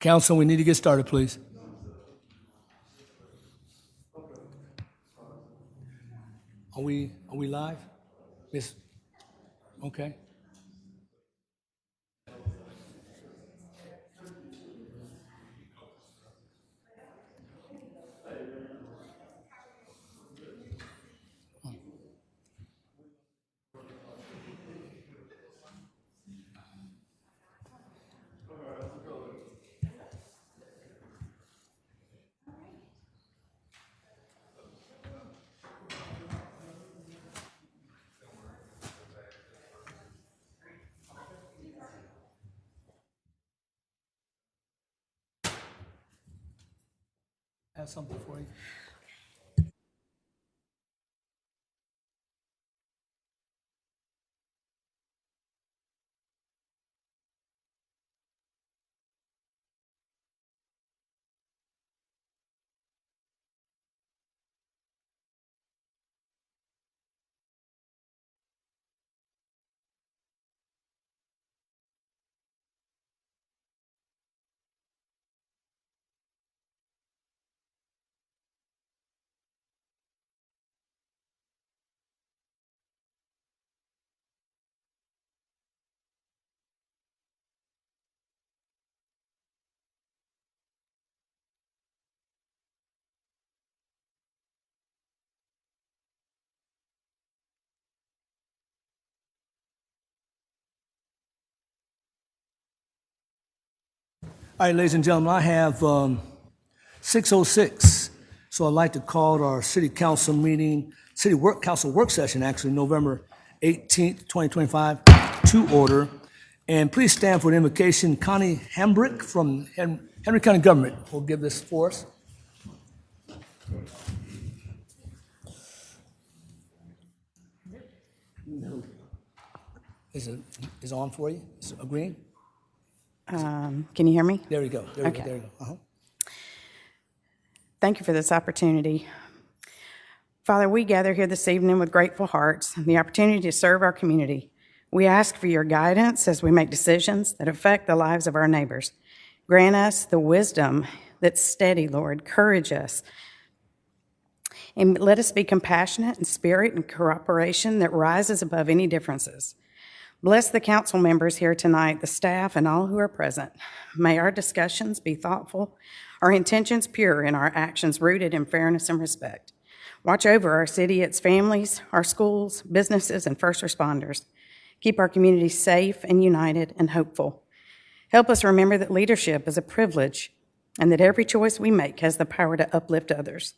Council, we need to get started, please. Are we live? Yes. Okay. I have something for you. All right, ladies and gentlemen, I have 6:06. So I'd like to call our city council meeting, council work session, actually, November 18th, 2025, to order. And please stand for the invocation. Connie Hambrick from Henry County Government will give this for us. Is it on for you? Is it green? Can you hear me? There you go. There you Okay. go. There you go. Uh-huh. Thank you for this opportunity. Father, we gather here this evening with grateful hearts and the opportunity to serve our community. We ask for your guidance as we make decisions that affect the lives of our neighbors. Grant us the wisdom that's steady, Lord. Courage us. And let us be compassionate in spirit and cooperation that rises above any differences. Bless the council members here tonight, the staff, and all who are present. May our discussions be thoughtful, our intentions pure, and our actions rooted in fairness and respect. Watch over our city, its families, our schools, businesses, and first responders. Keep our community safe and united and hopeful. Help us remember that leadership is a privilege and that every choice we make has the power to uplift others.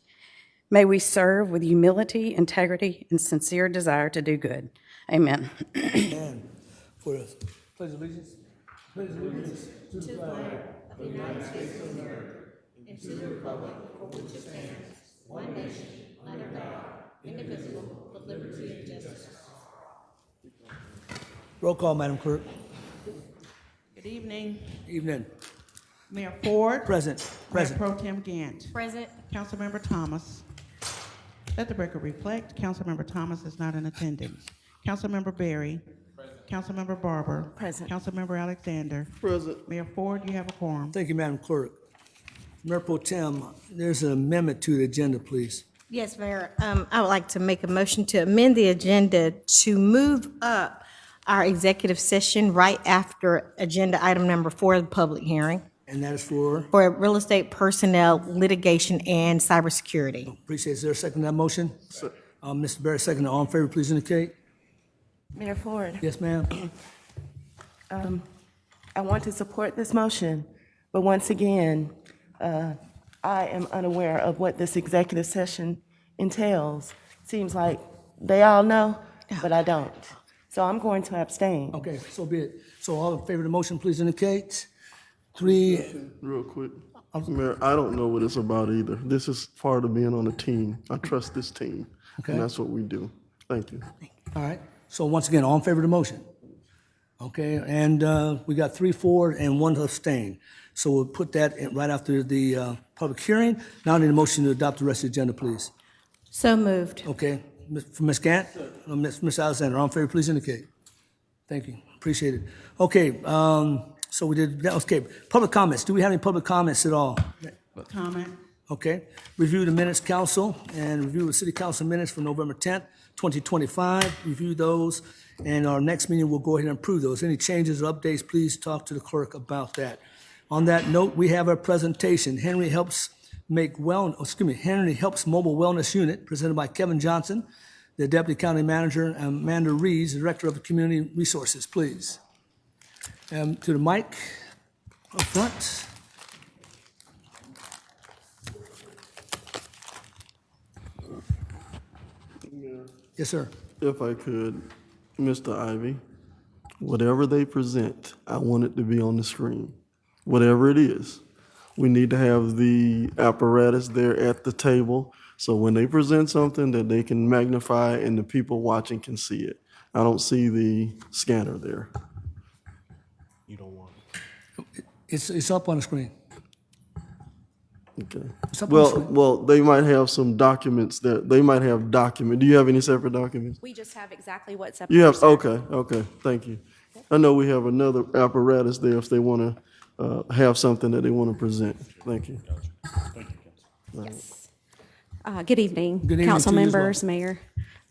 May we serve with humility, integrity, and sincere desire to do good. Amen. Amen. For us. Pledge allegiance. Pledge allegiance to the flag of the United States of America and to the republic for which it stands, one nation, under God, indivisible, with liberty and justice. Roll call, Madam Clerk. Good evening. Evening. Mayor Ford. Present. Present. Mayor Pro Tem Gant. Present. Councilmember Thomas. Let the record reflect, Councilmember Thomas is not in attendance. Councilmember Berry. Present. Councilmember Barber. Present. Councilmember Alexander. Present. Mayor Ford, you have a quorum. Thank you, Madam Clerk. Mayor Pro Tem, there's an amendment to the agenda, please. Yes, Mayor. I would like to make a motion to amend the agenda to move up our executive session right after agenda item number 4, the public hearing, And that is for, for real estate personnel litigation and cybersecurity. appreciate it. Is there a second to that motion? Mr. Barrett, second. All in favor, please indicate. Mayor Ford, Yes, ma'am. I want to support this motion, but once again, I am unaware of what this executive session entails. Seems like they all know, but I don't. So I'm going to abstain. Okay, so be it. So all in favor of the motion, please indicate. 3, Real quick, Mayor, I don't know what it's about either. This is part of being on a team. I trust this team, Okay. and that's what we do. Thank you. all right. So once again, all in favor of the motion? Okay, and we got 3, 4, and 1 to abstain. So we'll put that right after the public hearing. Now I need a motion to adopt the rest of the agenda, please. So moved. Okay, from Ms. Gant, Ms. Alexander, all in favor, please indicate. Thank you, appreciate it. Okay, so we did, okay, public comments. Do we have any public comments at all? Comment? Okay, review the minutes, council, and review the city council minutes for November 10th, 2025. Review those, and our next meeting, we'll go ahead and approve those. Any changes or updates, please talk to the clerk about that. On that note, we have our presentation, Henry Helps Mobile Wellness Unit, presented by Kevin Johnson, the Deputy County Manager, and Amanda Reeves, Director of Community Resources, please. To the mic up front. Yes, sir. If I could, Mr. Ivy, whatever they present, I want it to be on the screen. Whatever it is. We need to have the apparatus there at the table, so when they present something that they can magnify and the people watching can see it. I don't see the scanner there. You don't want it? It's up on the screen. Okay. It's up on the screen. Well, they might have some documents that, they might have document. Do you have any separate documents? We just have exactly what's up You there, have, sir. okay, thank you. I know we have another apparatus there if they want to have something that they want to present. Thank you. Good evening, Good evening council to you as well. members, mayor.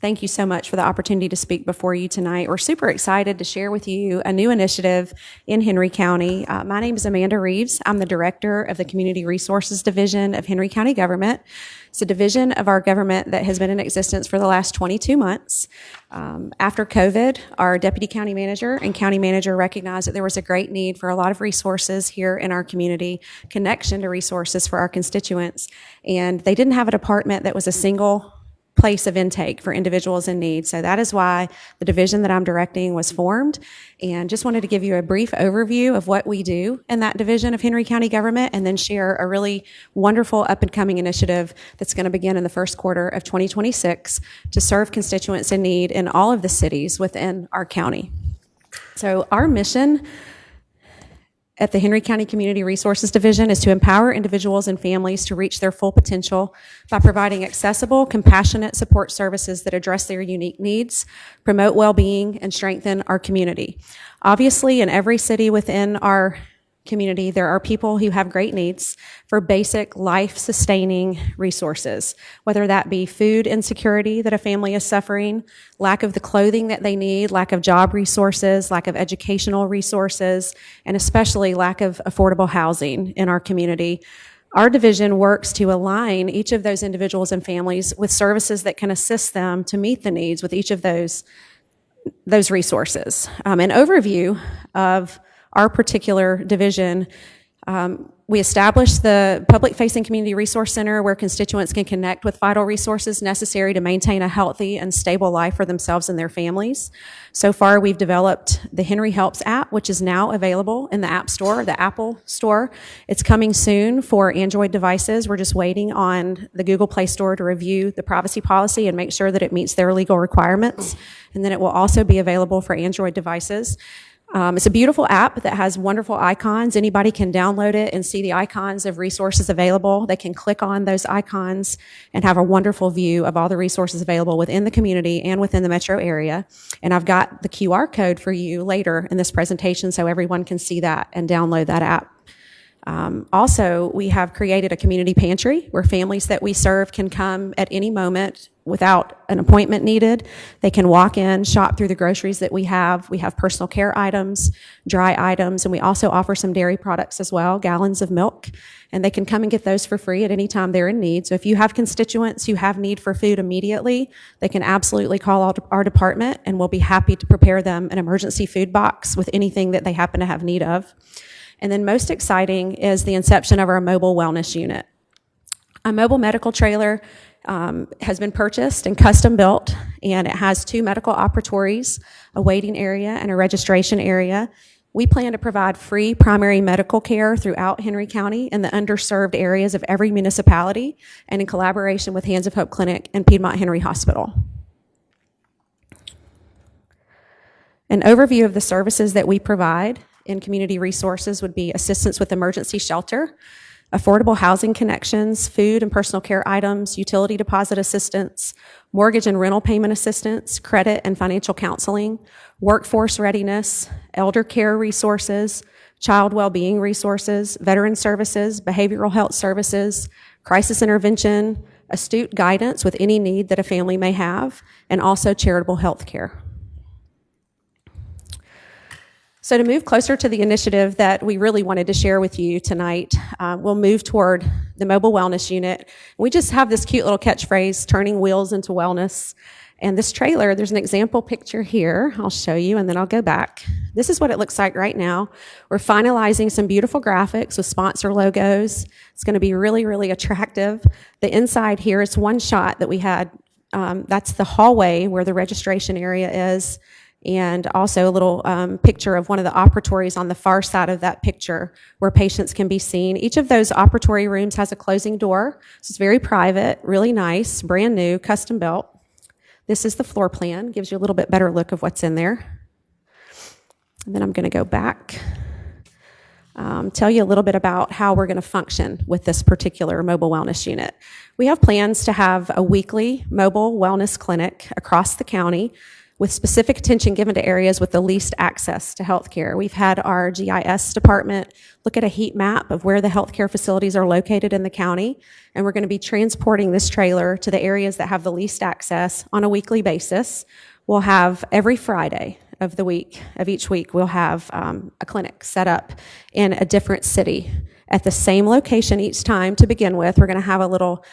Thank you so much for the opportunity to speak before you tonight. We're super excited to share with you a new initiative in Henry County. My name is Amanda Reeves. I'm the director of the Community Resources Division of Henry County Government. It's a division of our government that has been in existence for the last 22 months. After COVID, our deputy county manager and county manager recognized that there was a great need for a lot of resources here in our community, connection to resources for our constituents. And they didn't have a department that was a single place of intake for individuals in need. So that is why the division that I'm directing was formed. And just wanted to give you a brief overview of what we do in that division of Henry County government, and then share a really wonderful up and coming initiative that's going to begin in the first quarter of 2026 to serve constituents in need in all of the cities within our county. So our mission at the Henry County Community Resources Division is to empower individuals and families to reach their full potential by providing accessible, compassionate support services that address their unique needs, promote well-being, and strengthen our community. Obviously, in every city within our community, there are people who have great needs for basic life-sustaining resources, whether that be food insecurity that a family is suffering, lack of the clothing that they need, lack of job resources, lack of educational resources, and especially lack of affordable housing in our community. Our division works to align each of those individuals and families with services that can assist them to meet the needs with each of those resources. An overview of our particular division, we established the Public-Facing Community Resource Center where constituents can connect with vital resources necessary to maintain a healthy and stable life for themselves and their families. So far, we've developed the Henry Helps app, which is now available in the App Store, the Apple Store. It's coming soon for Android devices. We're just waiting on the Google Play Store to review the privacy policy and make sure that it meets their legal requirements. And then it will also be available for Android devices. It's a beautiful app that has wonderful icons. Anybody can download it and see the icons of resources available. They can click on those icons and have a wonderful view of all the resources available within the community and within the metro area. And I've got the QR code for you later in this presentation so everyone can see that and download that app. Also, we have created a community pantry where families that we serve can come at any moment without an appointment needed. They can walk in, shop through the groceries that we have. We have personal care items, dry items, and we also offer some dairy products as well, gallons of milk. And they can come and get those for free at any time they're in need. So if you have constituents who have need for food immediately, they can absolutely call our department and we'll be happy to prepare them an emergency food box with anything that they happen to have need of. And then most exciting is the inception of our mobile wellness unit. A mobile medical trailer has been purchased and custom built, and it has 2 medical operatories, a waiting area, and a registration area. We plan to provide free primary medical care throughout Henry County in the underserved areas of every municipality and in collaboration with Hands of Hope Clinic and Piedmont Henry Hospital. An overview of the services that we provide in community resources would be assistance with emergency shelter. affordable housing connections, food and personal care items, utility deposit assistance, mortgage and rental payment assistance, credit and financial counseling, workforce readiness, elder care resources, child well-being resources, veteran services, behavioral health services, crisis intervention, astute guidance with any need that a family may have, and also charitable health care. So to move closer to the initiative that we really wanted to share with you tonight, we'll move toward the mobile wellness unit. We just have this cute little catchphrase, turning wheels into wellness. And this trailer, there's an example picture here. I'll show you, and then I'll go back. This is what it looks like right now. We're finalizing some beautiful graphics with sponsor logos. It's going to be really, really attractive. The inside here is one shot that we had. That's the hallway where the registration area is, and also a little picture of one of the operatories on the far side of that picture where patients can be seen. Each of those operatory rooms has a closing door, so it's very private, really nice, brand new, custom built. This is the floor plan, gives you a little bit better look of what's in there. And then I'm going to go back, tell you a little bit about how we're going to function with this particular mobile wellness unit. We have plans to have a weekly mobile wellness clinic across the county with specific attention given to areas with the least access to healthcare. We've had our GIS department look at a heat map of where the healthcare facilities are located in the county, and we're going to be transporting this trailer to the areas that have the least access on a weekly basis. We'll have every Friday of the week, of each week, we'll have a clinic set up in a different city at the same location each time to begin with. We're going to have a little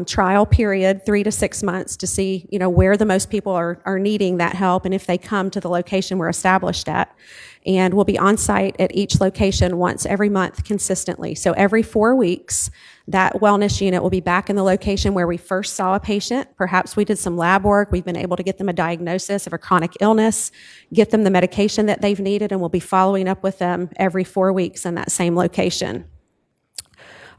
trial period, 3 to 6 months, to see, where the most people are needing that help and if they come to the location we're established at. And we'll be on site at each location once every month consistently. So every 4 weeks, that wellness unit will be back in the location where we first saw a patient. Perhaps we did some lab work. We've been able to get them a diagnosis of a chronic illness, get them the medication that they've needed, and we'll be following up with them every 4 weeks in that same location.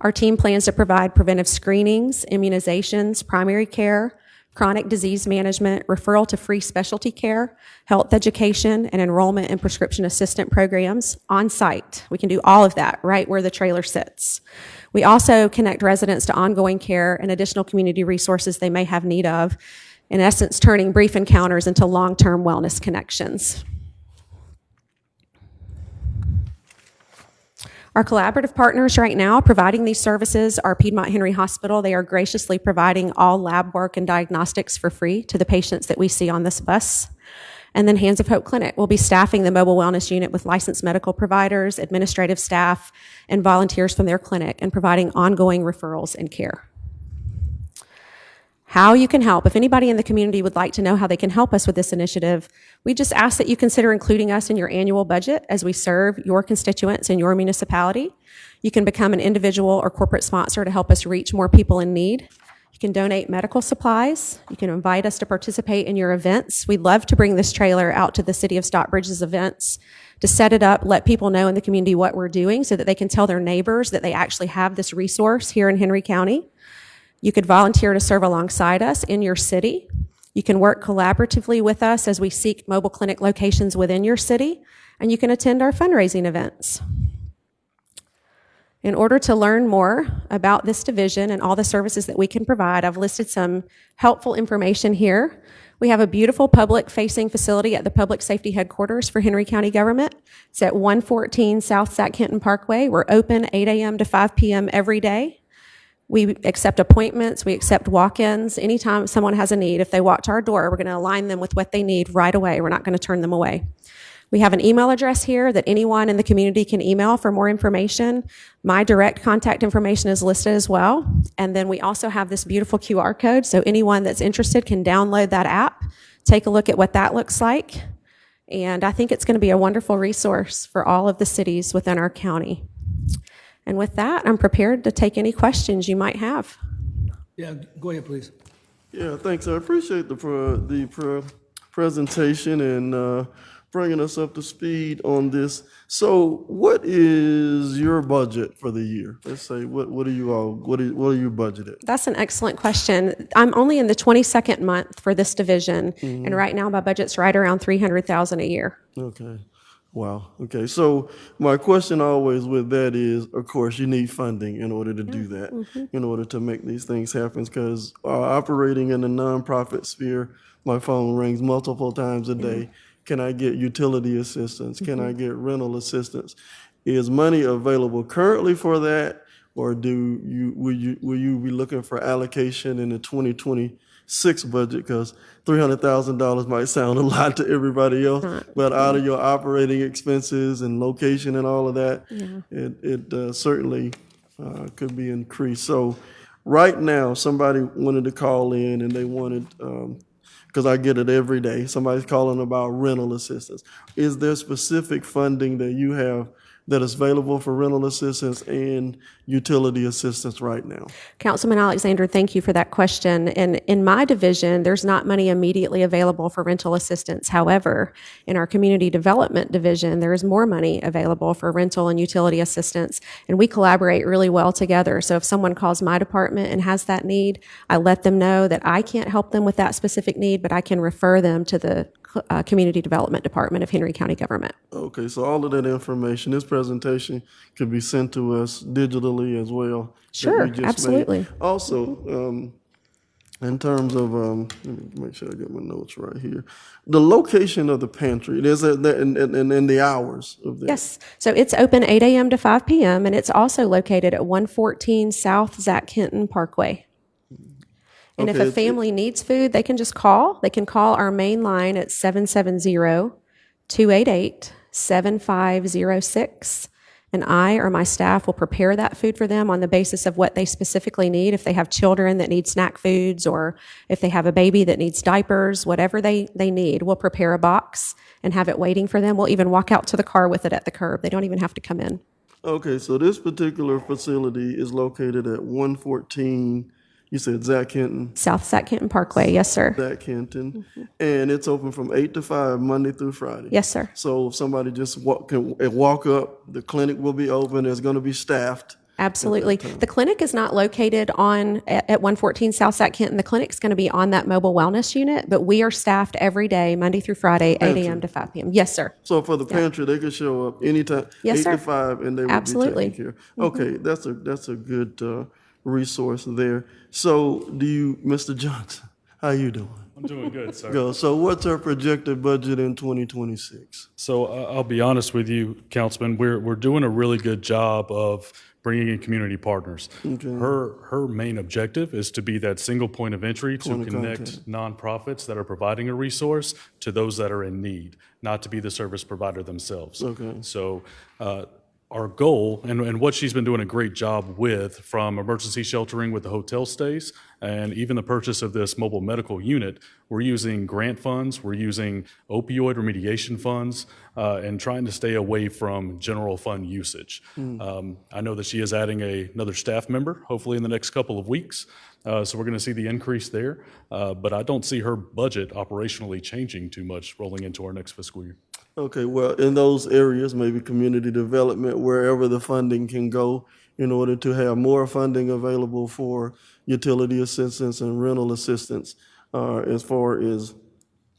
Our team plans to provide preventive screenings, immunizations, primary care, chronic disease management, referral to free specialty care, health education, and enrollment in prescription assistant programs on site. We can do all of that right where the trailer sits. We also connect residents to ongoing care and additional community resources they may have need of, in essence, turning brief encounters into long-term wellness connections. Our collaborative partners right now providing these services are Piedmont Henry Hospital. They are graciously providing all lab work and diagnostics for free to the patients that we see on this bus. And then Hands of Hope Clinic will be staffing the mobile wellness unit with licensed medical providers, administrative staff, and volunteers from their clinic, and providing ongoing referrals and care. How you can help. If anybody in the community would like to know how they can help us with this initiative, we just ask that you consider including us in your annual budget as we serve your constituents in your municipality. You can become an individual or corporate sponsor to help us reach more people in need. You can donate medical supplies. You can invite us to participate in your events. We'd love to bring this trailer out to the city of Stockbridge's events to set it up, let people know in the community what we're doing so that they can tell their neighbors that they actually have this resource here in Henry County. You could volunteer to serve alongside us in your city. You can work collaboratively with us as we seek mobile clinic locations within your city, and you can attend our fundraising events. In order to learn more about this division and all the services that we can provide, I've listed some helpful information here. We have a beautiful public-facing facility at the Public Safety Headquarters for Henry County Government. It's at 114 South Sac Kenton Parkway. We're open 8 a.m. to 5 p.m. every day. We accept appointments, we accept walk-ins. Anytime someone has a need, if they walk to our door, we're going to align them with what they need right away. We're not going to turn them away. We have an email address here that anyone in the community can email for more information. My direct contact information is listed as well. And then we also have this beautiful QR code, so anyone that's interested can download that app, take a look at what that looks like. And I think it's going to be a wonderful resource for all of the cities within our county. And with that, I'm prepared to take any questions you might have. Yeah, go ahead, please. Yeah, thanks. I appreciate the presentation and bringing us up to speed on this. So, what is your budget for the year? Let's say, what are you budgeted? That's an excellent question. I'm only in the 22nd month for this division, and right now my budget's right around $300,000 a year. Okay. Wow. Okay. So my question always with that is, of course, you need funding in order to do that, in order to make these things happen. Because operating in the nonprofit sphere, my phone rings multiple times a day. Can I get utility assistance? Can I get rental assistance? Is money available currently for that, or will you be looking for allocation in the 2026 budget? Because $300,000 might sound a lot to everybody else, but out of your operating expenses and location and all of that, it certainly could be increased. So right now, somebody wanted to call in and they wanted, because I get it every day, somebody's calling about rental assistance. Is there specific funding that you have that is available for rental assistance and utility assistance right now? Councilman Alexander, thank you for that question. And in my division, there's not money immediately available for rental assistance. However, in our community development division, there is more money available for rental and utility assistance, and we collaborate really well together. So if someone calls my department and has that need, I let them know that I can't help them with that specific need, but I can refer them to the Community Development Department of Henry County Government. Okay, so all of that information, this presentation could be sent to us digitally as well. that Sure, we just made. absolutely. Also, in terms of, let me make sure I get my notes right here. The location of the pantry, and the hours of that. Yes, so it's open 8 a.m. to 5 p.m., and it's also located at 114 South Zach Kenton Parkway. And if Okay, a family needs food, they can just call. They can call our main line at 770-288-7506. And I or my staff will prepare that food for them on the basis of what they specifically need. If they have children that need snack foods, or if they have a baby that needs diapers, whatever they need, we'll prepare a box and have it waiting for them. We'll even walk out to the car with it at the curb. They don't even have to come in. Okay, so this particular facility is located at 114, you said Zach Kenton? South Zach Kenton Parkway, yes, sir. Zach Kenton, and it's open from 8 to 5, Monday through Friday. Yes, sir. So if somebody just can walk up, the clinic will be open, it's going to be staffed. Absolutely. The clinic is not located at 114 South Zach Kenton. The clinic's going to be on that mobile wellness unit, but we are staffed every day, Monday through Friday, 8 a.m. to 5 p.m. Yes, sir. So for the pantry, they could show up anytime, Yes, 8 sir. to 5, and they will Absolutely. be taken care of. Okay, that's a good resource there. So Mr. Johnson, how you doing? I'm doing good, sir. Go. So what's our projected budget in 2026? So I'll be honest with you, Councilman, we're doing a really good job of bringing in community partners. Her main objective is to be that single point of entry to connect nonprofits that are providing a resource to those that are in need, not to be the service provider themselves. Okay. So our goal, and what she's been doing a great job with, from emergency sheltering with the hotel stays and even the purchase of this mobile medical unit, we're using grant funds, we're using opioid remediation funds, and trying to stay away from general fund usage. I know that she is adding another staff member, hopefully in the next couple of weeks. So we're going to see the increase there, but I don't see her budget operationally changing too much rolling into our next fiscal year. Okay, well, in those areas, maybe community development, wherever the funding can go, in order to have more funding available for utility assistance and rental assistance, as far as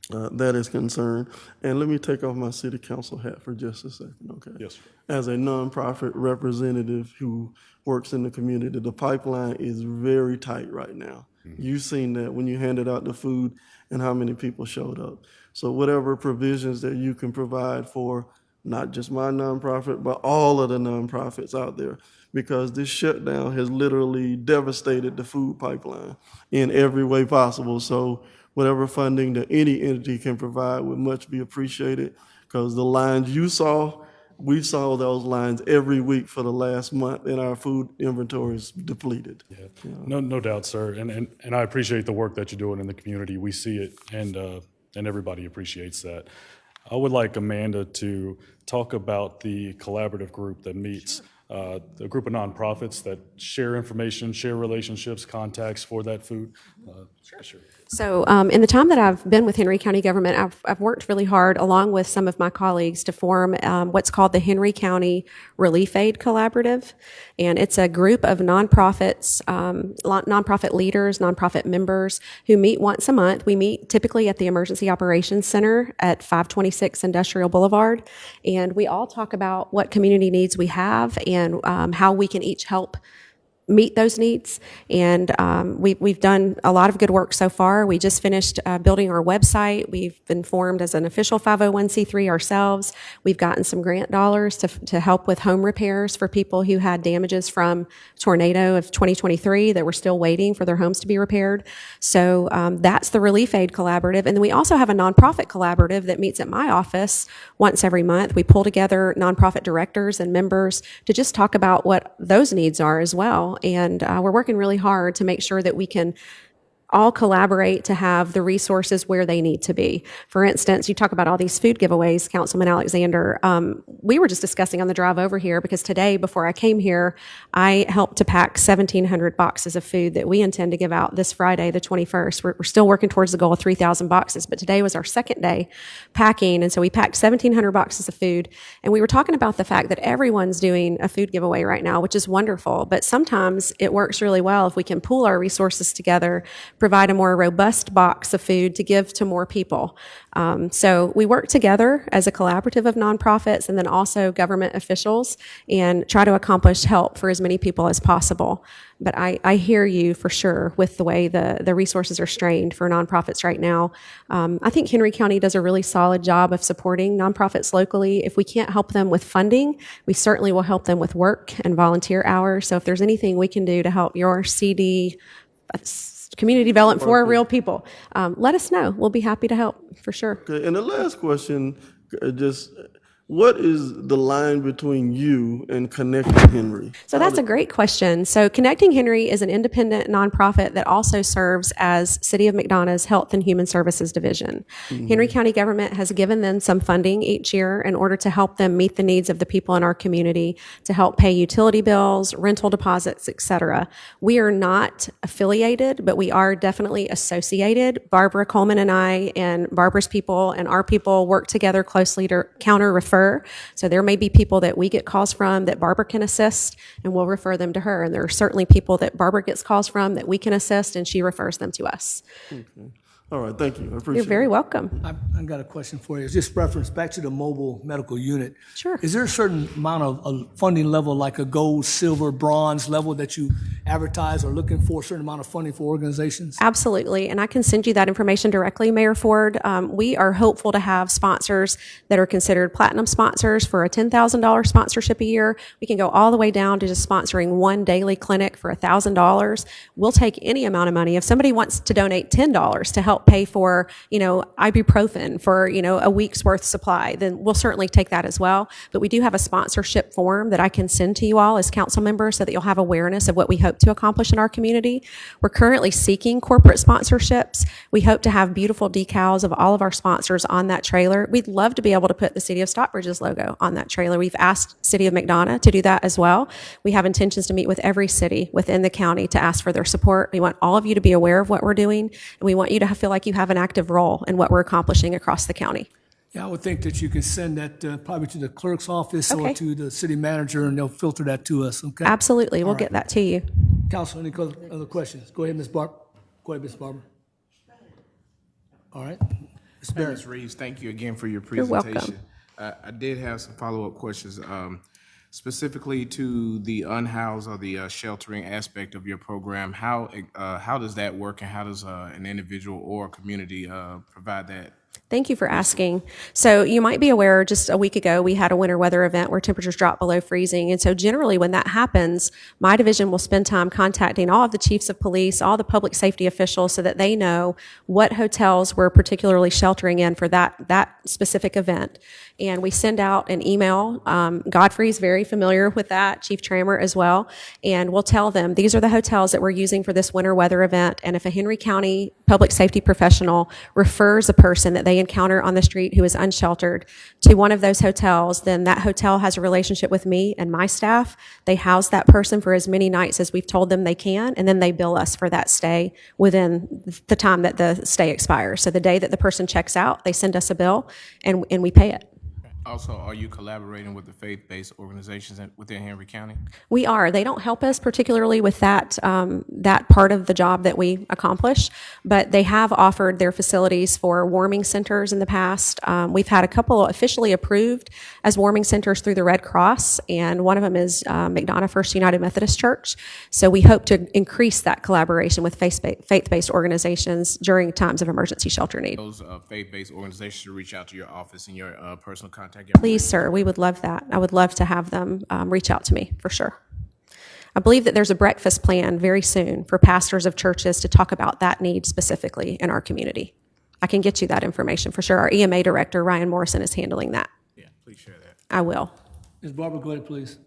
that is concerned. And let me take off my city council hat for just a second, okay? Yes, sir. As a nonprofit representative who works in the community, the pipeline is very tight right now. You've seen that when you handed out the food and how many people showed up. So whatever provisions that you can provide for not just my nonprofit, but all of the nonprofits out there, because this shutdown has literally devastated the food pipeline in every way possible. So whatever funding that any entity can provide would much be appreciated, because the lines you saw, we saw those lines every week for the last month, and our food inventory is depleted. Yeah. No doubt, sir. And I appreciate the work that you're doing in the community. We see it, and everybody appreciates that. I would like Amanda to talk about the collaborative group that meets, the group of nonprofits that share information, share relationships, contacts for that food. Sure. So in the time that I've been with Henry County government, I've worked really hard along with some of my colleagues to form what's called the Henry County Relief Aid Collaborative. And it's a group of nonprofits, nonprofit leaders, nonprofit members who meet once a month. We meet typically at the Emergency Operations Center at 526 Industrial Boulevard. And we all talk about what community needs we have and how we can each help meet those needs. And we've done a lot of good work so far. We just finished building our website. We've been formed as an official 501c3 ourselves. We've gotten some grant dollars to help with home repairs for people who had damages from tornado of 2023 that were still waiting for their homes to be repaired. So that's the Relief Aid Collaborative. And then we also have a nonprofit collaborative that meets at my office once every month. We pull together nonprofit directors and members to just talk about what those needs are as well. And we're working really hard to make sure that we can all collaborate to have the resources where they need to be. For instance, you talk about all these food giveaways, Councilman Alexander. We were just discussing on the drive over here because today, before I came here, I helped to pack 1,700 boxes of food that we intend to give out this Friday, the 21st. We're still working towards the goal of 3,000 boxes, but today was our second day packing, and so we packed 1,700 boxes of food. And we were talking about the fact that everyone's doing a food giveaway right now, which is wonderful, but sometimes it works really well if we can pool our resources together, provide a more robust box of food to give to more people. So we work together as a collaborative of nonprofits and then also government officials and try to accomplish help for as many people as possible. But I hear you for sure with the way the resources are strained for nonprofits right now. I think Henry County does a really solid job of supporting nonprofits locally. If we can't help them with funding, we certainly will help them with work and volunteer hours. So if there's anything we can do to help your CD, community development for real people, let us know. We'll be happy to help for sure. Okay, and the last question, just what is the line between you and Connecting Henry? So that's a great question. So Connecting Henry is an independent nonprofit that also serves as City of McDonough's Health and Human Services Division. Henry County government has given them some funding each year in order to help them meet the needs of the people in our community, to help pay utility bills, rental deposits, et cetera. We are not affiliated, but we are definitely associated. Barbara Coleman and I and Barbara's people and our people work together closely to counter refer. So there may be people that we get calls from that Barbara can assist, and we'll refer them to her. And there are certainly people that Barbara gets calls from that we can assist, and she refers them to us. Okay. All right, thank you. I appreciate it. You're very welcome. I've got a question for you. It's just reference back to the mobile medical unit. Sure. Is there a certain amount of funding level, like a gold, silver, bronze level that you advertise or looking for a certain amount of funding for organizations? Absolutely, and I can send you that information directly, Mayor Ford. We are hopeful to have sponsors that are considered platinum sponsors for a $10,000 sponsorship a year. We can go all the way down to just sponsoring one daily clinic for $1,000. We'll take any amount of money. If somebody wants to donate $10 to help pay for, ibuprofen for, a week's worth supply, then we'll certainly take that as well. But we do have a sponsorship form that I can send to you all as council members so that you'll have awareness of what we hope to accomplish in our community. We're currently seeking corporate sponsorships. We hope to have beautiful decals of all of our sponsors on that trailer. We'd love to be able to put the City of Stockbridge's logo on that trailer. We've asked City of McDonough to do that as well. We have intentions to meet with every city within the county to ask for their support. We want all of you to be aware of what we're doing, and we want you to feel like you have an active role in what we're accomplishing across the county. Yeah, I would think that you can send that probably to the clerk's office or Okay. to the city manager, and they'll filter that to us, okay? Absolutely, we'll All right. get that to you. Council, any other questions? Go ahead, Ms. Barber. Go ahead, Ms. Barber. All right. Ms. Barrett. Ms. Reeves, thank you again for your You're welcome. presentation. I did have some follow-up questions, specifically to the unhoused or the sheltering aspect of your program. How does that work, and how does an individual or a community provide that? Thank you for asking. So you might be aware just a week ago, we had a winter weather event where temperatures dropped below freezing. And so generally when that happens, my division will spend time contacting all of the chiefs of police, all the public safety officials so that they know what hotels we're particularly sheltering in for that specific event. And we send out an email. Godfrey's very familiar with that, Chief Tramer as well. And we'll tell them, these are the hotels that we're using for this winter weather event. And if a Henry County public safety professional refers a person that they encounter on the street who is unsheltered to one of those hotels, then that hotel has a relationship with me and my staff. They house that person for as many nights as we've told them they can, and then they bill us for that stay within the time that the stay expires. So the day that the person checks out, they send us a bill, and we pay it. Also, are you collaborating with the faith-based organizations within Henry County? We are. They don't help us particularly with that that part of the job that we accomplish, but they have offered their facilities for warming centers in the past. We've had a couple officially approved as warming centers through the Red Cross, and one of them is McDonough First United Methodist Church. So we hope to increase that collaboration with faith-based organizations during times of emergency shelter need. Those faith-based organizations should reach out to your office and your personal contact. Please, sir, we would love that. I would love to have them reach out to me, for sure. I believe that there's a breakfast plan very soon for pastors of churches to talk about that need specifically in our community. I can get you that information for sure. Our EMA director, Ryan Morrison, is handling that. Yeah, please share that. I will. Ms. Barber, go ahead, please.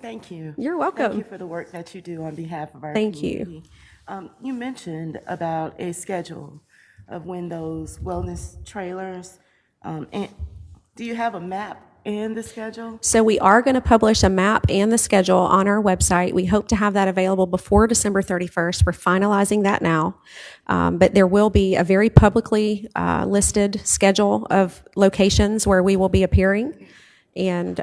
Thank you. You're welcome. Thank you for the work that you do on behalf of our Thank you. community. You mentioned about a schedule of when those wellness trailers, and do you have a map and the schedule? So we are going to publish a map and the schedule on our website. We hope to have that available before December 31st. We're finalizing that now. But there will be a very publicly listed schedule of locations where we will be appearing. And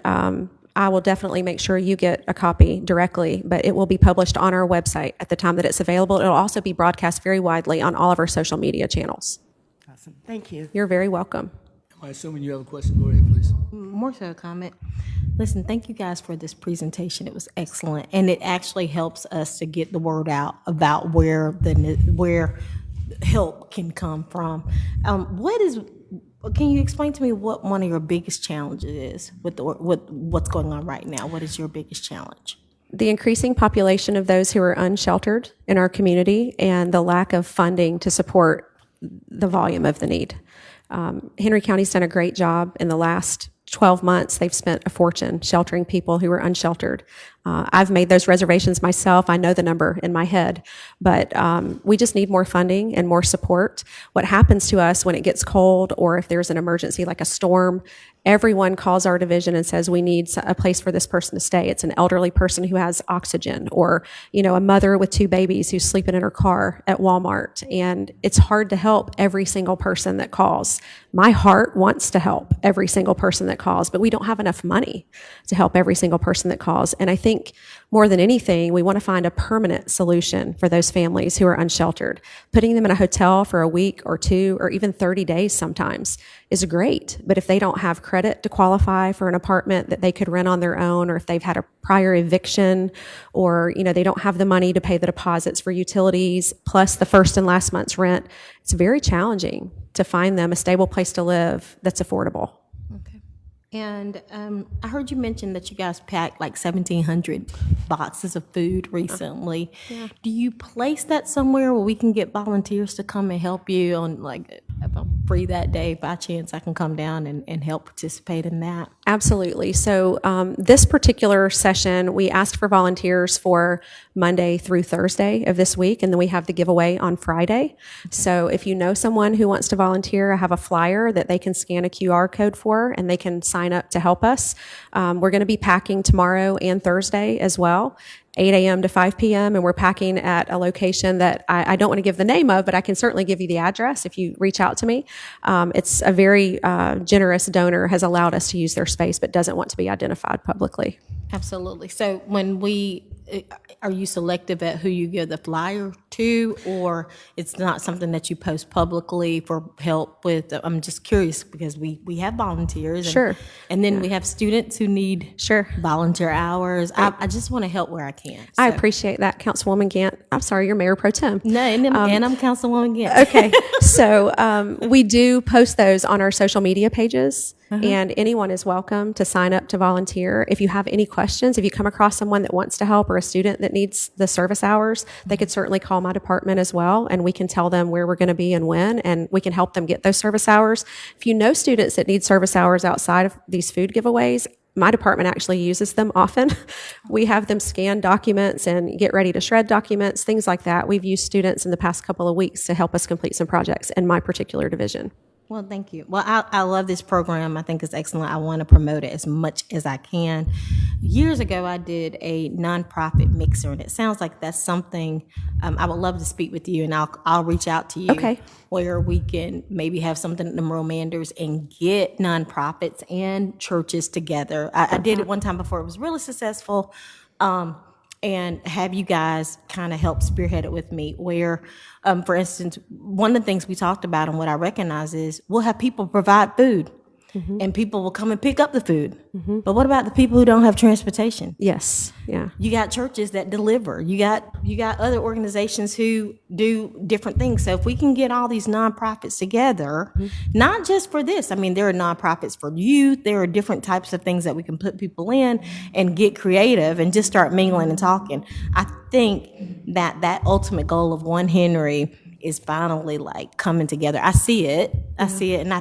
I will definitely make sure you get a copy directly, but it will be published on our website at the time that it's available. It'll also be broadcast very widely on all of our social media channels. Awesome. Thank you. You're very welcome. Am I assuming you have a question? Go ahead, please. More so a comment. Listen, thank you guys for this presentation. It was excellent, and it actually helps us to get the word out about where help can come from. Can you explain to me what one of your biggest challenges is with what's going on right now? What is your biggest challenge? The increasing population of those who are unsheltered in our community and the lack of funding to support the volume of the need. Henry County's done a great job in the last 12 months. They've spent a fortune sheltering people who are unsheltered. I've made those reservations myself. I know the number in my head, but we just need more funding and more support. What happens to us when it gets cold or if there's an emergency like a storm, everyone calls our division and says we need a place for this person to stay. It's an elderly person who has oxygen, or a mother with 2 babies who's sleeping in her car at Walmart. And it's hard to help every single person that calls. My heart wants to help every single person that calls, but we don't have enough money to help every single person that calls. And I think more than anything, we want to find a permanent solution for those families who are unsheltered. Putting them in a hotel for a week or 2 or even 30 days sometimes is great. But if they don't have credit to qualify for an apartment that they could rent on their own, or if they've had a prior eviction, or they don't have the money to pay the deposits for utilities plus the first and last month's rent, it's very challenging to find them a stable place to live that's affordable. Okay. And I heard you mention that you guys packed like 1,700 boxes of food recently. Yeah. Do you place that somewhere where we can get volunteers to come and help you on, like, if I'm free that day, by chance I can come down and help participate in that? Absolutely. So this particular session, we asked for volunteers for Monday through Thursday of this week, and then we have the giveaway on Friday. So if you know someone who wants to volunteer, I have a flyer that they can scan a QR code for, and they can sign up to help us. We're going to be packing tomorrow and Thursday as well, 8 a.m. to 5 p.m., and we're packing at a location that I don't want to give the name of, but I can certainly give you the address if you reach out to me. It's a very generous donor has allowed us to use their space, but doesn't want to be identified publicly. Absolutely. So are you selective at who you give the flyer to, or it's not something that you post publicly for help with? I'm just curious because we have volunteers. And, Sure. And then we have students who need volunteer hours. I just want to help where I can. So. I appreciate that, Councilwoman Gant. I'm sorry, you're Mayor Pro Tem. No, and I'm Councilwoman Gant. Okay. So we do post those on our social media pages. And anyone is welcome to sign up to volunteer. If you have any questions, if you come across someone that wants to help or a student that needs the service hours, they could certainly call my department as well, and we can tell them where we're going to be and when, and we can help them get those service hours. If you know students that need service hours outside of these food giveaways, my department actually uses them often. We have them scan documents and get ready to shred documents, things like that. We've used students in the past couple of weeks to help us complete some projects in my particular division. Well, thank you. Well, I love this program. I think it's excellent. I want to promote it as much as I can. Years ago, I did a nonprofit mixer, and it sounds like that's something I would love to speak with you, and I'll reach out to you. Okay. Where we can maybe have something at the Romanders and get nonprofits and churches together. I did it one time before. It was really successful. And have you guys kind of help spearhead it with me where, for instance, one of the things we talked about and what I recognize is we'll have people provide food and people will come and pick up the food. But what about the people who don't have transportation? Yes, yeah. You got churches that deliver. You got other organizations who do different things. So if we can get all these nonprofits together, not just for this. I mean, there are nonprofits for youth. There are different types of things that we can put people in and get creative and just start mingling and talking. I think that ultimate goal of One Henry is finally like coming together. I see it, and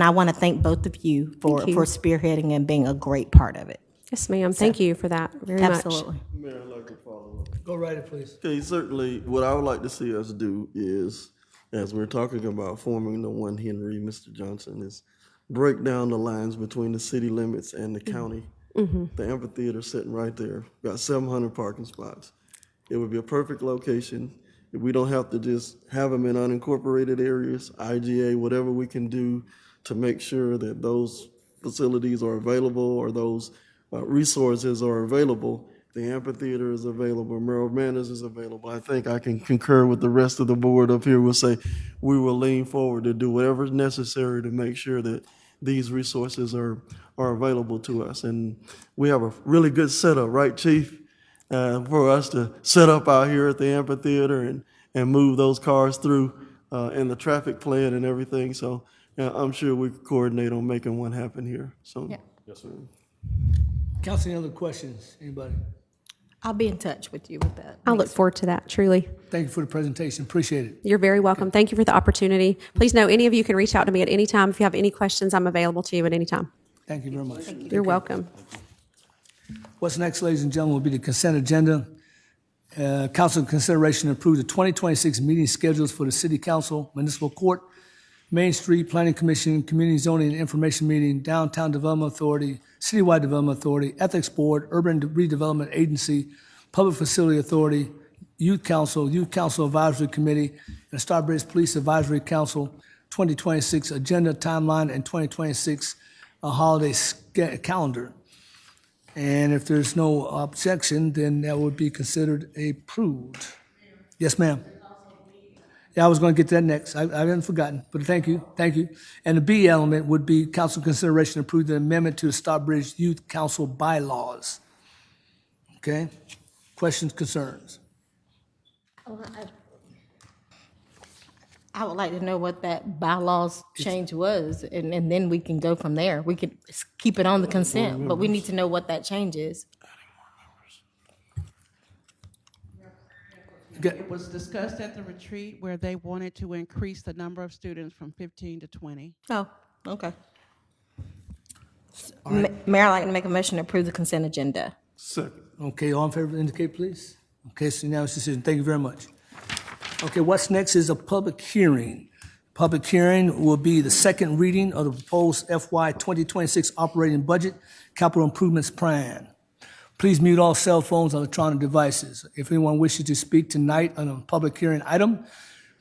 I want to thank both of you for spearheading and being a great part of it. Yes, ma'am. Thank you for that very Absolutely. much. Mayor, I'd like to follow up. Go right ahead, please. Okay, certainly, what I would like to see us do is, as we're talking about forming the One Henry, Mr. Johnson, is break down the lines between the city limits and the county. The amphitheater sitting right there, got 700 parking spots. It would be a perfect location. If we don't have to just have them in unincorporated areas, IGA, whatever we can do to make sure that those facilities are available or those resources are available. The amphitheater is available, Merrill Manors is available. I think I can concur with the rest of the board up here. We'll say we will lean forward to do whatever is necessary to make sure that these resources are available to us. And we have a really good setup, right, Chief? For us to set up out here at the amphitheater and move those cars through and the traffic plan and everything. So I'm sure we could coordinate on making one happen here. So, Yes, sir. Council, any other questions? Anybody? I'll be in touch with you with that. I look forward to that, truly. Thank you for the presentation. Appreciate it. You're very welcome. Thank you for the opportunity. Please know any of you can reach out to me at any time. If you have any questions, I'm available to you at any time. Thank you very much. You're welcome. What's next, ladies and gentlemen, will be the consent agenda. Council consideration to approve the 2026 meeting schedules for the City Council, Municipal Court, Main Street Planning Commission, Community Zoning and Information Meeting, Downtown Development Authority, Citywide Development Authority, Ethics Board, Urban Redevelopment Agency, Public Facility Authority, Youth Council Advisory Committee, and Stockbridge Police Advisory Council 2026 agenda timeline and 2026 holiday calendar. And if there's no objection, then that would be considered approved. Yes, ma'am. Yeah, I was going to get to that next. I hadn't forgotten, but thank you. And the B element would be council consideration to approve the amendment to the Stockbridge Youth Council bylaws. Okay? Questions, concerns? I would like to know what that bylaws change was, and then we can go from there. We could keep it on the consent, but we need to know what that change is. It was discussed at the retreat where they wanted to increase the number of students from 15 to 20. Oh, okay. Mayor, I'd like to make a motion to approve the consent agenda. Second. Okay, all in favor indicate, please. Okay, so now it's decision. Thank you very much. Okay, what's next is a public hearing. Public hearing will be the second reading of the proposed FY 2026 operating budget capital improvements plan. Please mute all cell phones and electronic devices. If anyone wishes to speak tonight on a public hearing item,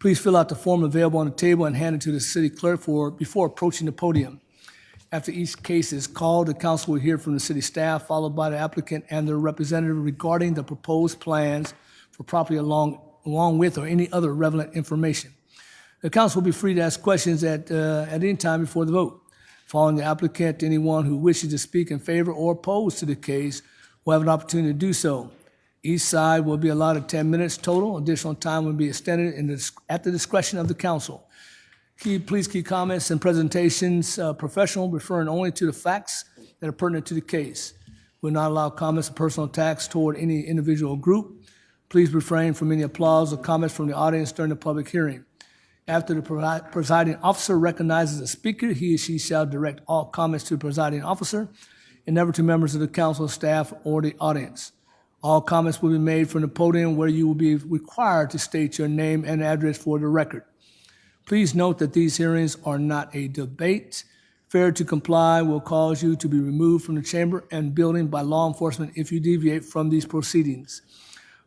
please fill out the form available on the table and hand it to the city clerk before approaching the podium. After each case is called, the council will hear from the city staff, followed by the applicant and their representative regarding the proposed plans for property along with or any other relevant information. The council will be free to ask questions at any time before the vote. Following the applicant, anyone who wishes to speak in favor or opposed to the case will have an opportunity to do so. Each side will be allotted 10 minutes total. Additional time will be extended at the discretion of the council. Please keep comments and presentations professional, referring only to the facts that are pertinent to the case. We'll not allow comments of personal attacks toward any individual group. Please refrain from any applause or comments from the audience during the public hearing. After the presiding officer recognizes the speaker, he or she shall direct all comments to the presiding officer and never to members of the council, staff, or the audience. All comments will be made from the podium where you will be required to state your name and address for the record. Please note that these hearings are not a debate. Failure to comply will cause you to be removed from the chamber and building by law enforcement if you deviate from these proceedings.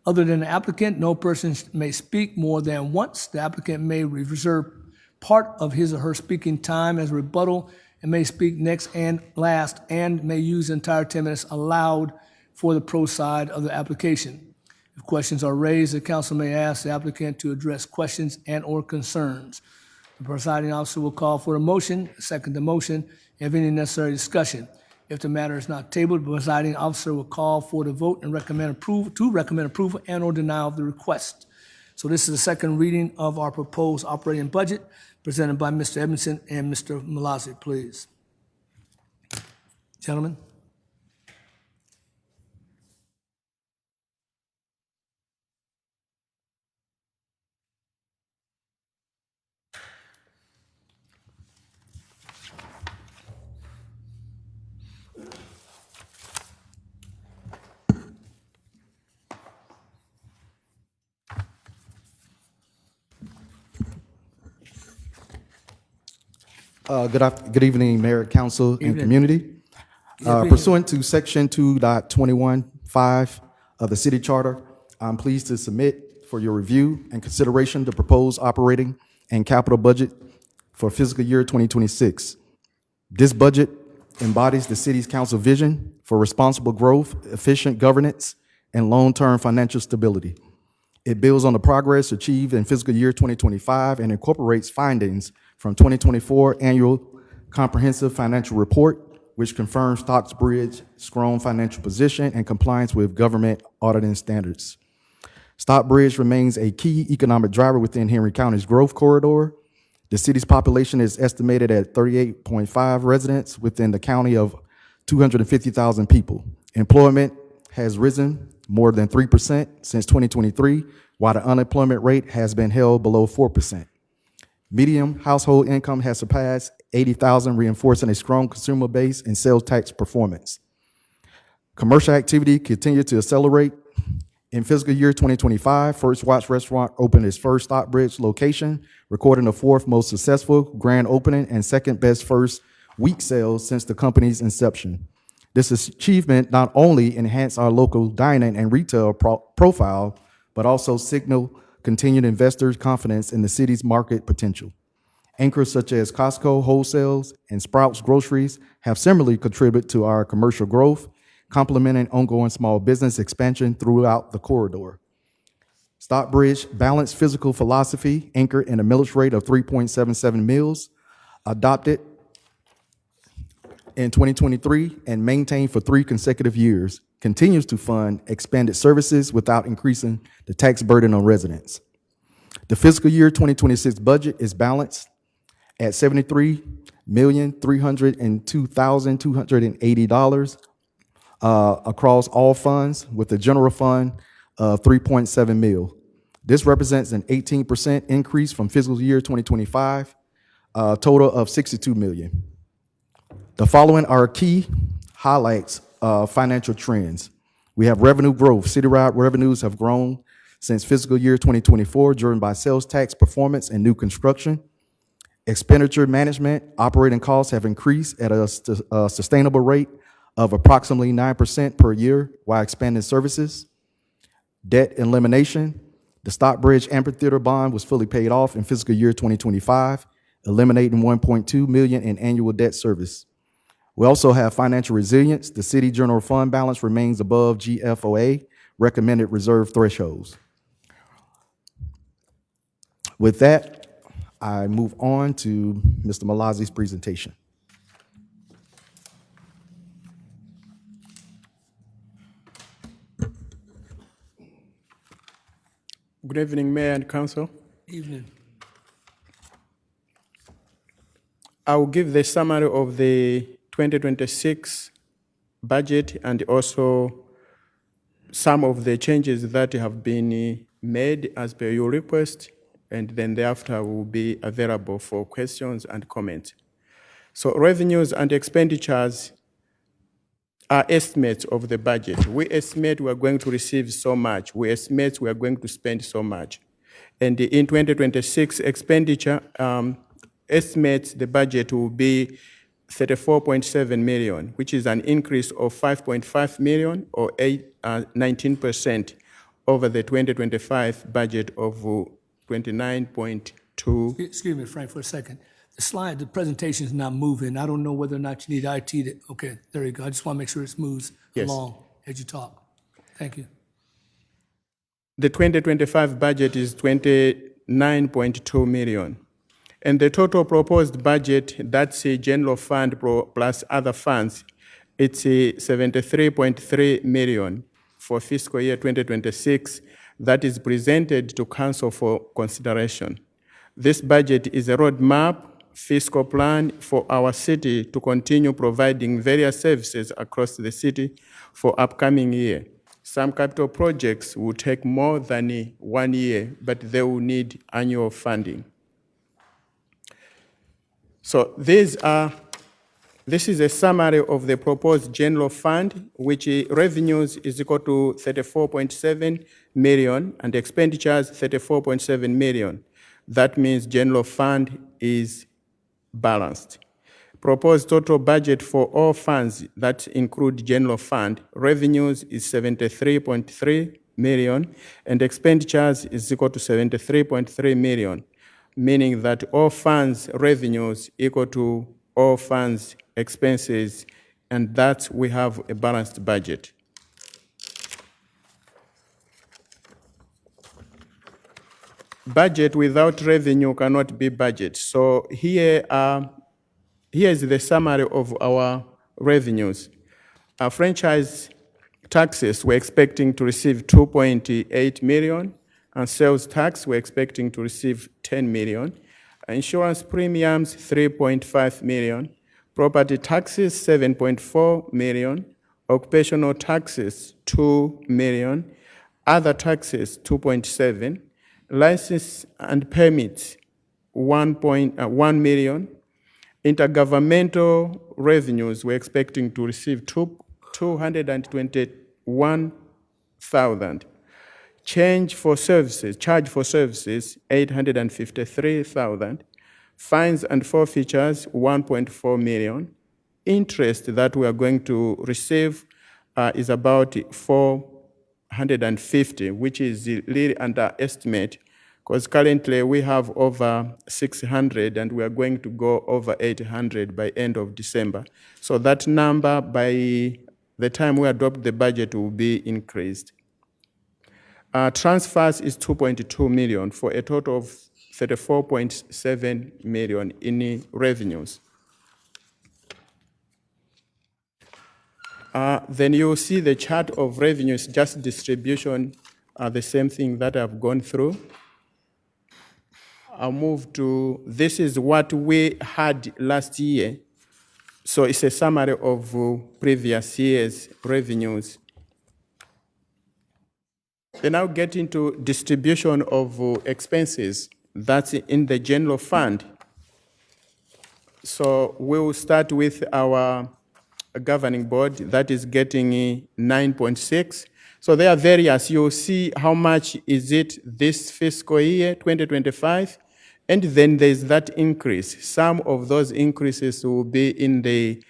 Other than the applicant, no person may speak more than once. The applicant may reserve part of his or her speaking time as rebuttal and may speak next and last and may use the entire 10 minutes allowed for the pro side of the application. If questions are raised, the council may ask the applicant to address questions and/or concerns. The presiding officer will call for a motion, second the motion, if any necessary discussion. If the matter is not tabled, the presiding officer will call for the vote and recommend approval and/or denial of the request. So this is the second reading of our proposed operating budget presented by Mr. Edmondson and Mr. Malazzi, please. Gentlemen. Good evening, Mayor, Council, and Evening. community. Pursuant to Section 2.21.5 of the City Charter, I'm pleased to submit for your review and consideration the proposed operating and capital budget for fiscal year 2026. This budget embodies the City's council vision for responsible growth, efficient governance, and long-term financial stability. It builds on the progress achieved in fiscal year 2025 and incorporates findings from 2024 Annual Comprehensive Financial Report, which confirms Stockbridge's strong financial position and compliance with government auditing standards. Stockbridge remains a key economic driver within Henry County's growth corridor. The city's population is estimated at 38.5 residents within the county of 250,000 people. Employment has risen more than 3% since 2023, while the unemployment rate has been held below 4%. Median household income has surpassed $80,000, reinforcing a strong consumer base and sales tax performance. Commercial activity continued to accelerate. In fiscal year 2025, First Watch Restaurant opened its first Stockbridge location, recording the fourth most successful grand opening and second best first week sales since the company's inception. This achievement not only enhanced our local dining and retail profile, but also signaled continued investors' confidence in the city's market potential. Anchors such as Costco Wholesales and Sprouts Groceries have similarly contributed to our commercial growth, complementing ongoing small business expansion throughout the corridor. Stockbridge's balanced fiscal philosophy, anchored in a millage rate of 3.77 mils, adopted in 2023 and maintained for 3 consecutive years, continues to fund expanded services without increasing the tax burden on residents. The fiscal year 2026 budget is balanced at $73,302,280 across all funds, with the general fund of 3.7 mil. This represents an 18% increase from fiscal year 2025, a total of $62 million. The following are key highlights of financial trends. We have revenue growth. Citywide revenues have grown since fiscal year 2024, driven by sales tax performance and new construction. Expenditure management, operating costs have increased at a sustainable rate of approximately 9% per year while expanding services. Debt elimination. The Stockbridge Amphitheater bond was fully paid off in fiscal year 2025, eliminating $1.2 million in annual debt service. We also have financial resilience. The city general fund balance remains above GFOA recommended reserve thresholds. With that, I move on to Mr. Malazzi's presentation. Good evening, Mayor and Council. Evening. I will give the summary of the 2026 budget and also some of the changes that have been made as per your request, and then thereafter will be available for questions and comments. So revenues and expenditures are estimates of the budget. We estimate we are going to receive so much. We estimate we are going to spend so much. And in 2026 expenditure, estimates the budget will be 34.7 million, which is an increase of 5.5 million or 19% over the 2025 budget of 29.2. Excuse me, Frank, for a second. The presentation is not moving. I don't know whether or not you need IT to, okay, there you go. I just want to make sure it moves Yes. along as you talk. Thank you. The 2025 budget is 29.2 million. And the total proposed budget, that's a general fund plus other funds, it's a 73.3 million for fiscal year 2026 that is presented to council for consideration. This budget is a roadmap fiscal plan for our city to continue providing various services across the city for upcoming year. Some capital projects will take more than 1 year, but they will need annual funding. So this is a summary of the proposed general fund, which revenues is equal to 34.7 million and expenditures 34.7 million. That means general fund is balanced. Proposed total budget for all funds that include general fund, revenues is 73.3 million and expenditures is equal to 73.3 million, meaning that all funds revenues equal to all funds expenses, and that we have a balanced budget. Budget without revenue cannot be budget. So here is the summary of our revenues. Our franchise taxes, we're expecting to receive 2.8 million, and sales tax, we're expecting to receive 10 million. Insurance premiums, 3.5 million. Property taxes, 7.4 million. Occupational taxes, 2 million. Other taxes, 2.7. License and permits, 1 million. Intergovernmental revenues, we're expecting to receive 221,000. Charge for services, 853,000. Fines and forfeitures, 1.4 million. Interest that we are going to receive is about 450, which is really underestimate, because currently we have over 600 and we are going to go over 800 by end of December. So that number by the time we adopt the budget will be increased. Transfers is 2.2 million for a total of 34.7 million in revenues. Then you'll see the chart of revenues, just distribution, the same thing that I've gone through. I'll move to, this is what we had last year. So it's a summary of previous year's revenues. Then I'll get into distribution of expenses. That's in the general fund. So we'll start with our governing board that is getting 9.6. So there are various. You'll see how much is it this fiscal year, 2025, and then there's that increase. Some of those increases will be in the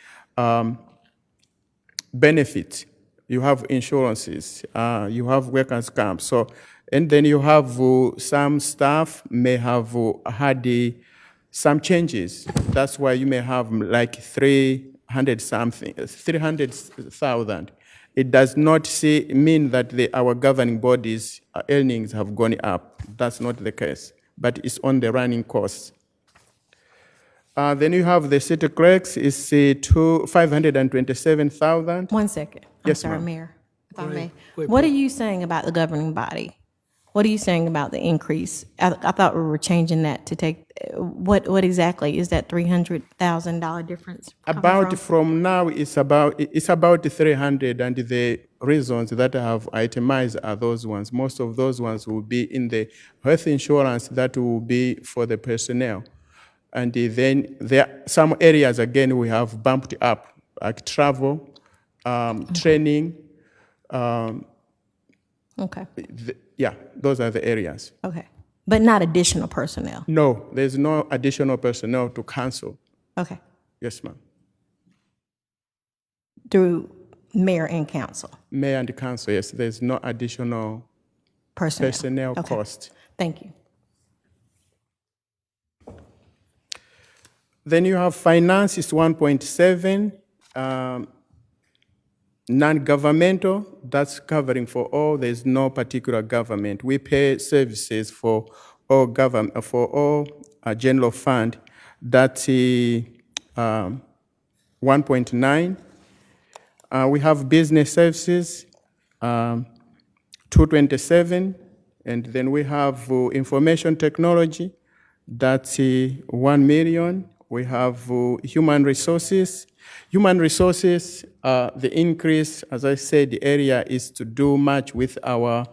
benefits. You have insurances, you have workers' comp. So, and then you have some staff may have had some changes. That's why you may have like 300,000. It does not mean that our governing bodies' earnings have gone up. That's not the case, but it's on the running costs. Then you have the city clerks is 527,000. 1 second. I'm Yes, sorry, ma'am. Mayor, if I may. Go ahead, What are you saying about the governing body? What are you saying about the increase? I thought we were changing that to take, what exactly is that $300,000 difference coming From now, it's about 300, and the reasons that I have itemized are those ones. Most of those ones will be in the health insurance that will be for the personnel. And then there are some areas, again, we have bumped up, like travel, training. Okay. Yeah, those are the areas. Okay. But not additional personnel? No, there's no additional personnel to council. Okay. Yes, ma'am. Through mayor and council? Mayor and council, yes, there's no additional personnel Okay. cost. Thank you. Then you have finance is 1.7, non-governmental, that's covering for all, there's no particular government. We pay services for all government, for all general fund, that's 1.9. We have business services, 227, and then we have information technology, that's 1 million. We have human resources. Human resources, the increase, as I said, the area is to do much with our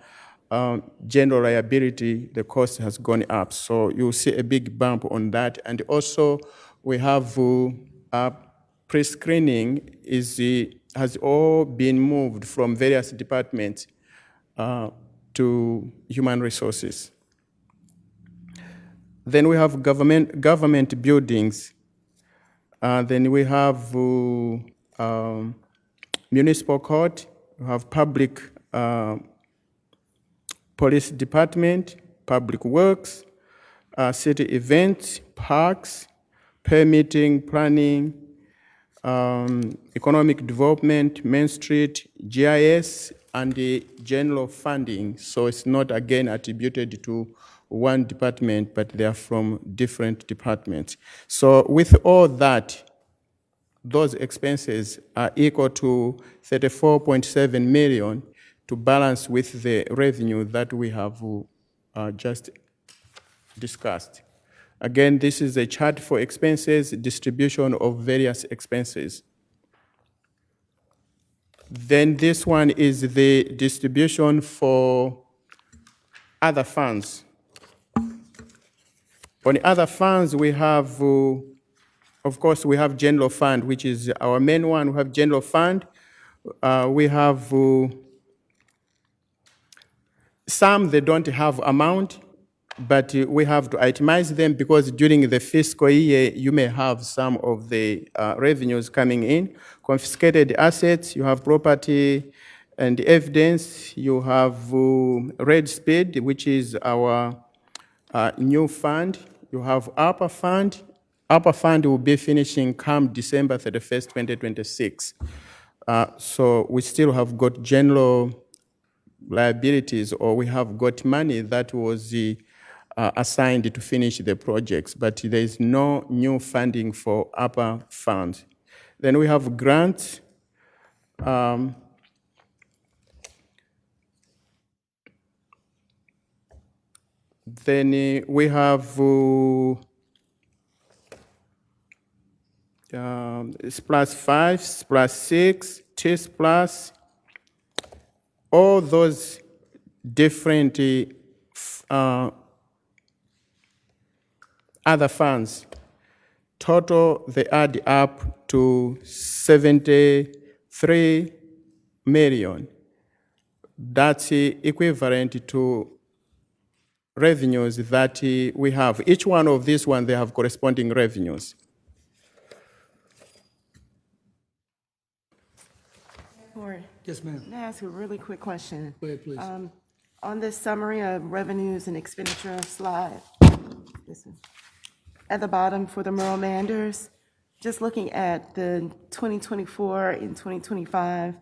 general liability. The cost has gone up, so you'll see a big bump on that. And also, we have pre-screening has all been moved from various departments to human resources. Then we have government buildings. Then we have municipal court. We have public police department, public works, city events, parks, permitting, planning, economic development, Main Street, GIS, and the general funding. So it's not again attributed to one department, but they are from different departments. So with all that, those expenses are equal to 34.7 million to balance with the revenue that we have just discussed. Again, this is a chart for expenses, distribution of various expenses. Then this one is the distribution for other funds. On the other funds, we have, of course, we have general fund, which is our main one. We have general fund. We have some, they don't have amount, but we have to itemize them because during the fiscal year, you may have some of the revenues coming in. Confiscated assets, you have property and evidence. You have Red Speed, which is our new fund. You have ARPA fund. ARPA fund will be finishing come December 31st, 2026. So we still have got general liabilities, or we have got money that was assigned to finish the projects, but there is no new funding for ARPA funds. Then we have grants. Then we have it's +5, +6, TIS plus, all those different other funds. Total, they add up to 73 million. That's equivalent to revenues that we have. Each one of these ones, they have corresponding revenues. Yes, ma'am. Can I ask a really quick question? Go ahead, please. On this summary of revenues and expenditure slide, at the bottom for the Merle Manders, just looking at the 2024 and 2025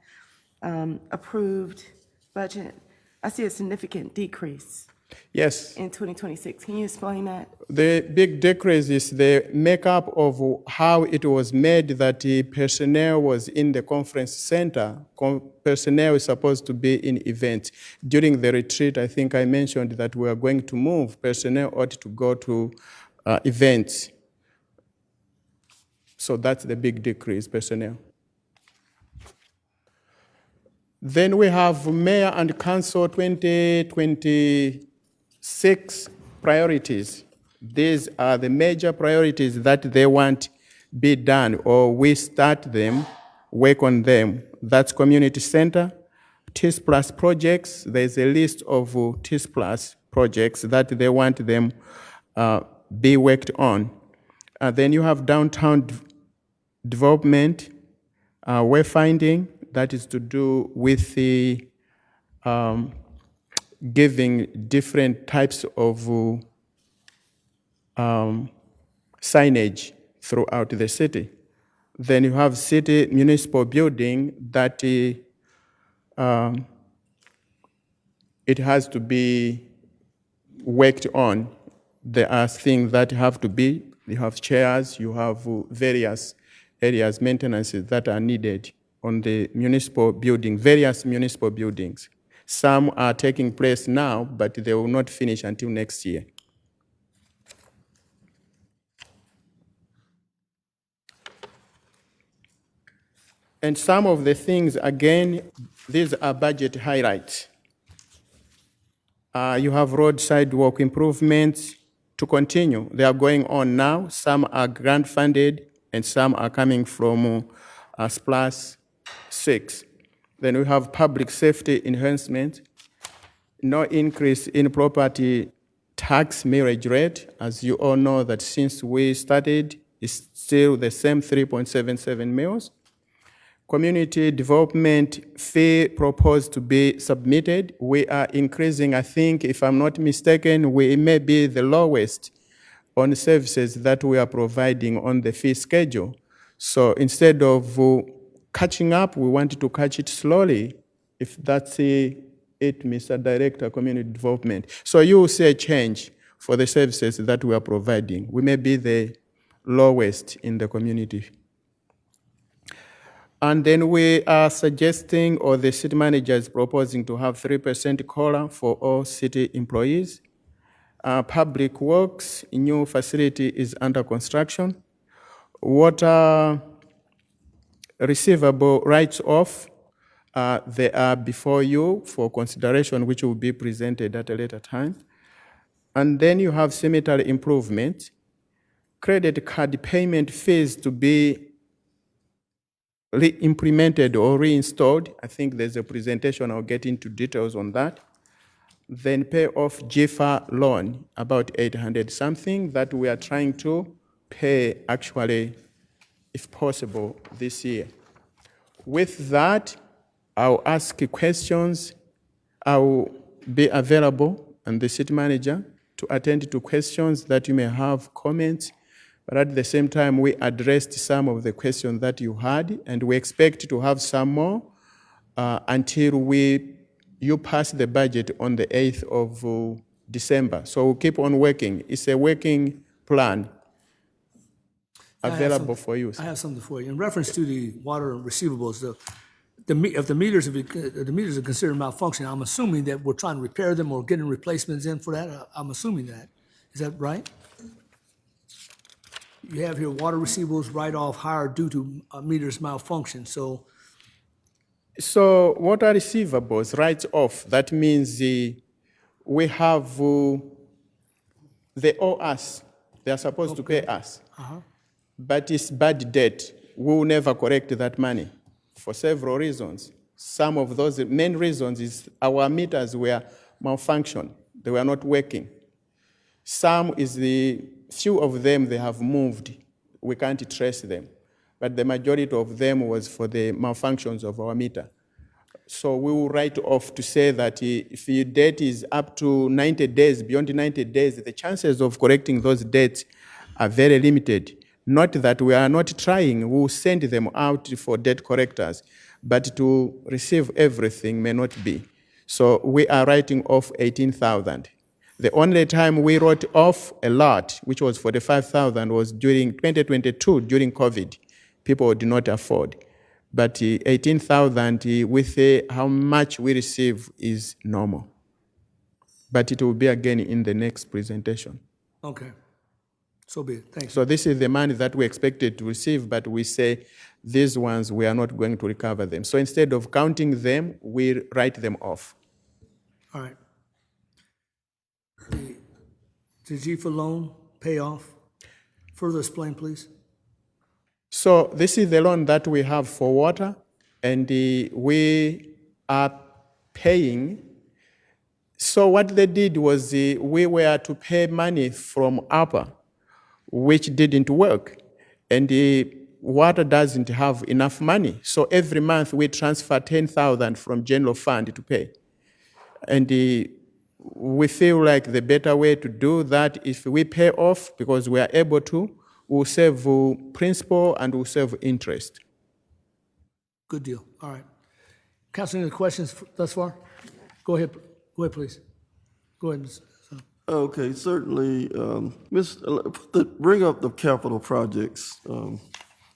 approved budget, I see a significant decrease Yes. in 2026. Can you explain that? The big decrease is the makeup of how it was made that the personnel was in the conference center. Personnel is supposed to be in events. During the retreat, I think I mentioned that we are going to move. Personnel ought to go to events. So that's the big decrease, personnel. Then we have Mayor and Council 2026 priorities. These are the major priorities that they want be done, or we start them, work on them. That's community center, TIS Plus projects. There's a list of TIS Plus projects that they want them be worked on. Then you have downtown development, wayfinding, that is to do with the giving different types of signage throughout the city. Then you have city municipal building that it has to be worked on. There are things that have to be, you have chairs, you have various areas, maintenances that are needed on the municipal building, various municipal buildings. Some are taking place now, but they will not finish until next year. And some of the things, again, these are budget highlights. You have road sidewalk improvements to continue. They are going on now. Some are grant funded and some are coming from SPLAS 6. Then we have public safety enhancement, no increase in property tax millage rate. As you all know that since we started, it's still the same 3.77 mils. Community development fee proposed to be submitted. We are increasing, I think, if I'm not mistaken, we may be the lowest on services that we are providing on the fee schedule. So instead of catching up, we want to catch it slowly, if that's it, Mr. Director, Community Development. So you will see a change for the services that we are providing. We may be the lowest in the community. And then we are suggesting, or the city manager is proposing, to have 3% COLA for all city employees. Public works, a new facility is under construction. Water receivable write-off, they are before you for consideration, which will be presented at a later time. And then you have cemetery improvement, credit card payment fees to be re-implemented or reinstalled. I think there's a presentation, I'll get into details on that. Then pay off GFA loan, about 800 something, that we are trying to pay actually, if possible, this year. With that, I'll ask questions. I'll be available, and the city manager, to attend to questions that you may have, comments. But at the same time, we addressed some of the questions that you had, and we expect to have some more until you pass the budget on the 8th of December. So we'll keep on working. It's a working plan available for you. I have something for you. In reference to the water receivables, if the meters are considered malfunctioning, I'm assuming that we're trying to repair them or getting replacements in for that. I'm assuming that. Is that right? You have here water receivables write-off higher due to meters malfunction. So water receivables write-off, that means we have, they owe us. They are supposed to pay us. But it's bad debt. We will never collect that money for several reasons. Some of those main reasons is our meters were malfunctioned. They were not working. Some is few of them, they have moved. We can't trace them. But the majority of them was for the malfunctions of our meter. So we will write off to say that if your debt is up to 90 days, beyond 90 days, the chances of correcting those debts are very limited. Not that we are not trying, we will send them out for debt correctors, but to receive everything may not be. So we are writing off 18,000. The only time we wrote off a lot, which was 45,000, was during 2022, during COVID. People did not afford. But 18,000 with how much we receive is normal. But it will be again in the next presentation. okay, so be it. Thanks. So this is the money that we expected to receive, but we say these ones, we are not going to recover them. So instead of counting them, we write them off. All right. The GFA loan payoff. Further explain, please. So this is the loan that we have for water, and we are paying So what they did was we were to pay money from ARPA, which didn't work. And water doesn't have enough money. So every month we transfer 10,000 from general fund to pay. And we feel like the better way to do that, if we pay off, because we are able to, we'll save principal and we'll save interest. Good deal. All right. Council, any questions thus far? Go ahead, please. Go ahead, Ms. Okay, certainly, bring up the capital projects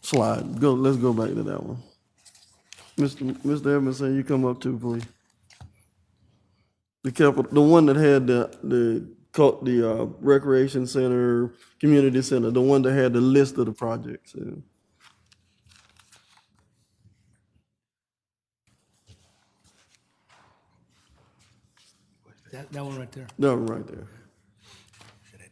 slide. Let's go back to that one. Mr. Edmondson, you come up too, please. The one that had the recreation center, community center, the one that had the list of the projects. Yeah. That one right there. That one right there.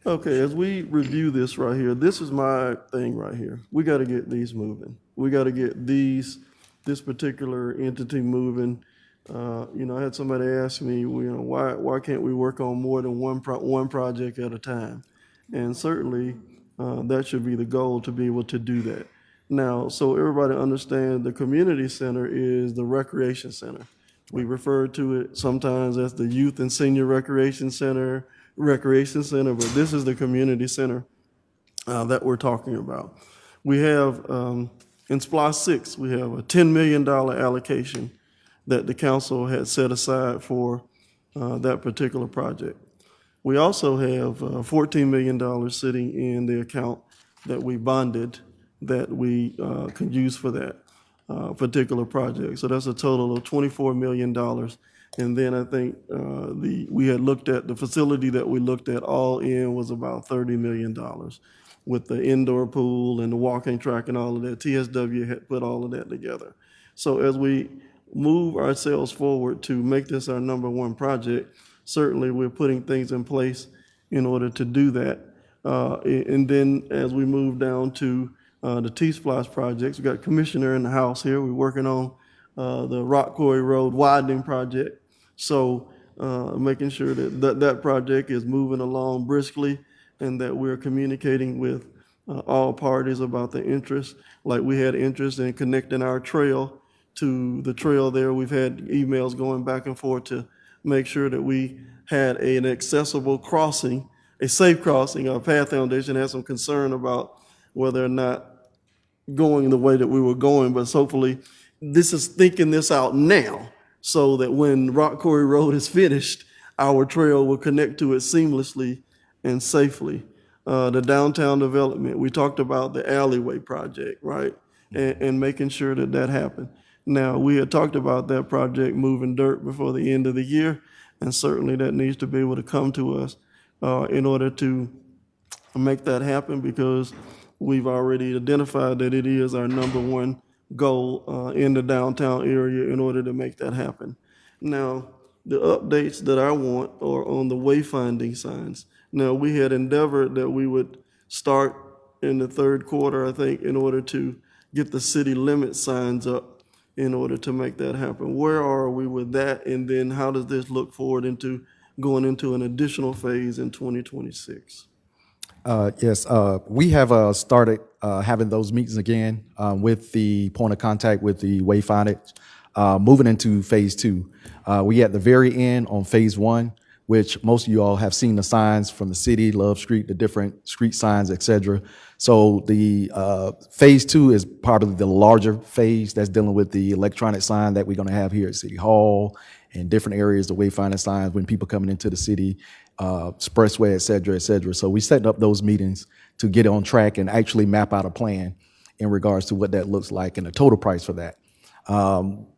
Okay, as we review this right here, this is my thing right here. We got to get these moving. We got to get this particular entity moving. I had somebody ask me, why can't we work on more than one project at a time? And certainly, that should be the goal, to be able to do that. Now, so everybody understand, the community center is the recreation center. We refer to it sometimes as the Youth and Senior Recreation Center, but this is the community center that we're talking about. We have, in SPLOST 6, we have a $10 million allocation that the council had set aside for that particular project. We also have $14 million sitting in the account that we bonded that we can use for that particular project. So that's a total of $24 million. And then I think we had looked at, the facility that we looked at all in was about $30 million with the indoor pool and the walking track and all of that. TSW had put all of that together. So as we move ourselves forward to make this our number one project, certainly we're putting things in place in order to do that. And then as we move down to the T-Splash projects, we got Commissioner in the house here. We're working on the Rock Quarry Road widening project. So making sure that project is moving along briskly and that we're communicating with all parties about the interest. Like we had interest in connecting our trail to the trail there. We've had emails going back and forth to make sure that we had an accessible crossing, a safe crossing. Our Path Foundation has some concern about whether or not going the way that we were going, but hopefully this is thinking this out now so that when Rock Quarry Road is finished, our trail will connect to it seamlessly and safely. The downtown development, we talked about the alleyway project, right? And making sure that happened. Now, we had talked about that project moving dirt before the end of the year, and certainly that needs to be able to come to us in order to make that happen, because we've already identified that it is our number one goal in the downtown area in order to make that happen. Now, the updates that I want are on the wayfinding signs. Now, we had endeavored that we would start in the third quarter, I think, in order to get the city limit signs up in order to make that happen. Where are we with that? And then how does this look forward into going into an additional phase in 2026? Yes, we have started having those meetings again with the point of contact with the wayfinding, moving into phase 2. We at the very end on phase 1, which most of you all have seen the signs from the city, Love Street, the different street signs, et cetera. So the phase 2 is probably the larger phase that's dealing with the electronic sign that we're gonna have here at City Hall and different areas, the wayfinding signs when people coming into the city, expressway, et cetera, et cetera. So we setting up those meetings to get on track and actually map out a plan in regards to what that looks like and the total price for that.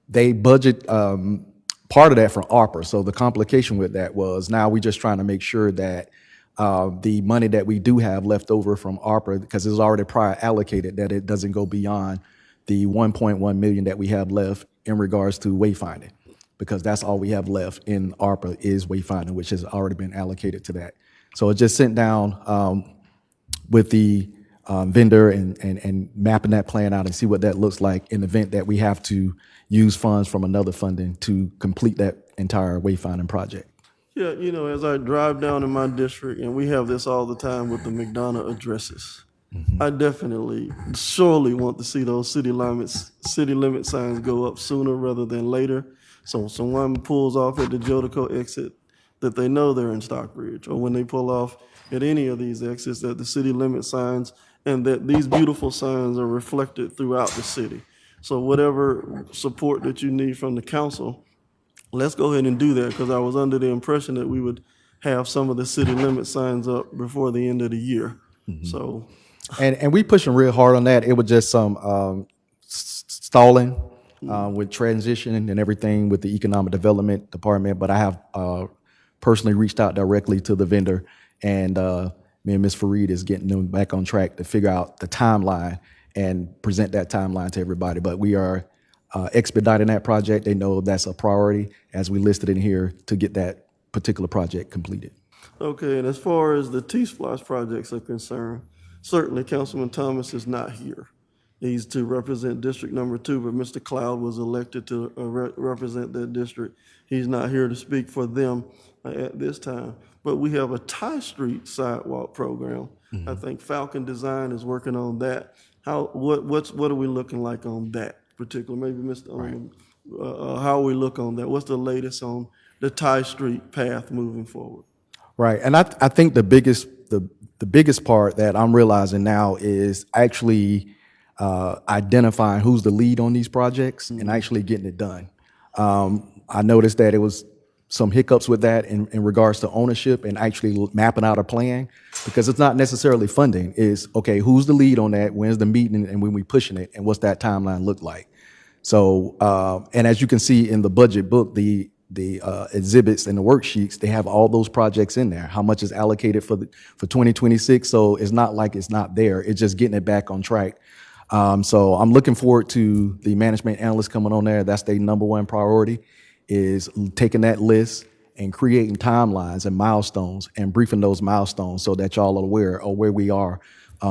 They budget part of that from ARPA. So the complication with that was now we're just trying to make sure that the money that we do have left over from ARPA, because it's already prior allocated, that it doesn't go beyond the 1.1 million that we have left in regards to wayfinding, because that's all we have left in ARPA is wayfinding, which has already been allocated to that. So it just sent down with the vendor and mapping that plan out and see what that looks like in the event that we have to use funds from another funding to complete that entire wayfinding project. Yeah, you know, as I drive down in my district, and we have this all the time with the McDonough addresses, I definitely, surely want to see those city limit signs go up sooner rather than later. So someone pulls off at the Jodico exit, that they know they're in Stockbridge, or when they pull off at any of these exits, that the city limit signs, and that these beautiful signs are reflected throughout the city. So whatever support that you need from the council, let's go ahead and do that, because I was under the impression that we would have some of the city limit signs up before the end of the year. So, And we pushing real hard on that. It was just some stalling with transition and everything with the economic development department. But I have personally reached out directly to the vendor, and me and Ms. Fareed is getting them back on track to figure out the timeline and present that timeline to everybody. But we are expediting that project. They know that's a priority, as we listed in here, to get that particular project completed. okay, and as far as the T-Splosh projects are concerned, certainly Councilman Thomas is not here. He's to represent District Number 2, but Mr. Cloud was elected to represent that district. He's not here to speak for them at this time. But we have a Tie Street sidewalk program. I think Falcon Design is working on that. What are we looking like on that particular? Maybe how we look on that? What's the latest on the Tie Street path moving forward? Right, and I think the biggest part that I'm realizing now is actually identifying who's the lead on these projects and actually getting it done. I noticed that it was some hiccups with that in regards to ownership and actually mapping out a plan, because it's not necessarily funding. It's, okay, who's the lead on that? When's the meeting and when we pushing it, and what's that timeline look like? So, and as you can see in the budget book, the exhibits and the worksheets, they have all those projects in there. How much is allocated for 2026? So it's not like it's not there. It's just getting it back on track. So I'm looking forward to the management analyst coming on there. That's their number one priority, is taking that list and creating timelines and milestones and briefing those milestones so that y'all are aware of where we are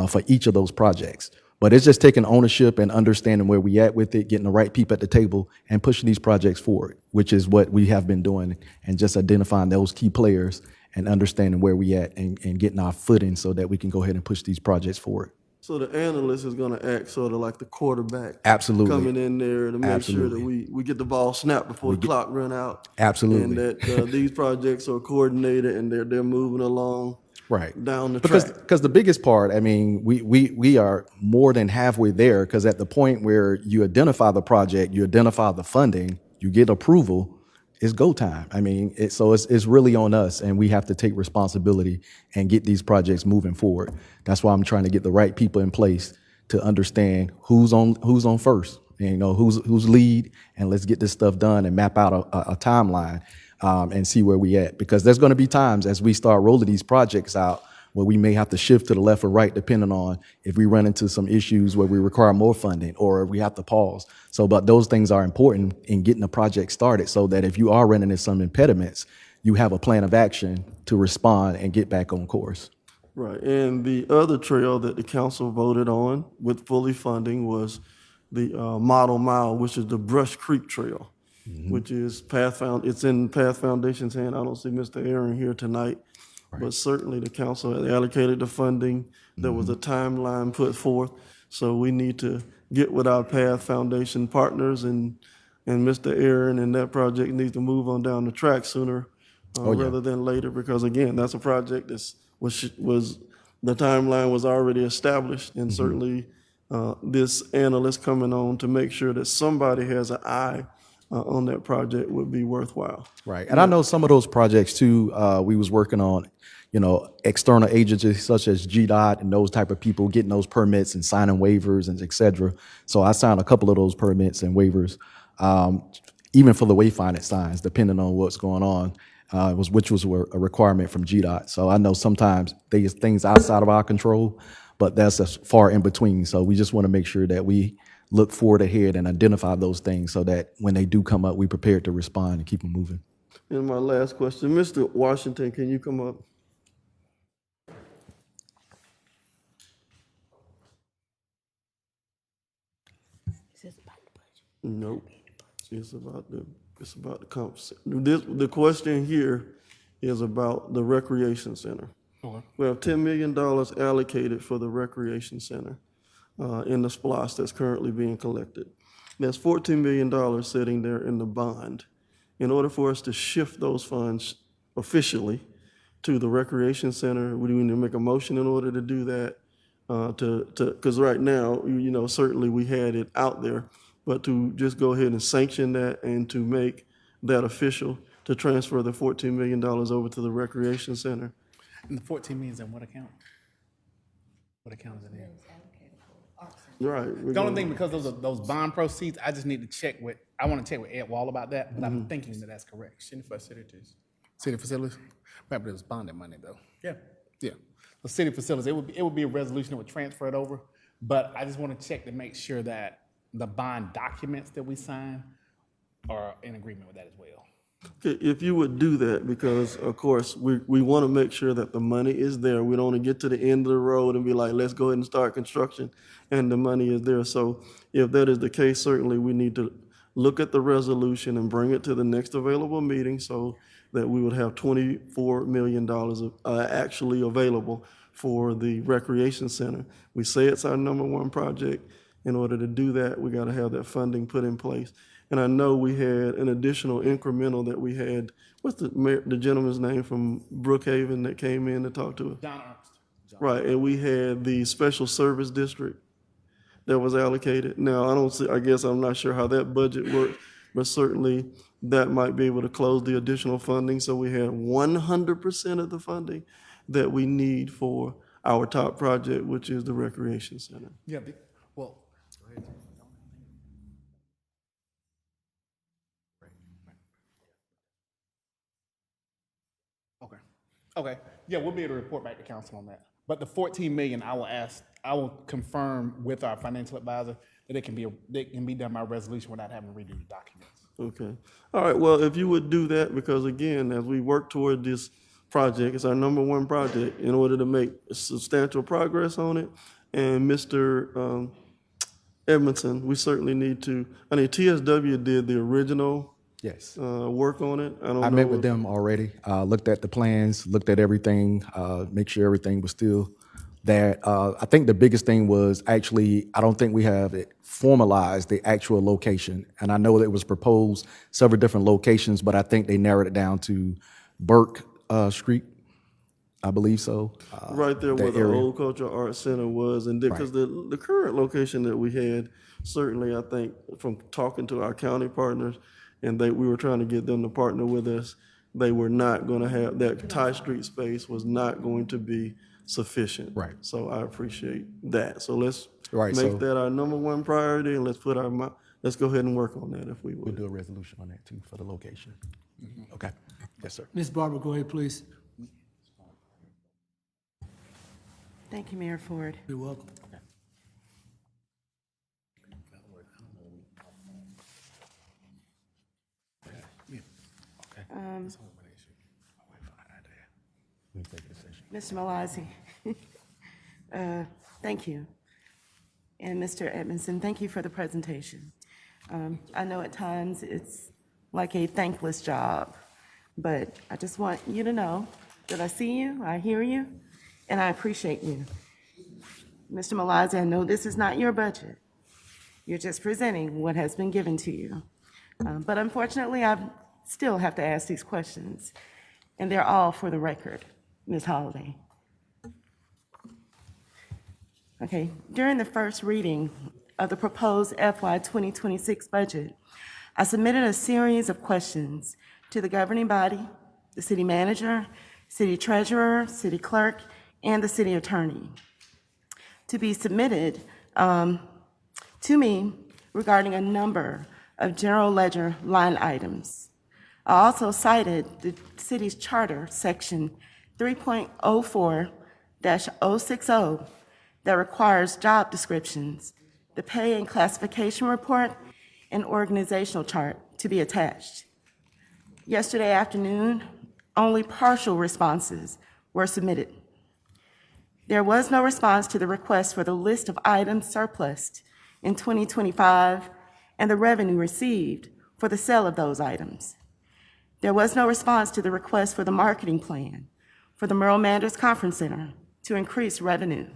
for each of those projects. But it's just taking ownership and understanding where we at with it, getting the right people at the table and pushing these projects forward, which is what we have been doing, and just identifying those key players and understanding where we at and getting our footing so that we can go ahead and push these projects forward. So the analyst is going to act sort of like the quarterback. Absolutely. Coming in there to make sure that Absolutely. we get the ball snapped before the clock run out. Absolutely. And that these projects are coordinated and they're moving along Right. down the track. Because the biggest part, I mean, we are more than halfway there, because at the point where you identify the project, you identify the funding, you get approval, it's go time. I mean, it's really on us, and we have to take responsibility and get these projects moving forward. That's why I'm trying to get the right people in place to understand who's on first, and, you know, who's lead, and let's get this stuff done and map out a timeline and see where we at. Because there's going to be times as we start rolling these projects out where we may have to shift to the left or right, depending on if we run into some issues where we require more funding or we have to pause. So, but those things are important in getting the project started, so that if you are running into some impediments, you have a plan of action to respond and get back on course. Right, and the other trail that the council voted on with fully funding was the Model Mile, which is the Brush Creek Trail, which is it's in Path Foundation's hand. I don't see Mr. Aaron here tonight, but certainly the council had allocated the funding. There was a timeline put forth, so we need to get with our Path Foundation partners, and Mr. Aaron and that project needs to move on down the track sooner rather than later, because again, that's a project that was the timeline was already established, and certainly this analyst coming on to make sure that somebody has an eye on that project would be worthwhile. Right, and I know some of those projects too, we was working on, you know, external agencies such as GDOT and those type of people getting those permits and signing waivers and et cetera. So I signed a couple of those permits and waivers, even for the wayfinding signs, depending on what's going on, which was a requirement from GDOT. So I know sometimes there's things outside of our control, but that's as far in between. So we just want to make sure that we look forward ahead and identify those things so that when they do come up, we prepared to respond and keep them moving. And my last question, Mr. Washington, can you come up? Nope. It's about the conversation. The question here is about the recreation center. We have $10 million allocated for the recreation center in the SPLOST that's currently being collected. There's $14 million sitting there in the bond. In order for us to shift those funds officially to the recreation center, we need to make a motion in order to do that. Because right now, certainly we had it out there, but to just go ahead and sanction that and to make that official, to transfer the $14 million over to the recreation center. And the 14 million is in what account? What account is it in? Right. The only thing, because those bond proceeds, I just need to check with, I want to check with Ed Wall about that, but I'm thinking that that's correct. City facilities. City facilities? Right, but it was bonded money though. Yeah. Yeah. The city facilities, it would be a resolution that would transfer it over, but I just want to check to make sure that the bond documents that we sign are in agreement with that as well. Okay, if you would do that, because of course, we want to make sure that the money is there. We don't want to get to the end of the road and be like, let's go ahead and start construction, and the money is there. So if that is the case, certainly we need to look at the resolution and bring it to the next available meeting so that we would have $24 million actually available for the recreation center. We say it's our #1 project. In order to do that, we got to have that funding put in place. And I know we had an additional incremental that we had. What's the gentleman's name from Brookhaven that came in to talk to us? John Ernst. Right, and we had the special service district that was allocated. Now, I guess I'm not sure how that budget works, but certainly that might be able to close the additional funding. So we had 100% of the funding that we need for our top project, which is the recreation center. Yeah, well. Okay, yeah, we'll be able to report back to council on that. But the 14 million, I will confirm with our financial advisor that it can be done by resolution without having to redo the documents. Okay. All right, well, if you would do that, because again, as we work toward this project, it's our #1 project, in order to make substantial progress on it. And Mr. Edmondson, we certainly need to, TSW did the original Yes. work on it. I met with them already, looked at the plans, looked at everything, make sure everything was still there. I think the biggest thing was actually, I don't think we have it formalized the actual location. And I know that it was proposed several different locations, but I think they narrowed it down to Burke Street. I believe so. Right there that where the area. Old Cultural Arts Center was, and because the current location that we had, certainly I think from talking to our county partners, and we were trying to get them to partner with us, they were not going to have, that Ty Street space was not going to be sufficient. Right. So I appreciate that. So let's Right, make so- that our #1 priority, and let's go ahead and work on that if we We'll would. do a resolution on that too for the location. Okay. Yes, sir. Ms. Barber, go ahead, please. Thank you, Mayor Ford. You're welcome. Mr. Malazi, thank you. And Mr. Edmondson, thank you for the presentation. I know at times it's like a thankless job, but I just want you to know that I see you, I hear you, and I appreciate you. Mr. Malazi, I know this is not your budget. You're just presenting what has been given to you. But unfortunately, I still have to ask these questions, and they're all for the record, Ms. Holliday. Okay, during the first reading of the proposed FY 2026 budget, I submitted a series of questions to the governing body, the city manager, city treasurer, city clerk, and the city attorney to be submitted to me regarding a number of general ledger line items. I also cited the city's charter, section 3.04-060, that requires job descriptions, the pay and classification report, and organizational chart to be attached. Yesterday afternoon, only partial responses were submitted. There was no response to the request for the list of items surplused in 2025 and the revenue received for the sale of those items. There was no response to the request for the marketing plan for the Merle Manders Conference Center to increase revenue.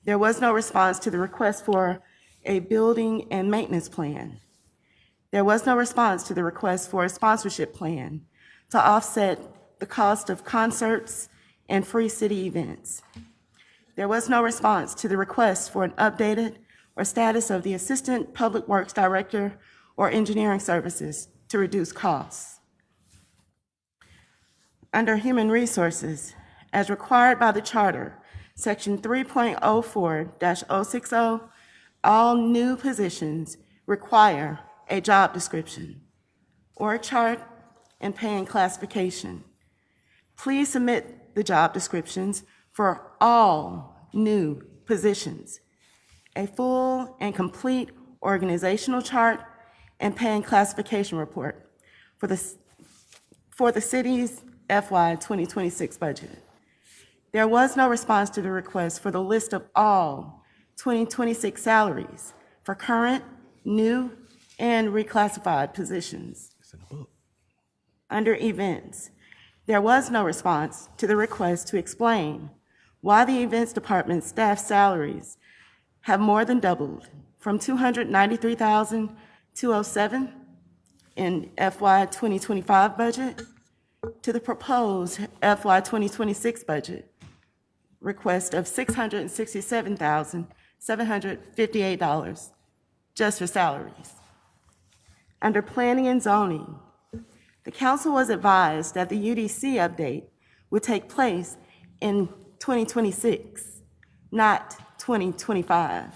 There was no response to the request for a building and maintenance plan. There was no response to the request for a sponsorship plan to offset the cost of concerts and free city events. There was no response to the request for an updated or status of the Assistant Public Works Director or Engineering Services to reduce costs. Under Human Resources, as required by the Charter, Section 3.04-060, all new positions require a job description, org chart, and pay and classification. Please submit the job descriptions for all new positions, a full and complete organizational chart and pay and classification report for the city's FY 2026 budget. There was no response to the request for the list of all 2026 salaries for current, new, and reclassified positions. Under events, there was no response to the request to explain why the events department staff salaries have more than doubled from $293,207 in FY 2025 budget to the proposed FY 2026 budget request of $667,758 just for salaries. Under planning and zoning, the council was advised that the UDC update would take place in 2026, not 2025.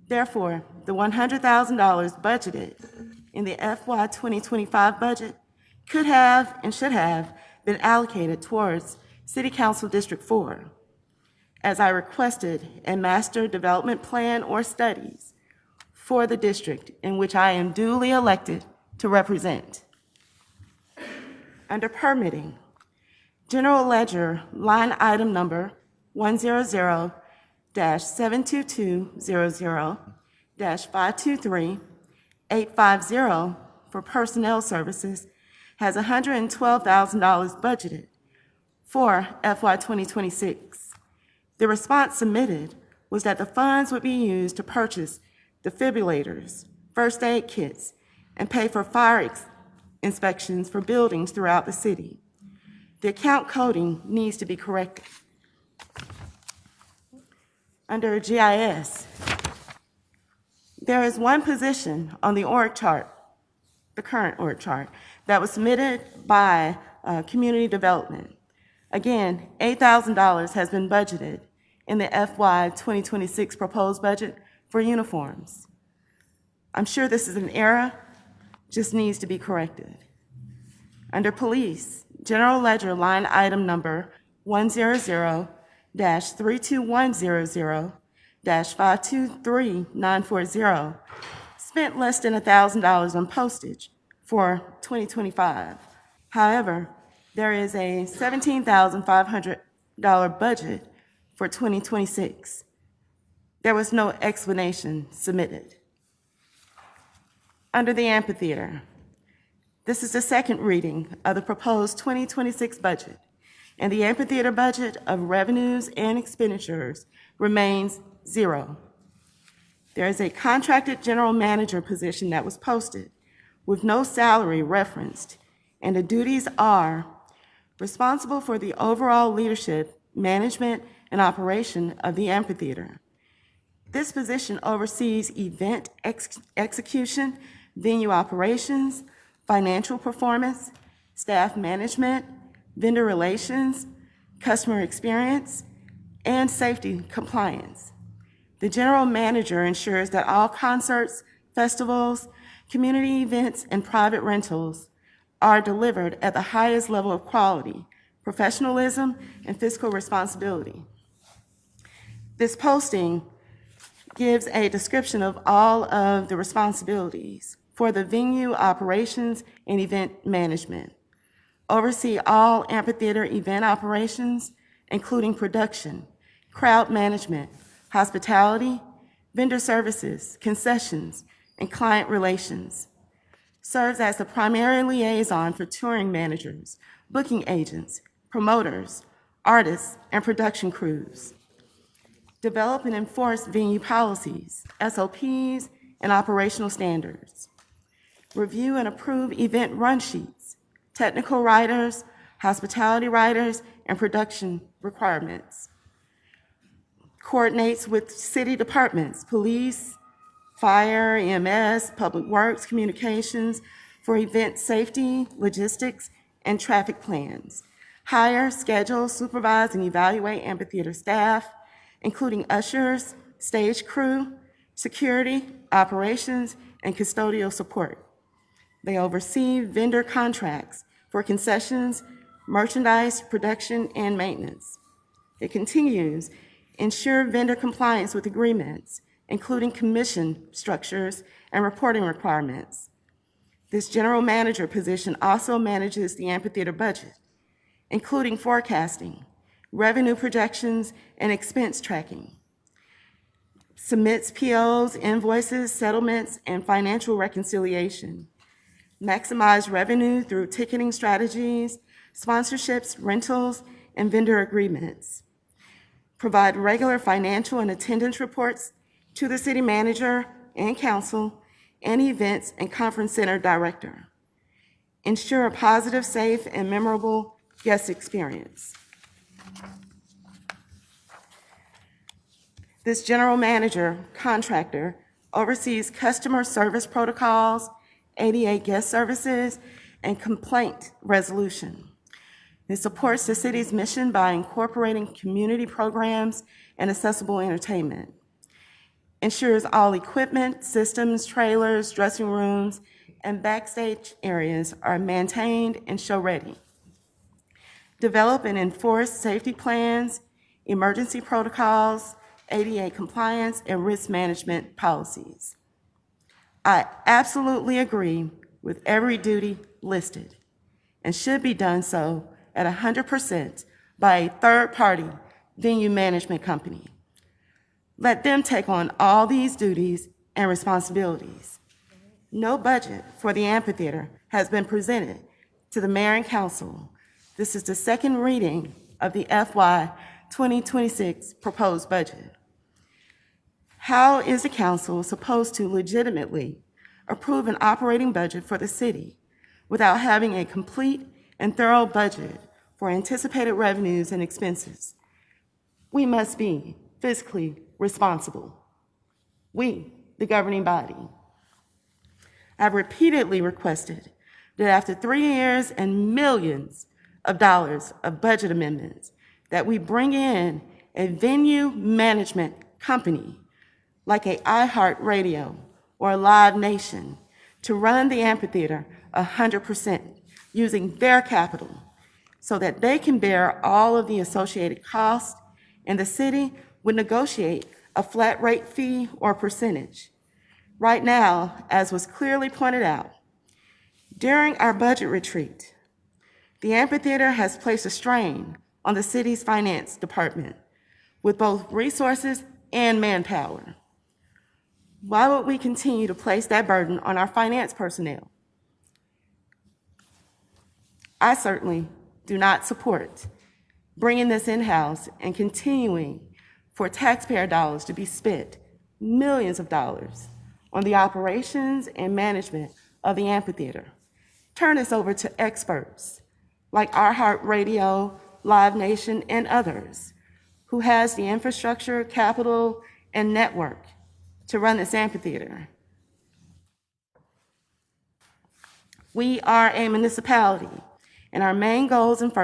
Therefore, the $100,000 budgeted in the FY 2025 budget could have and should have been allocated towards City Council District 4, as I requested a master development plan or studies for the district in which I am duly elected to represent. Under permitting, General Ledger line item number 100-72200-523-850 for personnel services has $112,000 budgeted for FY 2026. The response submitted was that the funds would be used to purchase defibrillators, first aid kits, and pay for fire inspections for buildings throughout the city. The account coding needs to be corrected. Under GIS, there is one position on the org chart, the current org chart, that was submitted by Community Development. Again, $8,000 has been budgeted in the FY 2026 proposed budget for uniforms. I'm sure this is an error, just needs to be corrected. Under police, General Ledger line item number 100-32100-523-940 spent less than $1,000 on postage for 2025. However, there is a $17,500 budget for 2026. There was no explanation submitted. Under the amphitheater, this is the second reading of the proposed 2026 budget, and the amphitheater budget of revenues and expenditures remains zero. There is a contracted general manager position that was posted with no salary referenced, and the duties are responsible for the overall leadership, management, and operation of the amphitheater. This position oversees event execution, venue operations, financial performance, staff management, vendor relations, customer experience, and safety compliance. The general manager ensures that all concerts, festivals, community events, and private rentals are delivered at the highest level of quality, professionalism, and fiscal responsibility. This posting gives a description of all of the responsibilities for the venue operations and event management. Oversee all amphitheater event operations, including production, crowd management, hospitality, vendor services, concessions, and client relations. serves as the primary liaison for touring managers, booking agents, promoters, artists, and production crews. Develop and enforce venue policies, SOPs, and operational standards. Review and approve event run sheets, technical writers, hospitality writers, and production requirements. Coordinates with city departments, police, fire, EMS, public works, communications, for event safety, logistics, and traffic plans. Hire, schedule, supervise, and evaluate amphitheater staff, including ushers, stage crew, security, operations, and custodial support. They oversee vendor contracts for concessions, merchandise, production, and maintenance. It continues, ensure vendor compliance with agreements, including commission structures and reporting requirements. This general manager position also manages the amphitheater budget, including forecasting, revenue projections, and expense tracking. Submits POs, invoices, settlements, and financial reconciliation. Maximize revenue through ticketing strategies, sponsorships, rentals, and vendor agreements. Provide regular financial and attendance reports to the city manager and council and events and conference center director. Ensure a positive, safe, and memorable guest experience. This general manager contractor oversees customer service protocols, ADA guest services, and complaint resolution. It supports the city's mission by incorporating community programs and accessible entertainment. Ensures all equipment, systems, trailers, dressing rooms, and backstage areas are maintained and show-ready. Develop and enforce safety plans, emergency protocols, ADA compliance, and risk management policies. I absolutely agree with every duty listed and should be done so at 100% by a third-party venue management company. Let them take on all these duties and responsibilities. No budget for the amphitheater has been presented to the mayor and council. This is the second reading of the FY 2026 proposed budget. How is the council supposed to legitimately approve an operating budget for the city without having a complete and thorough budget for anticipated revenues and expenses? We must be fiscally responsible. We, the governing body. I've repeatedly requested that after 3 years and millions of dollars of budget amendments, that we bring in a venue management company like a iHeartRadio or a Live Nation to run the amphitheater 100% using their capital so that they can bear all of the associated costs and the city would negotiate a flat rate fee or percentage. Right now, as was clearly pointed out, during our budget retreat, the amphitheater has placed a strain on the city's finance department with both resources and manpower. Why would we continue to place that burden on our finance personnel? I certainly do not support bringing this in-house and continuing for taxpayer dollars to be spent, millions of dollars, on the operations and management of the amphitheater. Turn this over to experts like iHeartRadio, Live Nation, and others who has the infrastructure, capital, and network to run this amphitheater. We are a municipality, and our main goals and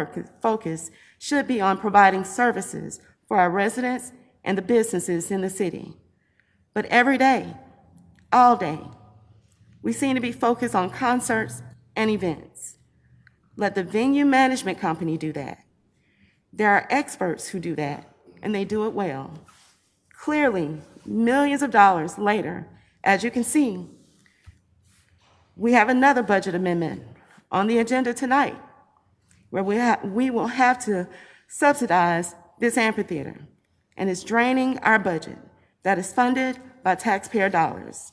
focus should be on providing services for our residents and the businesses in the city. But every day, all day, we seem to be focused on concerts and events. Let the venue management company do that. There are experts who do that, and they do it well. Clearly, millions of dollars later, as you can see, we have another budget amendment on the agenda tonight where we will have to subsidize this amphitheater, and it's draining our budget that is funded by taxpayer dollars.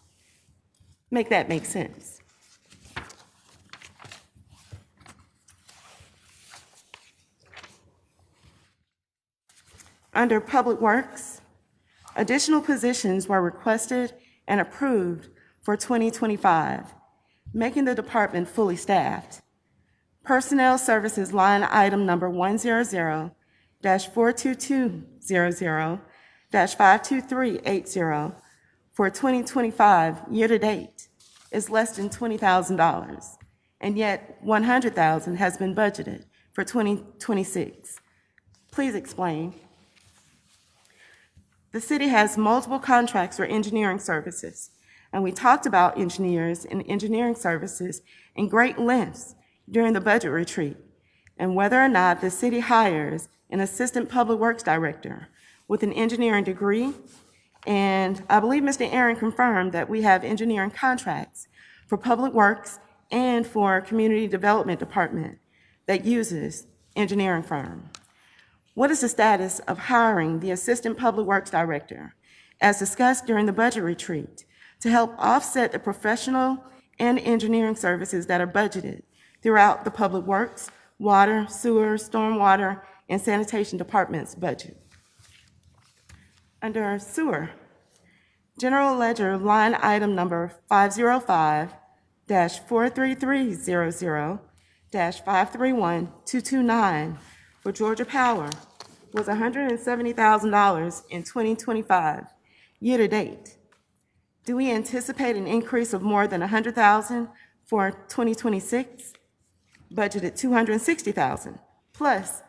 Make that make sense. Under Public Works, additional positions were requested and approved for 2025, making the department fully staffed. Personnel Services line item number 100-42200-52380 for 2025 year-to-date is less than $20,000, and yet $100,000 has been budgeted for 2026. Please explain. The city has multiple contracts for engineering services, and we talked about engineers and engineering services in great lengths during the budget retreat, and whether or not the city hires an assistant public works director with an engineering degree. And I believe Mr. Aaron confirmed that we have engineering contracts for public works and for community development department that uses engineering firm. What is the status of hiring the Assistant Public Works Director, as discussed during the budget retreat, to help offset the professional and engineering services that are budgeted throughout the Public Works, Water, Sewer, Stormwater, and Sanitation Department's budget? Under Sewer, General Ledger line item number 505-43300-531-229 for Georgia Power was $170,000 in 2025, year-to-date. Do we anticipate an increase of more than $100,000 for 2026? Budgeted $260,000, plus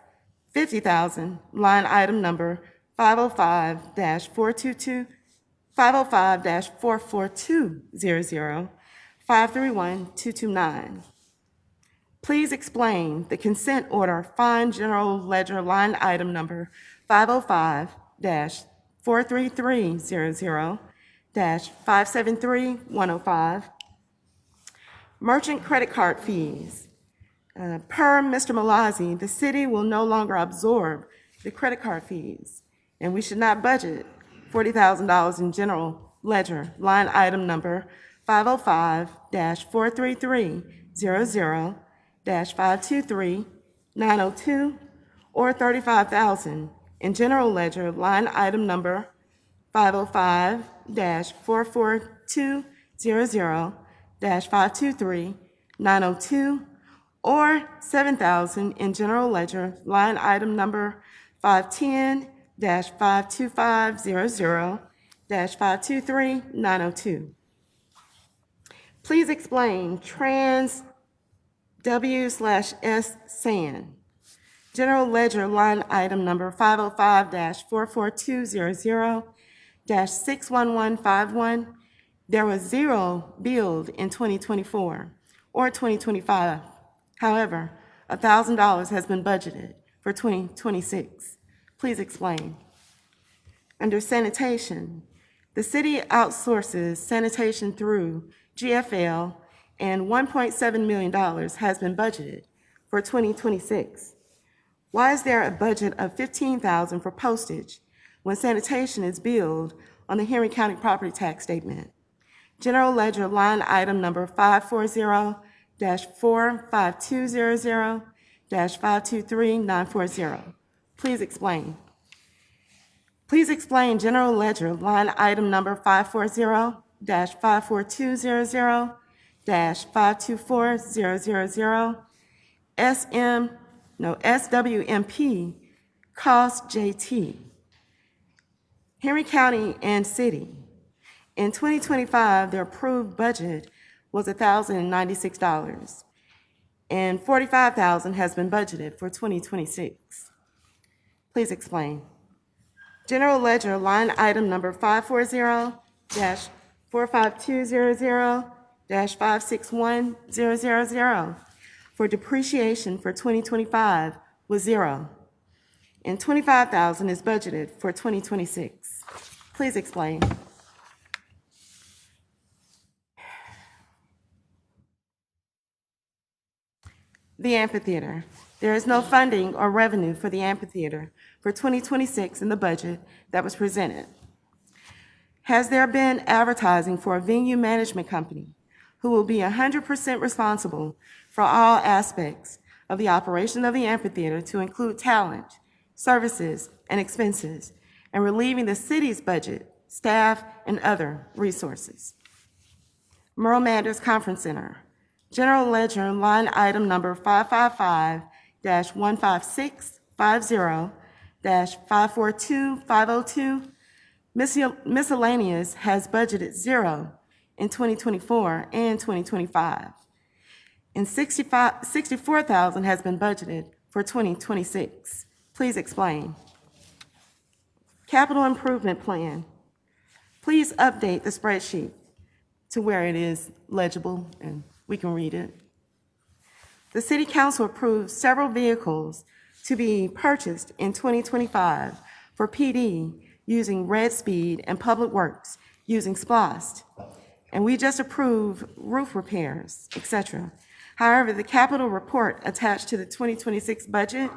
$50,000, line item number 505-44200-531-229. Please explain the consent order fine general ledger line item number 505-43300-573-105. Merchant credit card fees. Per Mr. Malazzi, the city will no longer absorb the credit card fees, and we should not budget $40,000 in general ledger line item number 505-43300-523-902, or $35,000 in general ledger line item number 505-44200-523-902, or $7,000 in general ledger line item number 510-52500-523-902. Please explain Trans W/S SAN. General ledger line item number 505-44200-61151. There was zero billed in 2024 or 2025. However, $1,000 has been budgeted for 2026. Please explain. Under sanitation, the city outsources sanitation through GFL, and $1.7 million has been budgeted for 2026. Why is there a budget of $15,000 for postage when sanitation is billed on the Henry County property tax statement? General ledger line item number 540-45200-523-940. Please explain. Please explain general ledger line item number 540-54200-524-000, SWMP, cost JT. Henry County and City. In 2025, the approved budget was $1,096, and $45,000 has been budgeted for 2026. Please explain. General ledger line item number 540-45200-561-000 for depreciation for 2025 was zero, and $25,000 is budgeted for 2026. Please explain. The amphitheater. There is no funding or revenue for the amphitheater for 2026 in the budget that was presented. Has there been advertising for a venue management company who will be 100% responsible for all aspects of the operation of the amphitheater, to include talent, services, and expenses, and relieving the city's budget, staff, and other resources. Merle Manders Conference Center, General Ledger line item number 555-15650-542502, miscellaneous has budgeted 0 in 2024 and 2025, and $64,000 has been budgeted for 2026. Please explain. Capital Improvement Plan. Please update the spreadsheet to where it is legible and we can read it. The City Council approved several vehicles to be purchased in 2025 for PD using Red Speed and Public Works using SPLOST. And we just approved roof repairs, etc. However, the capital report attached to the 2026 budget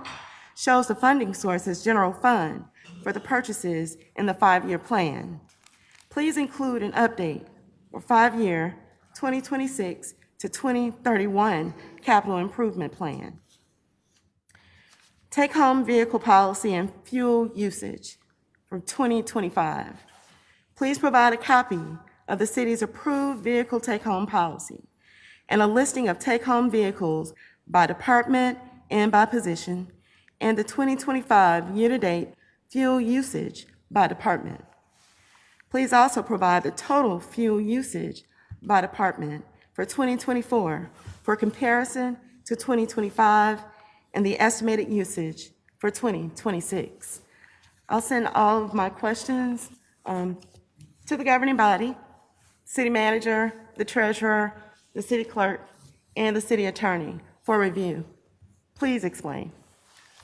shows the funding source as general fund for the purchases in the 5-year plan. Please include an update for 5-year 2026 to 2031 capital improvement plan. Take-home vehicle policy and fuel usage for 2025. Please provide a copy of the city's approved vehicle take-home policy and a listing of take-home vehicles by department and by position, and the 2025 year-to-date fuel usage by department. Please also provide the total fuel usage by department for 2024 for comparison to 2025 and the estimated usage for 2026. I'll send all of my questions to the governing body, city manager, the treasurer, the city clerk, and the city attorney for review. Please explain.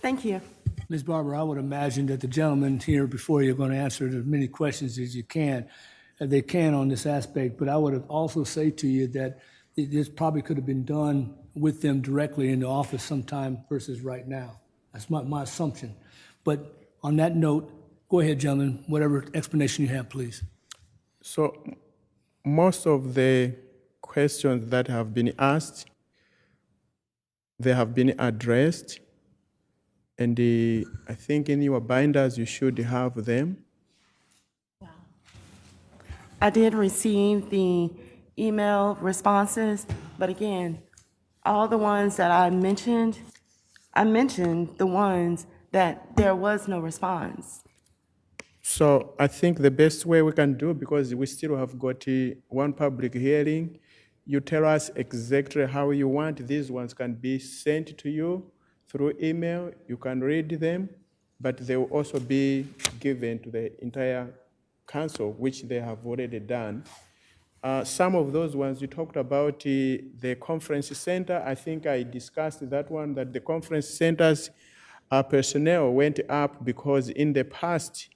Thank you. Ms. Barber, I would imagine that the gentleman here before you are going to answer as many questions as they can on this aspect, but I would also say to you that this probably could have been done with them directly in the office sometime versus right now. That's my assumption. But on that note, go ahead, gentlemen, whatever explanation you have, please. So most of the questions that have been asked, they have been addressed. And I think in your binders, you should have them. I did receive the email responses, but again, all the ones that I mentioned the ones that there was no response. So I think the best way we can do, because we still have got one public hearing, you tell us exactly how you want. These ones can be sent to you through email. You can read them, but they will also be given to the entire council, which they have already done. Some of those ones you talked about, the conference center, I think I discussed that one, that the conference centers personnel went up because in the past,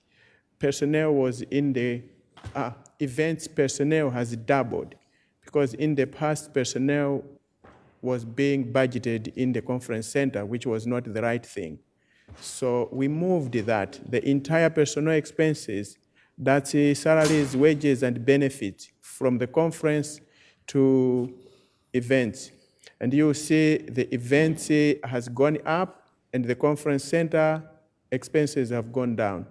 personnel was in the events personnel has doubled, because in the past personnel was being budgeted in the conference center, which was not the right thing. So we moved that. The entire personnel expenses, that's salaries, wages, and benefits from the conference to events. And you see the events has gone up and the conference center expenses have gone down.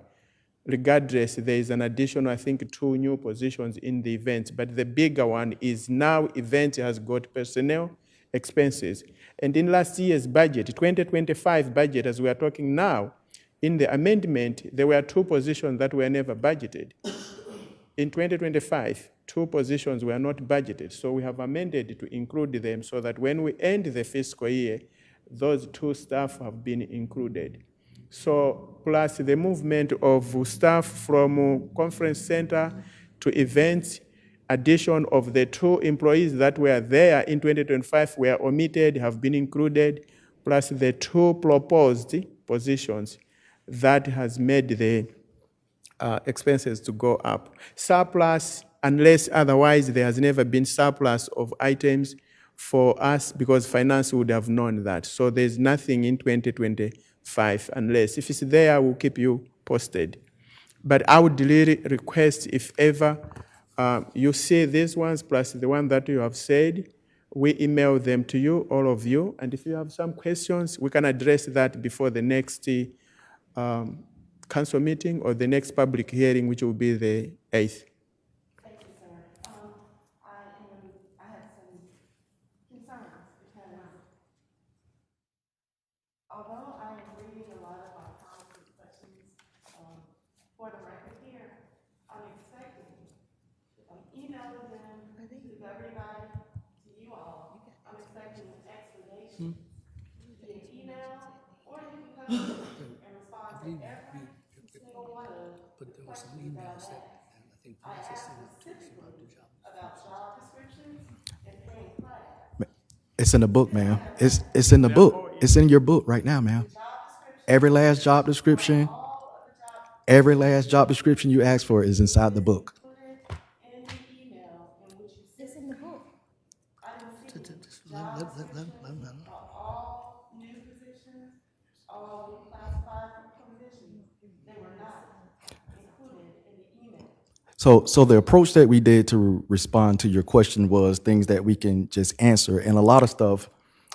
Regardless, there is an additional, I think, 2 new positions in the events, but the bigger one is now event has got personnel expenses. And in last year's budget, 2025 budget, as we are talking now, in the amendment, there were 2 positions that were never budgeted. In 2025, 2 positions were not budgeted, so we have amended to include them so that when we end the fiscal year, those 2 staff have been included. So plus the movement of staff from conference center to events, addition of the 2 employees that were there in 2025 were omitted, have been included, plus the 2 proposed positions that has made the expenses to go up. Surplus, unless otherwise there has never been surplus of items for us because finance would have known that. So there's nothing in 2025 unless, if it's there, we'll keep you posted. But I would really request if ever you see these ones plus the one that you have said, we email them to you, all of you. And if you have some questions, we can address that before the next council meeting or the next public hearing, which will be the 8th. Thank you, sir. I have some concerns because although I am reading a lot of our policy questions, for the record here, I'm expecting, if I'm emailing them to everybody, to you all, I'm expecting an explanation via email, or you can come and respond to every single one of the questions that I asked. I asked specifically about job descriptions and paying class. It's in the book, ma'am. It's in the book. It's in your book right now, ma'am. Every last job description, every last job description you asked for is inside the book. In the email in which you It's in the book. I didn't see job descriptions of all new positions, all reclassified positions. They were not included in the email. So the approach that we did to respond to your question was things that we can just answer, and a lot of stuff,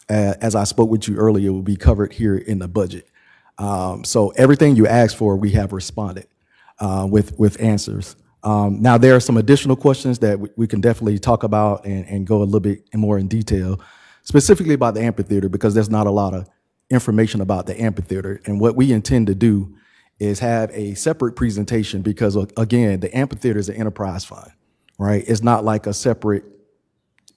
as I spoke with you earlier, will be covered here in the budget. So everything you asked for, we have responded with answers. Now, there are some additional questions that we can definitely talk about and go a little bit more in detail, specifically about the amphitheater, because there's not a lot of information about the amphitheater. And what we intend to do is have a separate presentation because, again, the amphitheater is an enterprise fund, right? It's not like a separate,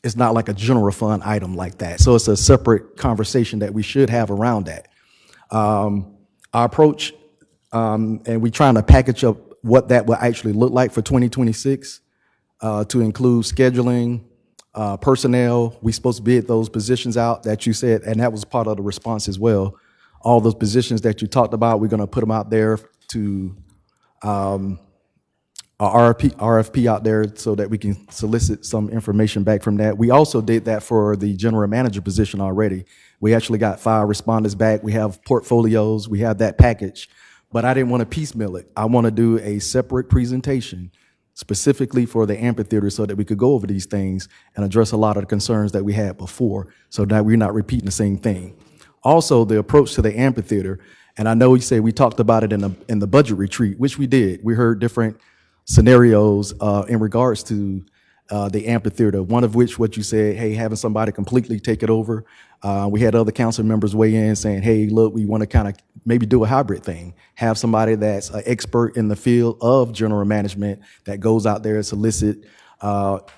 it's not like a general fund item like that. So it's a separate conversation that we should have around that. Our approach, and we trying to package up what that will actually look like for 2026 to include scheduling, personnel. We supposed to bid those positions out that you said, and that was part of the response as well. All those positions that you talked about, we're going to put them out there to a RFP out there so that we can solicit some information back from that. We also did that for the general manager position already. We actually got 5 respondents back. We have portfolios. We have that package. But I didn't want to piecemeal it. I want to do a separate presentation specifically for the amphitheater so that we could go over these things and address a lot of the concerns that we had before so that we're not repeating the same thing. Also, the approach to the amphitheater, and I know you say we talked about it in the budget retreat, which we did. We heard different scenarios in regards to the amphitheater, one of which what you said, hey, having somebody completely take it over. We had other council members weigh in saying, hey, look, we want to kind of maybe do a hybrid thing, have somebody that's an expert in the field of general management that goes out there and solicit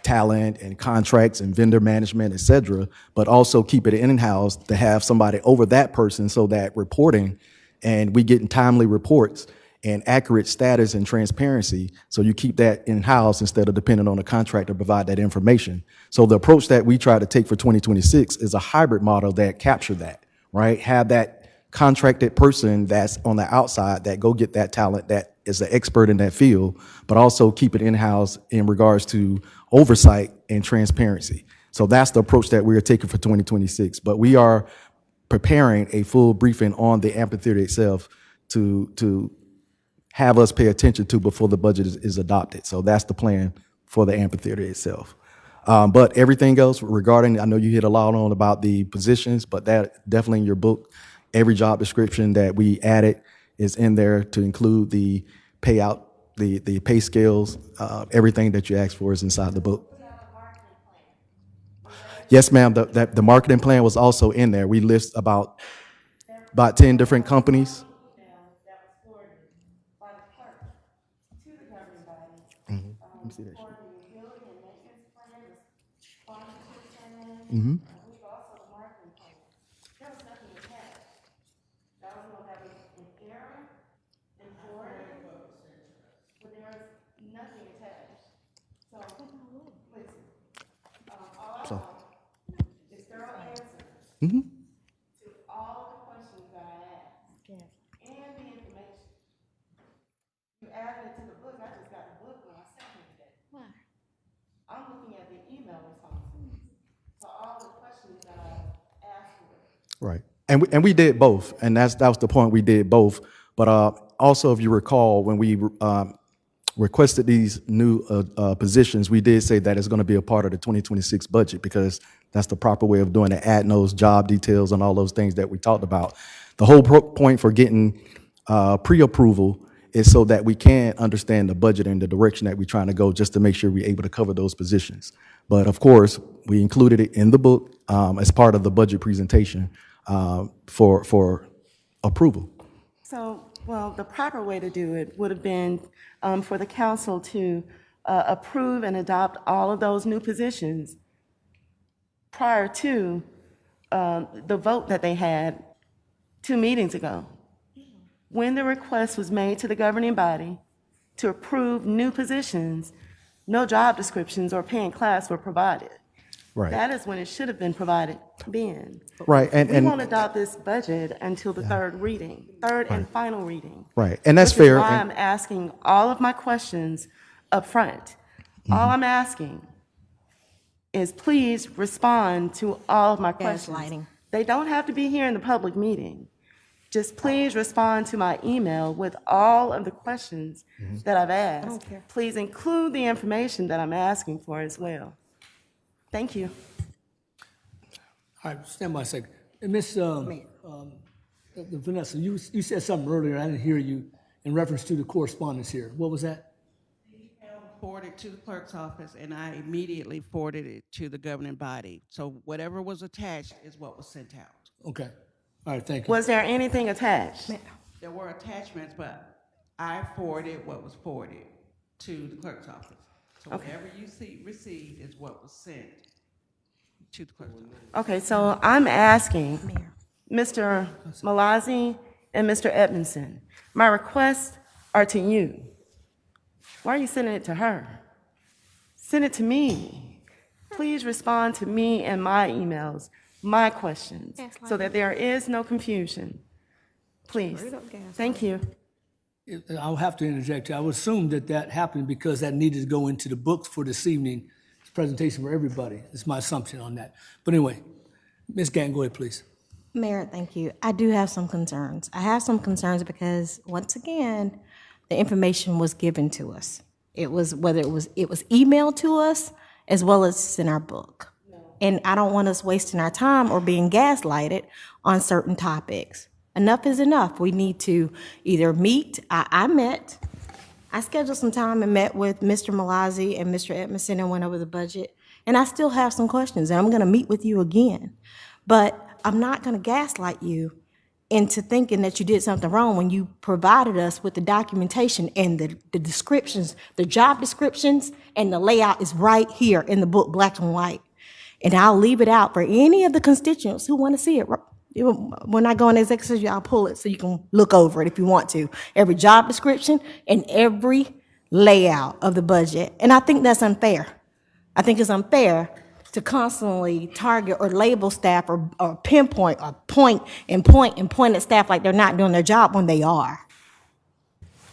talent and contracts and vendor management, et cetera, but also keep it in-house to have somebody over that person so that reporting and we getting timely reports and accurate status and transparency. So you keep that in-house instead of depending on a contractor to provide that information. So the approach that we try to take for 2026 is a hybrid model that capture that, right? Have that contracted person that's on the outside that go get that talent that is an expert in that field, but also keep it in-house in regards to oversight and transparency. So that's the approach that we are taking for 2026. But we are preparing a full briefing on the amphitheater itself to have us pay attention to before the budget is adopted. So that's the plan for the amphitheater itself. But everything else regarding, I know you hit a lot on about the positions, but that definitely in your book, every job description that we added is in there to include the payout, the pay scales, everything that you asked for is inside the book. Yes, ma'am, the marketing plan was also in there. We list about 10 different companies. Let me see that sheet. Mm-hmm. We've also the marketing plan. There was nothing attached. I don't know if that was an error in forwarding, but there was nothing attached. So, listen, all I want is thorough answers to all the questions that I asked and the information. You added it to the book. I just got the book when I sent it today. Why? I'm looking at the email responses to all the questions that I asked for. Right. And we did both. And that was the point. We did both. But also, if you recall, when we requested these new positions, we did say that it's going to be a part of the 2026 budget because that's the proper way of doing it, adding those job details and all those things that we talked about. The whole point for getting pre-approval is so that we can understand the budget and the direction that we're trying to go, just to make sure we're able to cover those positions. But of course, we included it in the book as part of the budget presentation for approval. So, well, the proper way to do it would have been for the council to approve and adopt all of those new positions prior to the vote that they had 2 meetings ago. When the request was made to the governing body to approve new positions, no job descriptions or pay in class were provided. Right. That is when it should have been provided then. Right, We won't adopt this budget until the third and final reading. Right, and that's Which is fair. why I'm asking all of my questions up front. All I'm asking is please respond to all of my questions. Gaslighting. They don't have to be here in the public meeting. Just please respond to my email with all of the questions that I've asked. I don't care. Please include the information that I'm asking for as well. Thank you. All right, stand by a second. Miss Vanessa, you said something earlier, I didn't hear you, in reference to the correspondence here. What was that? Forwarded to the clerk's office, and I immediately forwarded it to the governing body. So whatever was attached is what was sent out. Okay. All right, thank you. Was there anything attached? There were attachments, but I forwarded what was forwarded to the clerk's office. So whatever you received is what was sent to the clerk's office. Okay, so I'm asking Mr. Malazi and Mr. Edmondson, my requests are to you. Why are you sending it to her? Send it to me. Please respond to me and my emails, my questions, so that there is no confusion. Please. Thank you. I'll have to interject here. I would assume that happened because that needed to go into the books for this evening's presentation for everybody. It's my assumption on that. But anyway, Ms. Gann, go ahead, please. Mayor, thank you. I do have some concerns. I have some concerns because, once again, the information was given to us. It was emailed to us as well as in our book. And I don't want us wasting our time or being gaslighted on certain topics. Enough is enough. We need to either meet. I scheduled some time and met with Mr. Malazi and Mr. Edmondson and went over the budget. And I still have some questions, and I'm going to meet with you again. But I'm not going to gaslight you into thinking that you did something wrong when you provided us with the documentation and the descriptions, the job descriptions, and the layout is right here in the book, black and white. And I'll leave it out for any of the constituents who want to see it. When I go in executive session, I'll pull it so you can look over it if you want to. Every job description and every layout of the budget. And I think that's unfair. I think it's unfair to constantly target or label staff or pinpoint or point at staff like they're not doing their job when they are.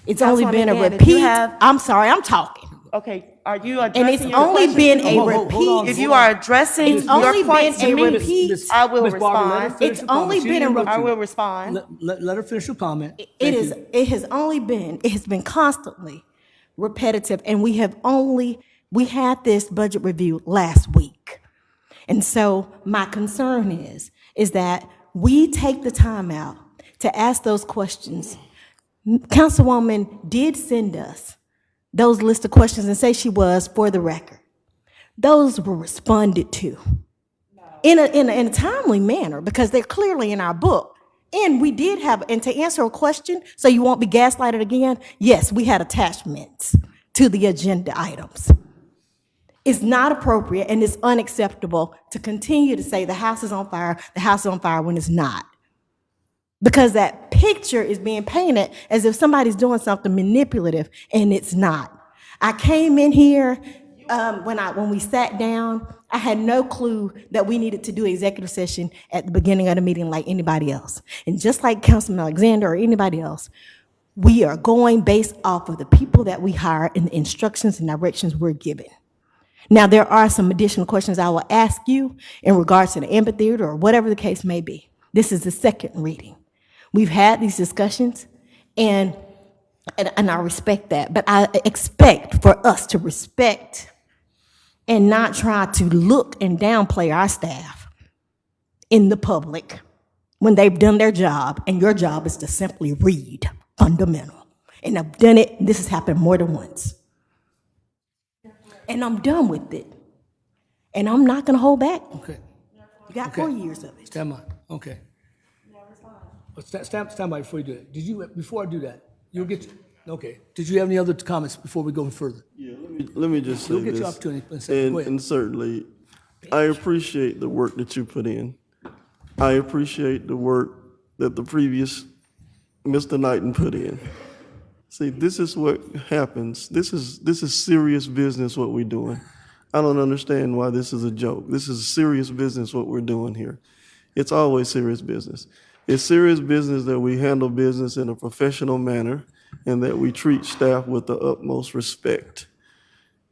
It's only been a Councilwoman Gann, if you repeat. have- I'm sorry, I'm talking. Okay, are you And addressing it's your only question been to a me? repeat. If you are addressing It's only your point been a to me, repeat. I will Ms. Barber, let her respond. finish It's her comment. only She been a interrupted I you. will respond. Let her finish her comment. It has been constantly repetitive, and we had this budget review last week. And so my concern is that we take the time out to ask those questions. Councilwoman did send us those list of questions and say she was, for the record. Those were responded to in a timely manner because they're clearly in our book. And we did have, and to answer a question, so you won't be gaslighted again, yes, we had attachments to the agenda items. It's not appropriate and it's unacceptable to continue to say the house is on fire when it's not. Because that picture is being painted as if somebody's doing something manipulative, and it's not. I came in here, when we sat down, I had no clue that we needed to do executive session at the beginning of the meeting like anybody else. And just like Councilman Alexander or anybody else, we are going based off of the people that we hire and the instructions and directions we're given. Now, there are some additional questions I will ask you in regards to the amphitheater or whatever the case may be. This is the second reading. We've had these discussions, and I respect that, but I expect for us to respect and not try to look and downplay our staff in the public when they've done their job, and your job is to simply read. fundamental. And I've done it, this has happened more than once. And I'm done with it. And I'm not gonna hold back. Okay. You got Okay. 4 years of it. Stand by. Okay. But stand by before you do it. Before I do that, you'll get, okay. Did you have any other comments before we go further? Yeah, let me just say You'll get your this. opportunity in a second. Go ahead. And certainly, I appreciate the work that you put in. I appreciate the work that the previous Mr. Knighton put in. See, this is what happens. This is serious business what we're doing. I don't understand why this is a joke. This is serious business what we're doing here. It's always serious business. It's serious business that we handle business in a professional manner and that we treat staff with the utmost respect.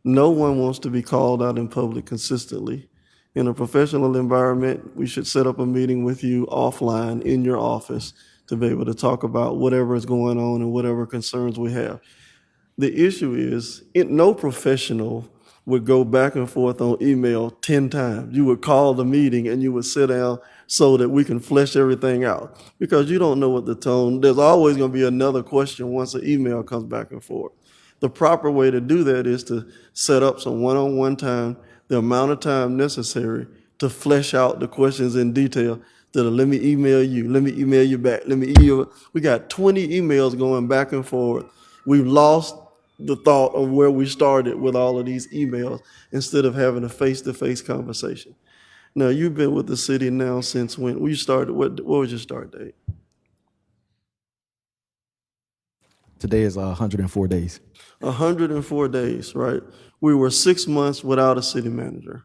No one wants to be called out in public consistently. In a professional environment, we should set up a meeting with you offline in your office to be able to talk about whatever is going on and whatever concerns we have. The issue is, no professional would go back and forth on email 10 times. You would call the meeting and you would sit down so that we can flesh everything out. Because you don't know what the tone, there's always gonna be another question once an email comes back and forth. The proper way to do that is to set up some one-on-one time, the amount of time necessary to flesh out the questions in detail. Let me email you back, we got 20 emails going back and forth. We've lost the thought of where we started with all of these emails instead of having a face-to-face conversation. Now, you've been with the city now since when? We started, what was your start date? Today is 104 days. 104 days, right? We were 6 months without a city manager.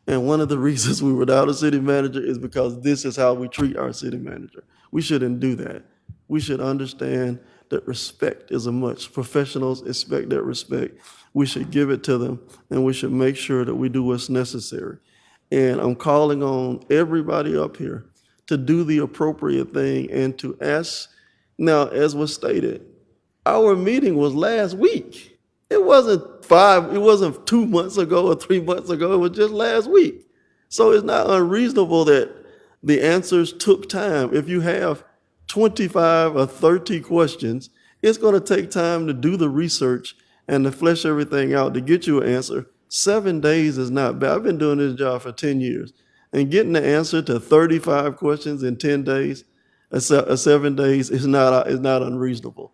And one of the reasons we were without a city manager is because this is how we treat our city manager. We shouldn't do that. We should understand that respect is a must. Professionals expect that respect. We should give it to them, and we should make sure that we do what's necessary. And I'm calling on everybody up here to do the appropriate thing and to ask. Now, as was stated, our meeting was last week. It wasn't 2 months ago or 3 months ago, it was just last week. So it's not unreasonable that the answers took time. If you have 25 or 30 questions, it's gonna take time to do the research and to flesh everything out to get you an answer. 7 days is not bad. I've been doing this job for 10 years. And getting the answer to 35 questions in 10 days, 7 days is not unreasonable.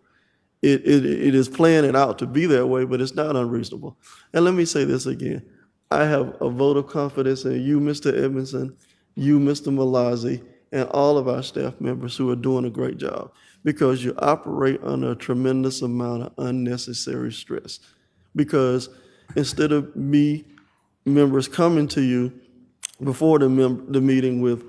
It is playing it out to be that way, but it's not unreasonable. And let me say this again. I have a vote of confidence in you, Mr. Edmondson, you, Mr. Malazzi, and all of our staff members who are doing a great job because you operate under a tremendous amount of unnecessary stress. Because instead of members coming to you before the meeting with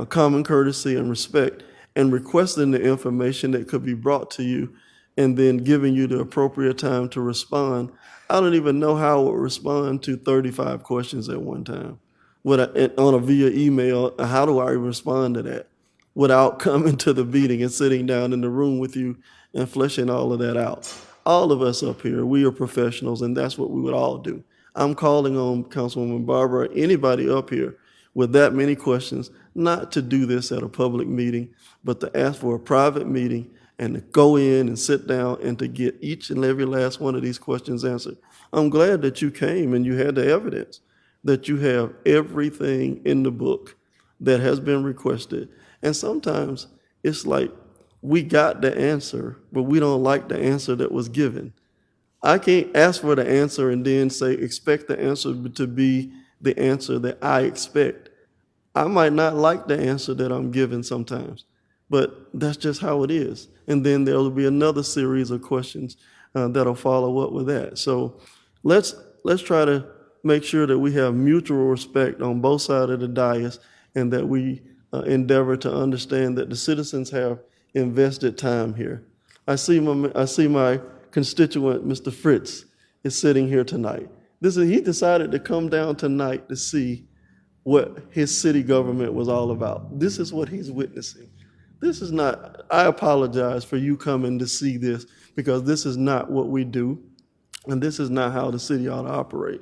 common courtesy and respect and requesting the information that could be brought to you and then giving you the appropriate time to respond, I don't even know how I would respond to 35 questions at one time. On a via email, how do I respond to that without coming to the meeting and sitting down in the room with you and fleshing all of that out? All of us up here, we are professionals, and that's what we would all do. I'm calling on Councilwoman Barbara, anybody up here with that many questions, not to do this at a public meeting, but to ask for a private meeting and to go in and sit down and to get each and every last one of these questions answered. I'm glad that you came and you had the evidence that you have everything in the book that has been requested. And sometimes it's like we got the answer, but we don't like the answer that was given. I can't ask for the answer and then say, expect the answer to be the answer that I expect. I might not like the answer that I'm given sometimes, but that's just how it is. And then there will be another series of questions that'll follow up with that. So let's try to make sure that we have mutual respect on both sides of the dais and that we endeavor to understand that the citizens have invested time here. I see my constituent, Mr. Fritz, is sitting here tonight. He decided to come down tonight to see what his city government was all about. This is what he's witnessing. This is not, I apologize for you coming to see this because this is not what we do and this is not how the city ought to operate.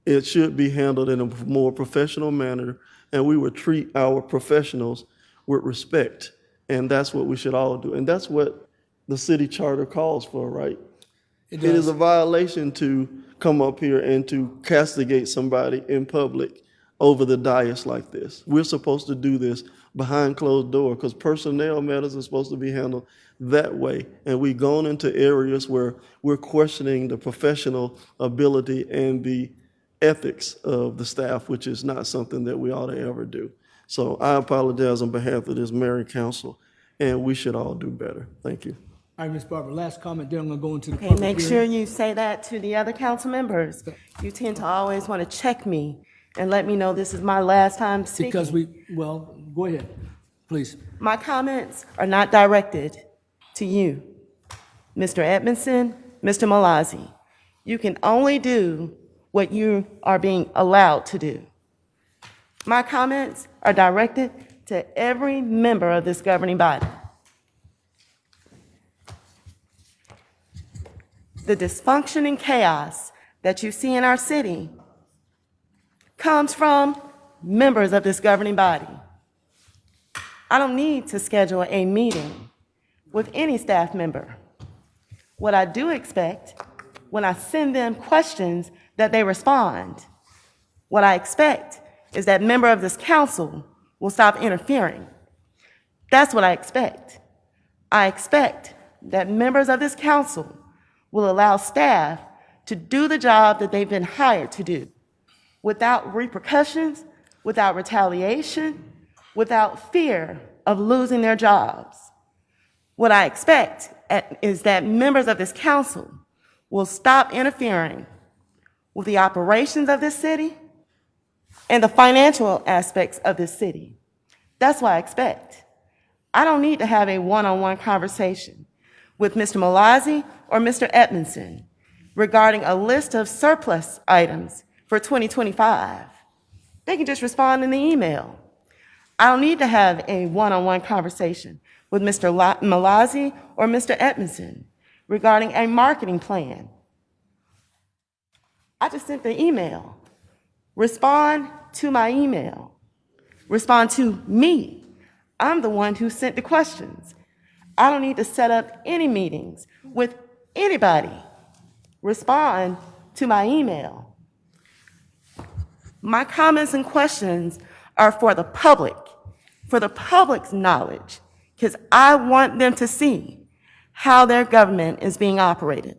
It should be handled in a more professional manner and we would treat our professionals with respect. And that's what we should all do. And that's what the city charter calls for, right? It It is does. a violation to come up here and to castigate somebody in public over the dais like this. We're supposed to do this behind closed door because personnel matters are supposed to be handled that way. And we've gone into areas where we're questioning the professional ability and the ethics of the staff, which is not something that we ought to ever do. So I apologize on behalf of this mayor and council, and we should all do better. Thank you. All right, Ms. Barber, last comment, then I'm gonna go into the Okay, public make hearing. sure you say that to the other council members. You tend to always want to check me and let me know this is my last time speaking. Because well, go ahead, please. My comments are not directed to you, Mr. Edmondson, Mr. Malazi. You can only do what you are being allowed to do. My comments are directed to every member of this governing body. The dysfunction and chaos that you see in our city comes from members of this governing body. I don't need to schedule a meeting with any staff member. What I do expect when I send them questions that they respond, what I expect is that member of this council will stop interfering. That's what I expect. I expect that members of this council will allow staff to do the job that they've been hired to do without repercussions, without retaliation, without fear of losing their jobs. What I expect is that members of this council will stop interfering with the operations of this city and the financial aspects of this city. That's what I expect. I don't need to have a one-on-one conversation with Mr. Malazi or Mr. Edmondson regarding a list of surplus items for 2025. They can just respond in the email. I don't need to have a one-on-one conversation with Mr. Malazi or Mr. Edmondson regarding a marketing plan. I just sent the email. Respond to my email. Respond to me. I'm the one who sent the questions. I don't need to set up any meetings with anybody. Respond to my email. My comments and questions are for the public's knowledge, because I want them to see how their government is being operated.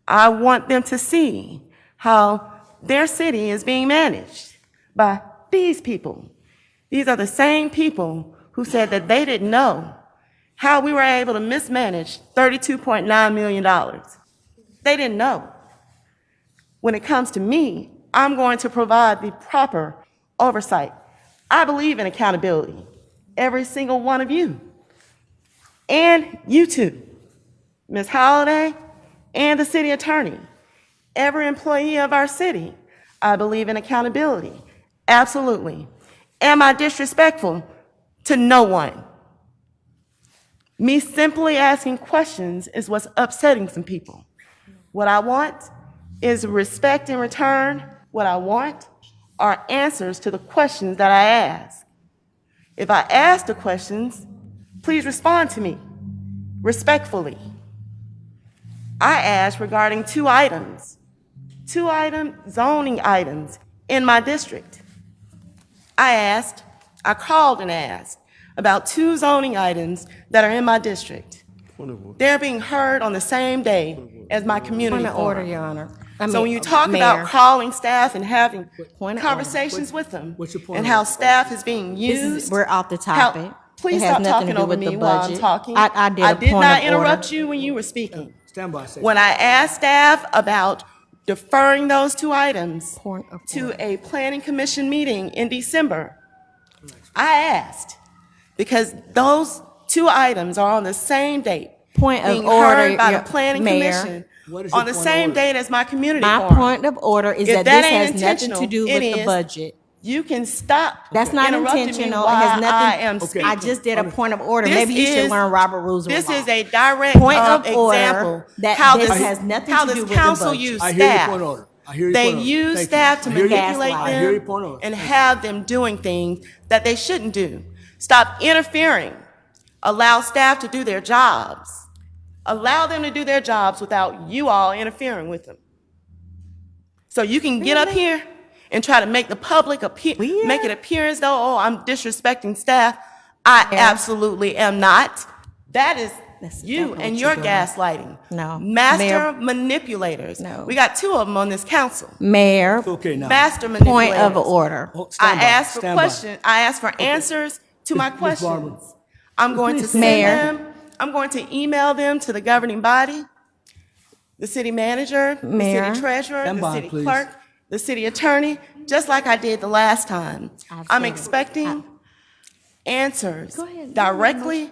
I want them to see how their city is being managed by these people. These are the same people who said that they didn't know how we were able to mismanage $32.9 million. They didn't know. When it comes to me, I'm going to provide the proper oversight. I believe in accountability. Every single one of you. And you too, Ms. Holliday and the city attorney. Every employee of our city, I believe in accountability. Absolutely. Am I disrespectful to no one? Me simply asking questions is what's upsetting some people. What I want is respect in return. What I want are answers to the questions that I ask. If I ask the questions, please respond to me respectfully. I asked regarding two zoning items in my district. I called and asked about two zoning items that are in my district. They're being heard on the same day as my community Point of order, forum. Your Honor. So when you talk Mayor. about calling staff and having Point of conversations with them, What's your point and of how order? staff is being This used. is, we're off the how- topic. Please It has stop nothing talking to do over with me the while I'm budget. talking. I did a did point not of interrupt order. you when you were speaking. Stand by a second. When I asked staff about deferring those two items Point of to order. a planning commission meeting in December, I asked because those two items are on the same date. Point of being order, heard by Your- the planning Mayor. commission What is your on the point of same order? date as my community My forum. point of order is If that that this ain't has nothing to intentional, do it with the is. budget. You can stop. That's not interrupting me intentional. It while has nothing. I am Okay. speaking. I just did a point of order. This Maybe you should is- learn Robert Rules of This law. is a direct Point of order example that how this this has nothing how to this do with the council budget. used I hear your staff. point of order. I hear your They point of order. use Thank you. staff to I hear your- manipulate Gaslight. I hear your them point of order. and Thank you. have them doing things that they shouldn't do. Stop interfering. Allow staff to do their jobs. Allow them to do their jobs without you all interfering with them. So you can get up here and try to make the public make it appear as though, oh, I'm disrespecting staff. I absolutely am not. That is you and your gaslighting. No. Master manipulators. No. We got 2 of them on this council. Mayor, Okay now. Master manipulators. point of order. Oh, I stand by, asked for stand by. questions. I asked for answers to my Ms. Barber. questions. I'm going to send Mayor. them. I'm going to email them to the governing body, the city manager, the Mayor. city treasurer, Stand the by, city please. clerk, the city attorney, just like I did the last time. I'm expecting answers directly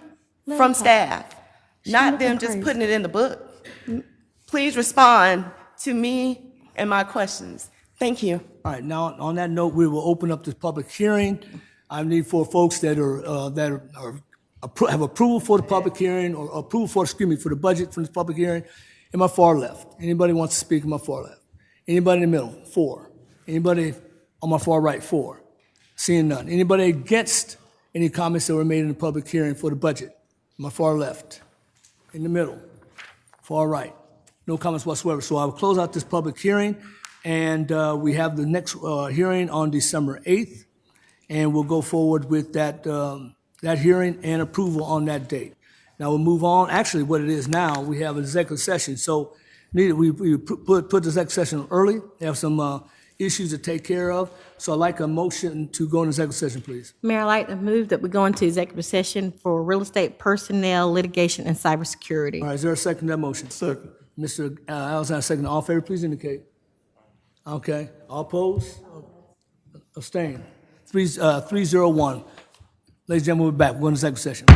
from staff, not them just putting it in the book. Please respond to me and my questions. Thank you. All right, now, on that note, we will open up this public hearing. I need for folks that have approval for the public hearing or approval for, for the budget for this public hearing. In my far left, anybody wants to speak in my far left? Anybody in the middle? 4. Anybody on my far right? 4. Seeing none. Anybody against any comments that were made in the public hearing for the budget? My far left. In the middle. Far right. No comments whatsoever. So I will close out this public hearing, and we have the next hearing on December 8th, and we'll go forward with that, that hearing and approval on that date. Now we'll move on. Actually, what it is now, we have an executive session. So we put the executive session early. They have some issues to take care of. So I'd like a motion to go into executive session, please. Mayor, I'd like to move that we go into executive session for real estate, personnel, litigation, and cybersecurity. All right, is there a second to that motion? Second. Mr. Alexander, second. All in favor, please indicate. Okay. All opposed? Abstain. 301. Ladies and gentlemen, we're back. We're going to executive session.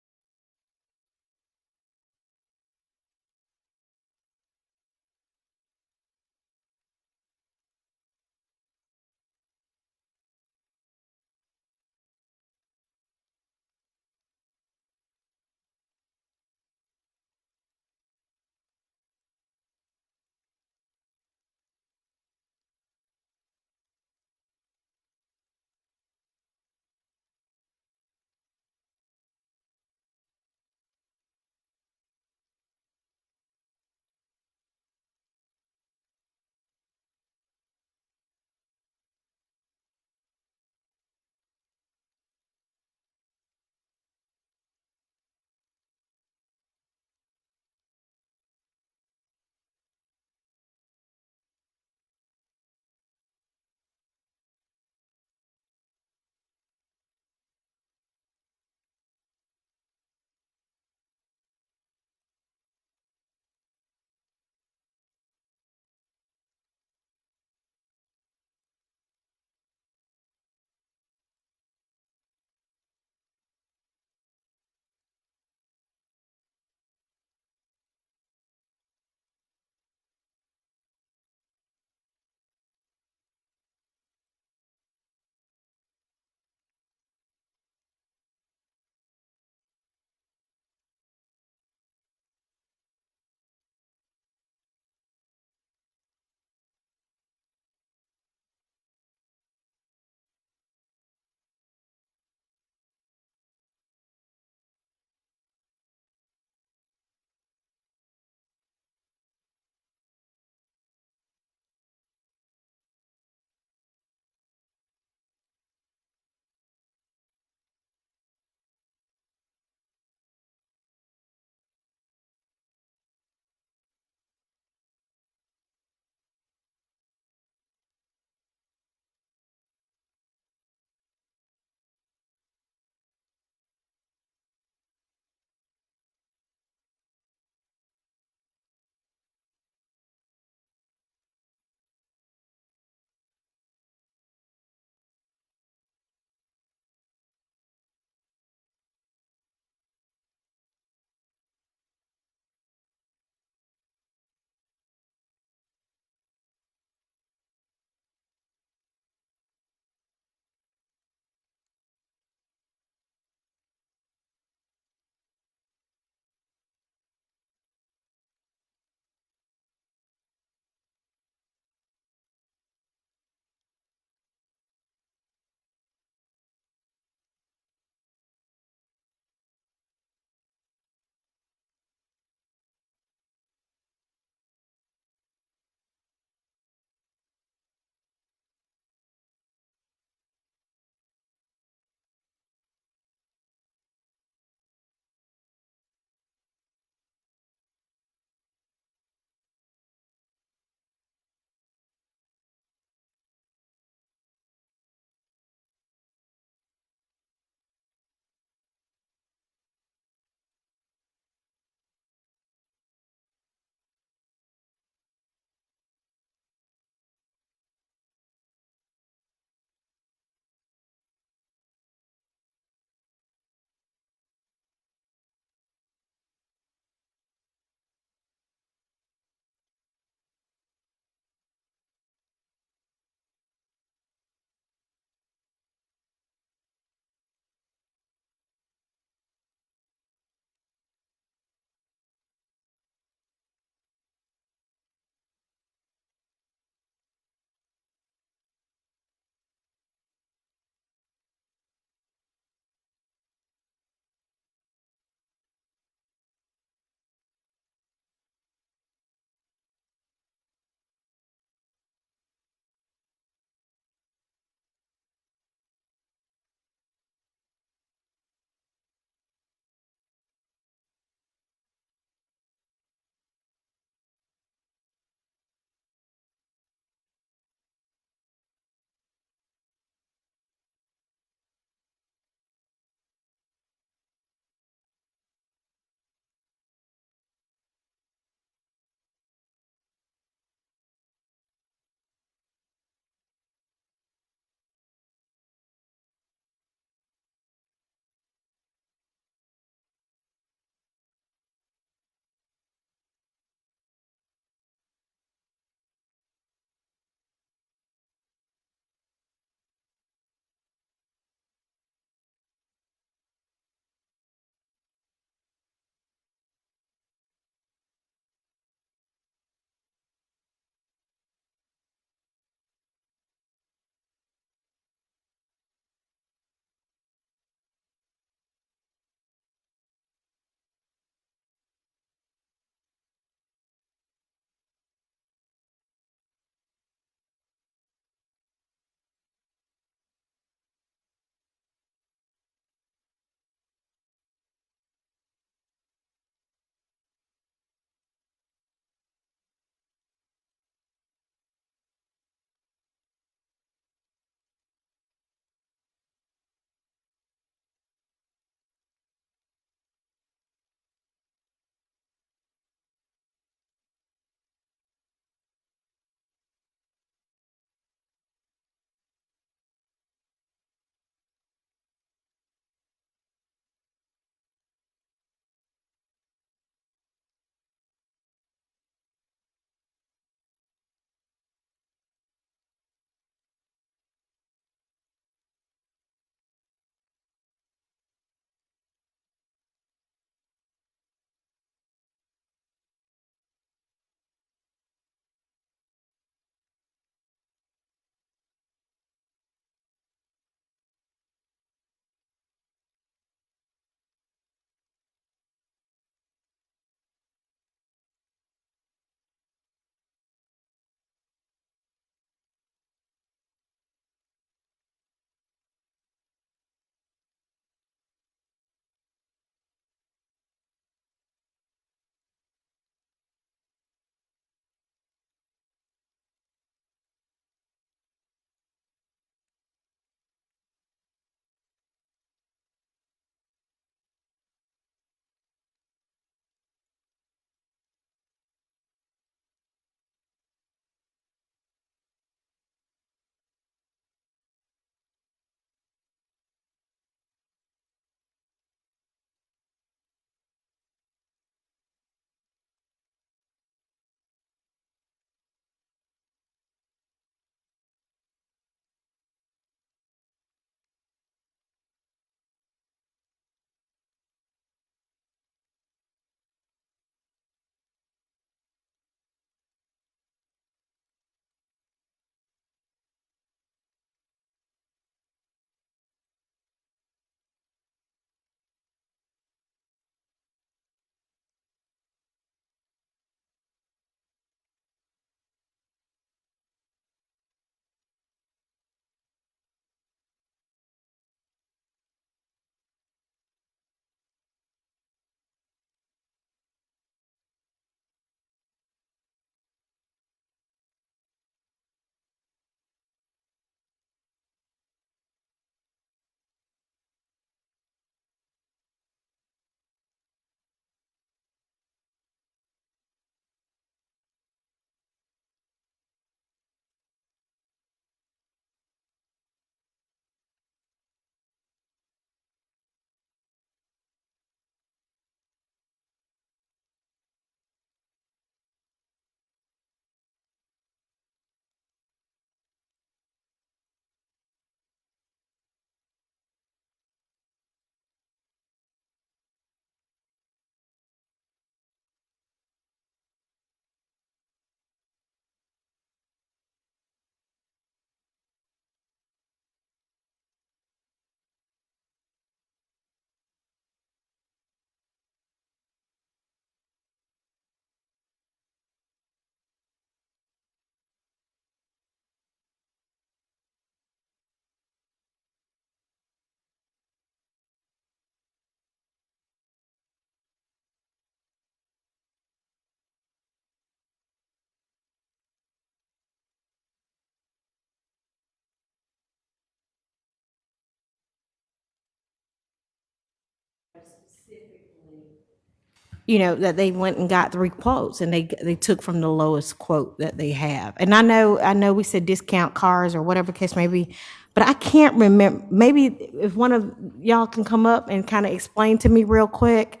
that they went and got 3 quotes and they took from the lowest quote that they have. And I know we said discount cars or whatever case may be, but I can't remember. Maybe if one of y'all can come up and kind of explain to me real quick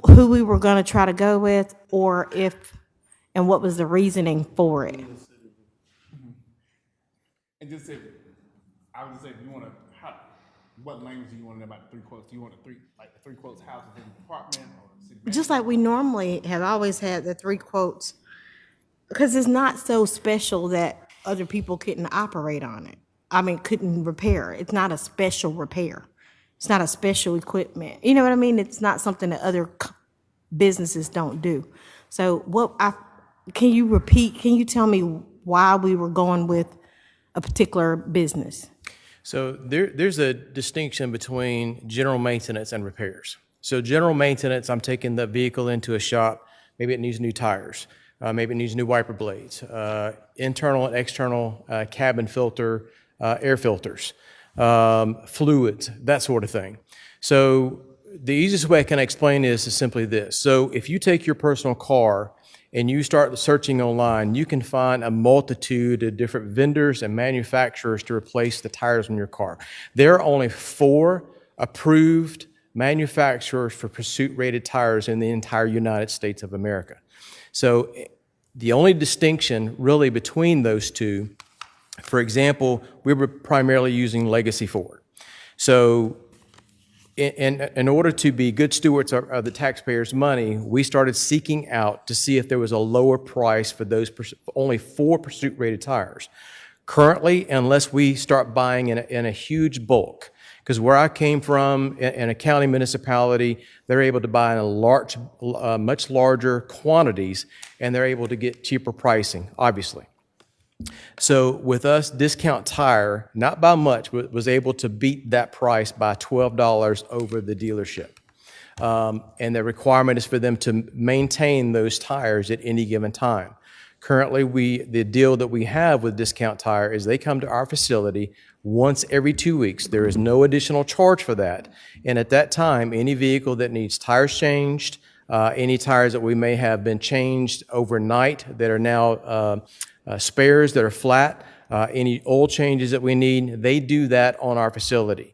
who we were going to try to go with, or and what was the reasoning for it. And just say, I would just say, if you want to, what language do you want about the 3 quotes? Do you want the 3 quotes housed within the department or city manager? Just like we normally have always had the 3 quotes, because it's not so special that other people couldn't operate on it. I mean, couldn't repair. It's not a special repair. It's not a special equipment. You know what I mean? It's not something that other businesses don't do. So can you tell me why we were going with a particular business? So there's a distinction between general maintenance and repairs. So general maintenance, I'm taking the vehicle into a shop, maybe it needs new tires, maybe it needs new wiper blades, internal and external cabin filter, air filters, fluids, that sort of thing. So the easiest way I can explain this is simply this. So if you take your personal car and you start searching online, you can find a multitude of different vendors and manufacturers to replace the tires on your car. There are only 4 approved manufacturers for pursuit-rated tires in the entire United States of America. So the only distinction really between those two, for example, we were primarily using Legacy Ford. So in order to be good stewards of the taxpayers' money, we started seeking out to see if there was a lower price for those only 4 pursuit-rated tires. Currently, unless we start buying in a huge bulk, because where I came from, in a county municipality, they're able to buy in much larger quantities, and they're able to get cheaper pricing, obviously. So with us, Discount Tire, not by much, was able to beat that price by $12 over the dealership. And the requirement is for them to maintain those tires at any given time. Currently, the deal that we have with Discount Tire is they come to our facility once every 2 weeks. There is no additional charge for that. And at that time, any vehicle that needs tires changed, any tires that we may have been changed overnight that are now spares that are flat, any oil changes that we need, they do that on our facility,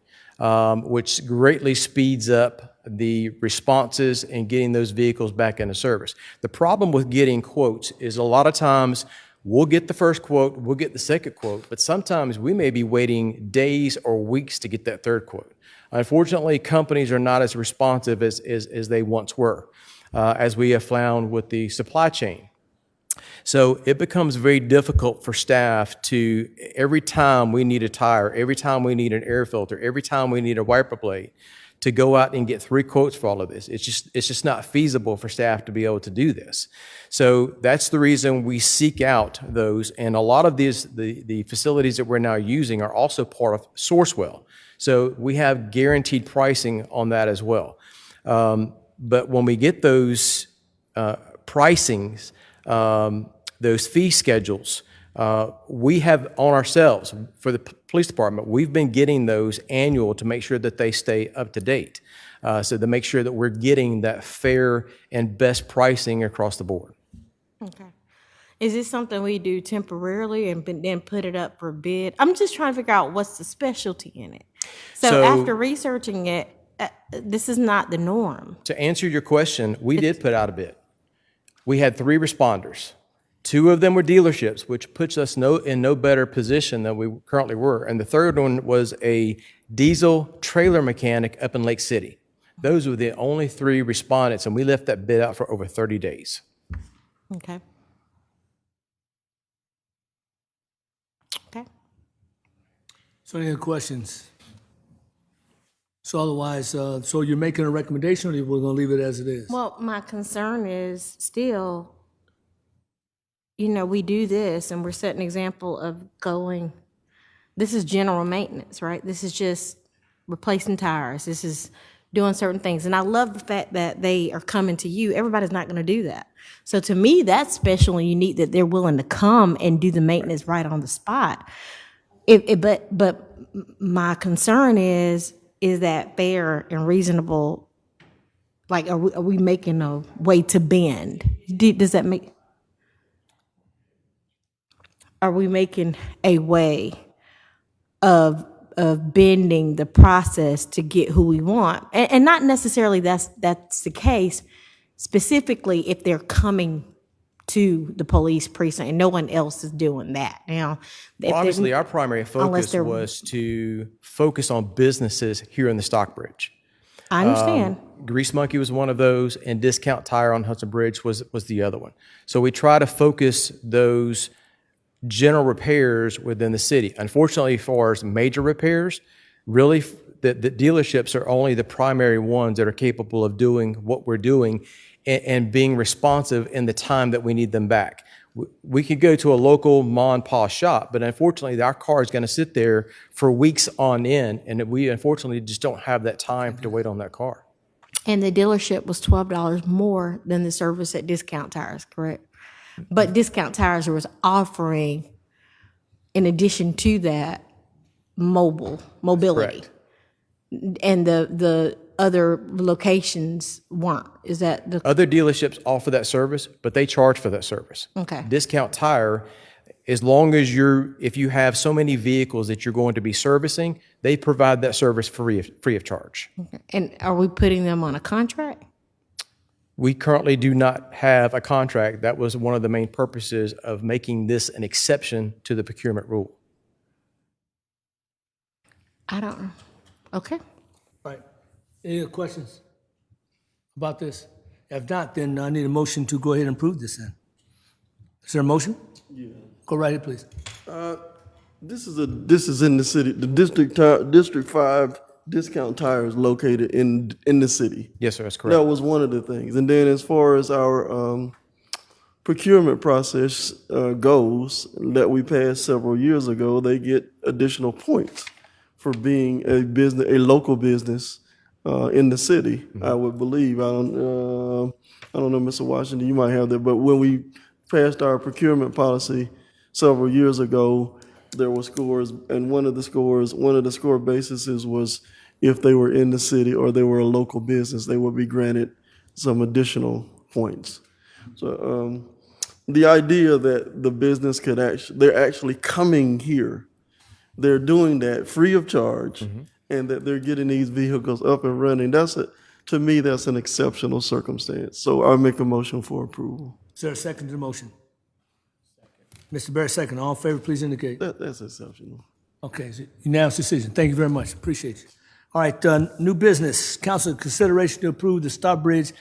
which greatly speeds up the responses and getting those vehicles back into service. The problem with getting quotes is a lot of times we'll get the first quote, we'll get the second quote, but sometimes we may be waiting days or weeks to get that third quote. Unfortunately, companies are not as responsive as they once were, as we have found with the supply chain. So it becomes very difficult for staff to, every time we need a tire, every time we need an air filter, every time we need a wiper blade, to go out and get 3 quotes for all of this. It's just not feasible for staff to be able to do this. So that's the reason we seek out those. And a lot of the facilities that we're now using are also part of Sourcewell. So we have guaranteed pricing on that as well. But when we get those pricings, those fee schedules, we have on ourselves for the police department, we've been getting those annual to make sure that they stay up to date. So to make sure that we're getting that fair and best pricing across the board. Okay. Is this something we do temporarily and then put it up for bid? I'm just trying to figure out what's the specialty in it. So after researching it, this is not the norm. To answer your question, we did put out a bid. We had 3 responders. 2 of them were dealerships, which puts us in no better position than we currently were. And the third one was a diesel trailer mechanic up in Lake City. Those were the only 3 respondents, and we left that bid out for over 30 days. Okay. Okay. So any other questions? So otherwise, so you're making a recommendation, or we're going to leave it as it is? Well, my concern is still, we do this and we're setting an example of going, this is general maintenance, right? This is just replacing tires. This is doing certain things. And I love the fact that they are coming to you. Everybody's not going to do that. So to me, that's special and unique that they're willing to come and do the maintenance right on the spot. But my concern is that fair and reasonable Like, are we making a way to bend? Does that make? Are we making a way of bending the process to get who we want? And not necessarily that's the case, specifically if they're coming to the police precinct and no one else is doing that. Now, Well, obviously, our primary focus they're- was to focus on businesses here in the Stockbridge. I understand. Grease Monkey was one of those, and Discount Tire on Hudson Bridge was the other one. So we try to focus those general repairs within the city. Unfortunately, as far as major repairs, really, the dealerships are only the primary ones that are capable of doing what we're doing and being responsive in the time that we need them back. We could go to a local ma and pa shop, but unfortunately, our car is going to sit there for weeks on end, and we unfortunately just don't have that time to wait on that car. And the dealership was $12 more than the service at Discount Tires, correct? But Discount Tires was offering, in addition to that, mobility. Correct. And the other locations weren't. Is that the? Other dealerships offer that service, but they charge for that service. Okay. Discount Tire, as long as if you have so many vehicles that you're going to be servicing, they provide that service free of charge. And are we putting them on a contract? We currently do not have a contract. That was one of the main purposes of making this an exception to the procurement rule. I don't know. Okay. All right. Any other questions about this? If not, then I need a motion to go ahead and approve this then. Is there a motion? Yeah. Go right ahead, please. This is in the city. The District 5 Discount Tire is located in the city. Yes, sir, that's correct. That was one of the things. And then as far as our procurement process goes, that we passed several years ago, they get additional points for being a local business in the city. I would believe. I don't know, Mr. Washington, you might have that, but when we passed our procurement policy several years ago, there were scores, and one of the score bases was if they were in the city or they were a local business, they would be granted some additional points. So the idea that the business they're actually coming here, they're doing that free of charge, and that they're getting these vehicles up and running, to me, that's an exceptional circumstance. So I make a motion for approval. Is there a second to the motion? Mr. Barrett, second. All in favor, please indicate. That's exceptional. Okay, it's a unanimous decision. Thank you very much. Appreciate you. All right, new business. Council consideration to approve the Stockbridge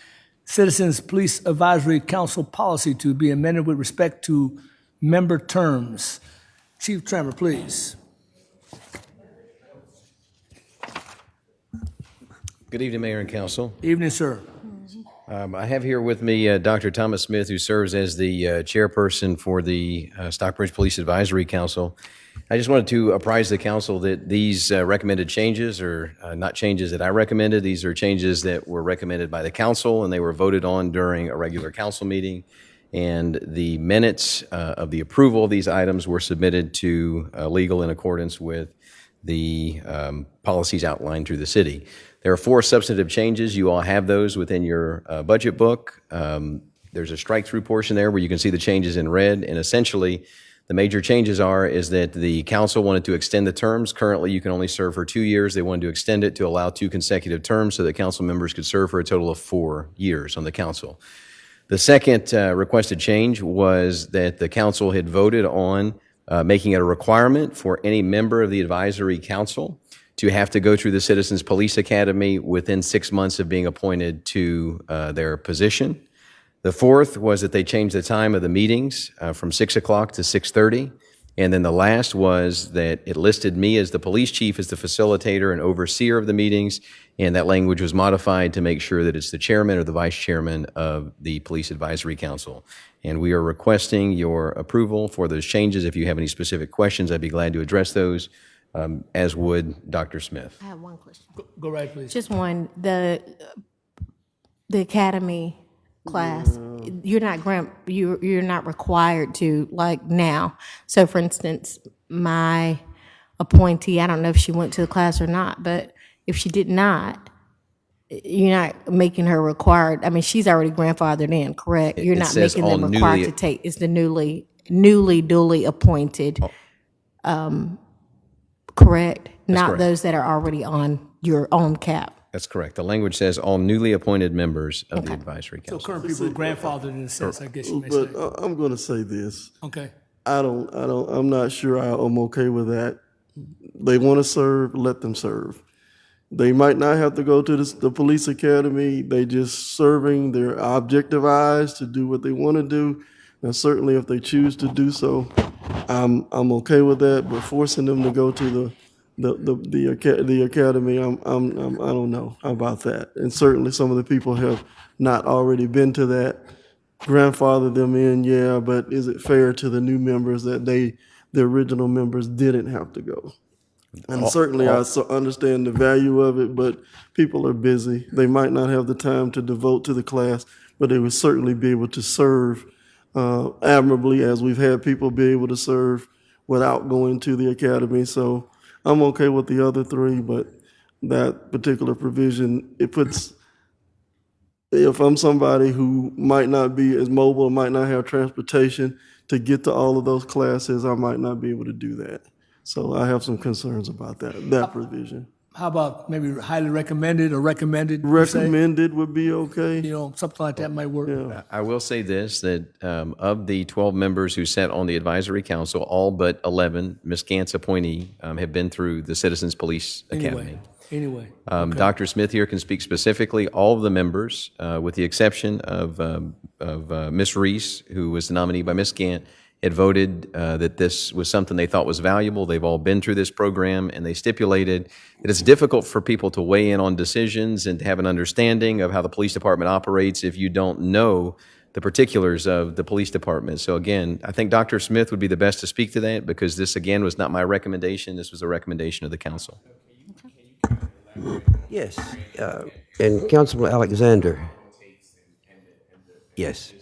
Citizens Police Advisory Council policy to be amended with respect to member terms. Chief Tremor, please. Good evening, Mayor and Council. Evening, sir. I have here with me Dr. Thomas Smith, who serves as the chairperson for the Stockbridge Police Advisory Council. I just wanted to apprise the council that these recommended changes are not changes that I recommended. These are changes that were recommended by the council, and they were voted on during a regular council meeting. And the minutes of the approval of these items were submitted to legal in accordance with the policies outlined through the city. There are 4 substantive changes. You all have those within your budget book. There's a strike-through portion there where you can see the changes in red. And essentially, the major changes is that the council wanted to extend the terms. Currently, you can only serve for 2 years. They wanted to extend it to allow 2 consecutive terms so that council members could serve for a total of 4 years on the council. The second requested change was that the council had voted on making it a requirement for any member of the advisory council to have to go through the Citizens Police Academy within 6 months of being appointed to their position. The fourth was that they changed the time of the meetings from 6 o'clock to 6:30. And then the last was that it listed me as the police chief as the facilitator and overseer of the meetings, and that language was modified to make sure that it's the chairman or the vice chairman of the Police Advisory Council. And we are requesting your approval for those changes. If you have any specific questions, I'd be glad to address those, as would Dr. Smith. I have one question. Go right, please. Just one. The academy class, you're not required to, like, now. So for instance, my appointee, I don't know if she went to the class or not, but if she did not, you're not making her required, I mean, she's already grandfathered in, correct? You're it not says making them all required newly- to take, it's the newly duly appointed, correct? Not correct. those that are already on your own cap. That's correct. The language says all newly appointed members of the advisory So council. current people are grandfathered in a sense, I guess you may But say. I'm going to say this. Okay. I'm not sure I'm okay with that. They want to serve, let them serve. They might not have to go to the police academy. They just serving their objective eyes to do what they want to do. And certainly if they choose to do so, I'm okay with that. But forcing them to go to the academy, I don't know about that. And certainly some of the people have not already been to that. Grandfather them in, yeah, but is it fair to the new members that the original members didn't have to go? And certainly I understand the value of it, but people are busy. They might not have the time to devote to the class, but they would certainly be able to serve admirably, as we've had people be able to serve without going to the academy. So I'm okay with the other three, but that particular provision, it puts, if I'm somebody who might not be as mobile, might not have transportation to get to all of those classes, I might not be able to do that. So I have some concerns about that provision. How about maybe highly recommended or recommended? you say? Recommended would be okay. You know, something like that might work. Yeah. I will say this, that of the 12 members who sat on the advisory council, all but 11, Ms. Gant's appointee, have been through the Citizens Police Academy. Anyway. Dr. Smith here can speak specifically. All of the members, with the exception of Ms. Reese, who was the nominee by Ms. Gant, had voted that this was something they thought was valuable. They've all been through this program, and they stipulated that it's difficult for people to weigh in on decisions and to have an understanding of how the police department operates if you don't know the particulars of the police department. So again, I think Dr. Smith would be the best to speak to that, because this, again, was not my recommendation. This was a recommendation of the council. Yes, and Councilman Alexander. Yes.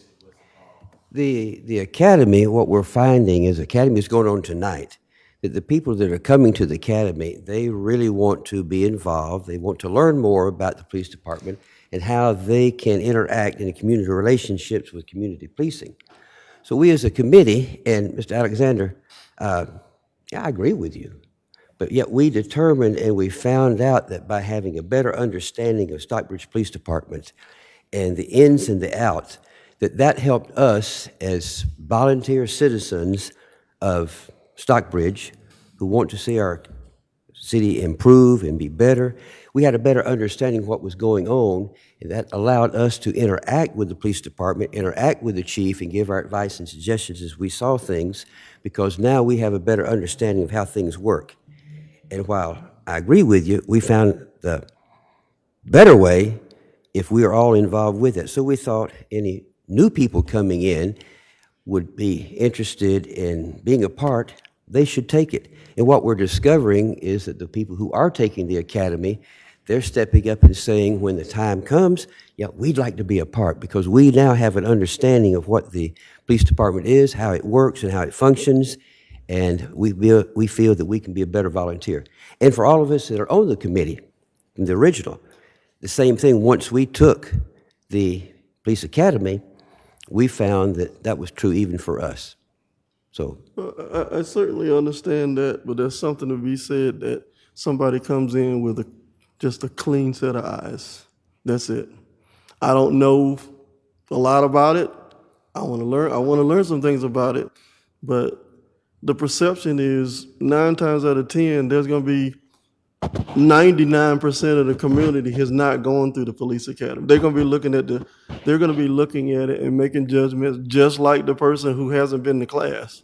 The academy, what we're finding is the academy is going on tonight, that the people that are coming to the academy, they really want to be involved. They want to learn more about the police department and how they can interact in community relationships with community policing. So we as a committee, and Mr. Alexander, yeah, I agree with you. But yet we determined and we found out that by having a better understanding of Stockbridge Police Department and the ins and the outs, that helped us as volunteer citizens of Stockbridge who want to see our city improve and be better. We had a better understanding of what was going on, and that allowed us to interact with the police department, interact with the chief, and give our advice and suggestions as we saw things, because now we have a better understanding of how things work. And while I agree with you, we found the better way if we are all involved with it. So we thought any new people coming in would be interested in being a part, they should take it. And what we're discovering is that the people who are taking the academy, they're stepping up and saying when the time comes, yeah, we'd like to be a part, because we now have an understanding of what the police department is, how it works and how it functions, and we feel that we can be a better volunteer. And for all of us that are on the committee, from the original, the same thing, once we took the police academy, we found that was true even for us. So I certainly understand that, but there's something to be said that somebody comes in with just a clean set of eyes. That's it. I don't know a lot about it. I want to learn some things about it, but the perception is 9 times out of 10, there's going to be 99% of the community has not gone through the police academy. They're going to be looking at it and making judgments just like the person who hasn't been to class.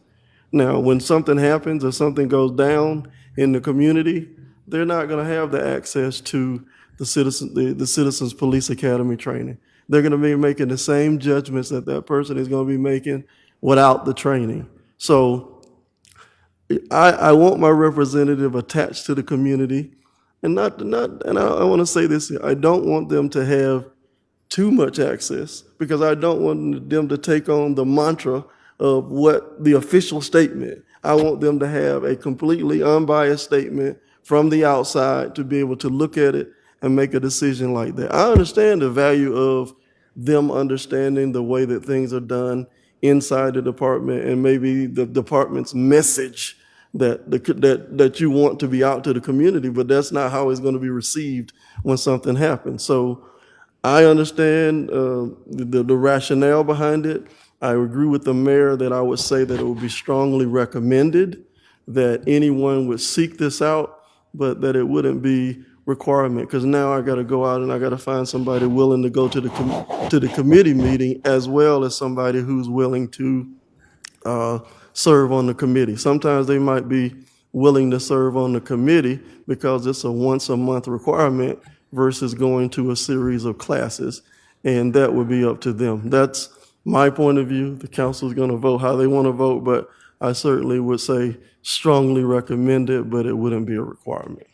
Now, when something happens or something goes down in the community, they're not going to have the access to the Citizens Police Academy training. They're going to be making the same judgments that person is going to be making without the training. So I want my representative attached to the community, and I want to say this, I don't want them to have too much access, because I don't want them to take on the mantra of what the official statement. I want them to have a completely unbiased statement from the outside to be able to look at it and make a decision like that. I understand the value of them understanding the way that things are done inside the department and maybe the department's message that you want to be out to the community, but that's not how it's going to be received when something happens. So I understand the rationale behind it. I agree with the mayor that I would say that it would be strongly recommended that anyone would seek this out, but that it wouldn't be requirement, because now I got to go out and I got to find somebody willing to go to the committee meeting, as well as somebody who's willing to serve on the committee. Sometimes they might be willing to serve on the committee because it's a once a month requirement versus going to a series of classes, and that would be up to them. That's my point of view. The council is going to vote how they want to vote, but I certainly would say strongly recommend it, but it wouldn't be a requirement.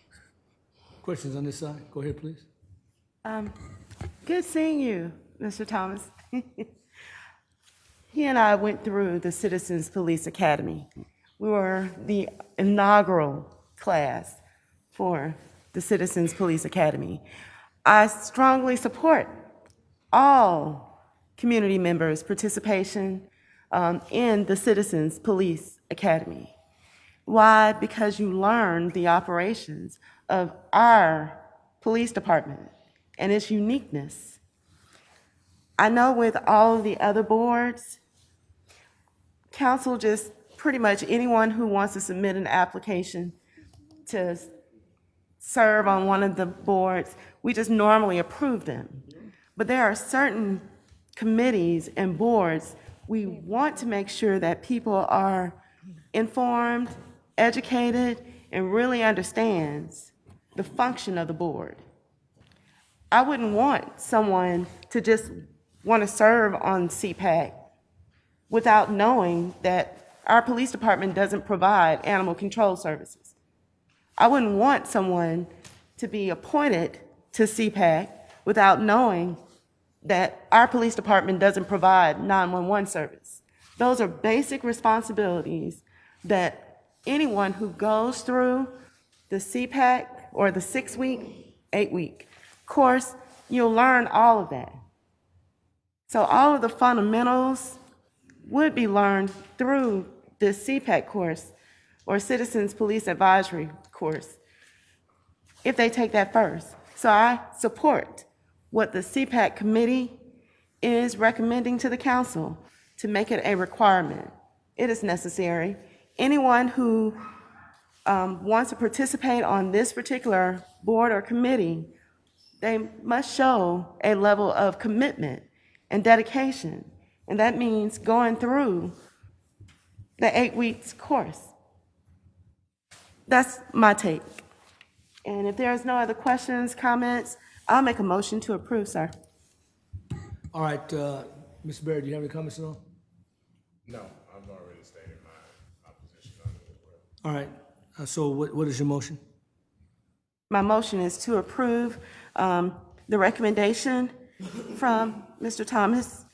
Questions on this side? Go ahead, please. Good seeing you, Mr. Thomas. He and I went through the Citizens Police Academy. We were the inaugural class for the Citizens Police Academy. I strongly support all community members' participation in the Citizens Police Academy. Why? Because you learn the operations of our police department and its uniqueness. I know with all of the other boards, council just pretty much anyone who wants to submit an application to serve on one of the boards, we just normally approve them. But there are certain committees and boards we want to make sure that people are informed, educated, and really understands the function of the board. I wouldn't want someone to just want to serve on CPAC without knowing that our police department doesn't provide animal control services. I wouldn't want someone to be appointed to CPAC without knowing that our police department doesn't provide 911 service. Those are basic responsibilities that anyone who goes through the CPAC or the 6-week, 8-week course, you'll learn all of that. So all of the fundamentals would be learned through this CPAC course or Citizens Police Advisory course if they take that first. So I support what the CPAC committee is recommending to the council to make it a requirement. It is necessary. Anyone who wants to participate on this particular board or committee, they must show a level of commitment and dedication. And that means going through the 8 weeks course. That's my take. And if there's no other questions, comments, I'll make a motion to approve, sir. All right, Mr. Barrett, do you have any comments at all? No, I've already stated my position on it as well. All right, so what is your motion? My motion is to approve the recommendation from Mr. Thomas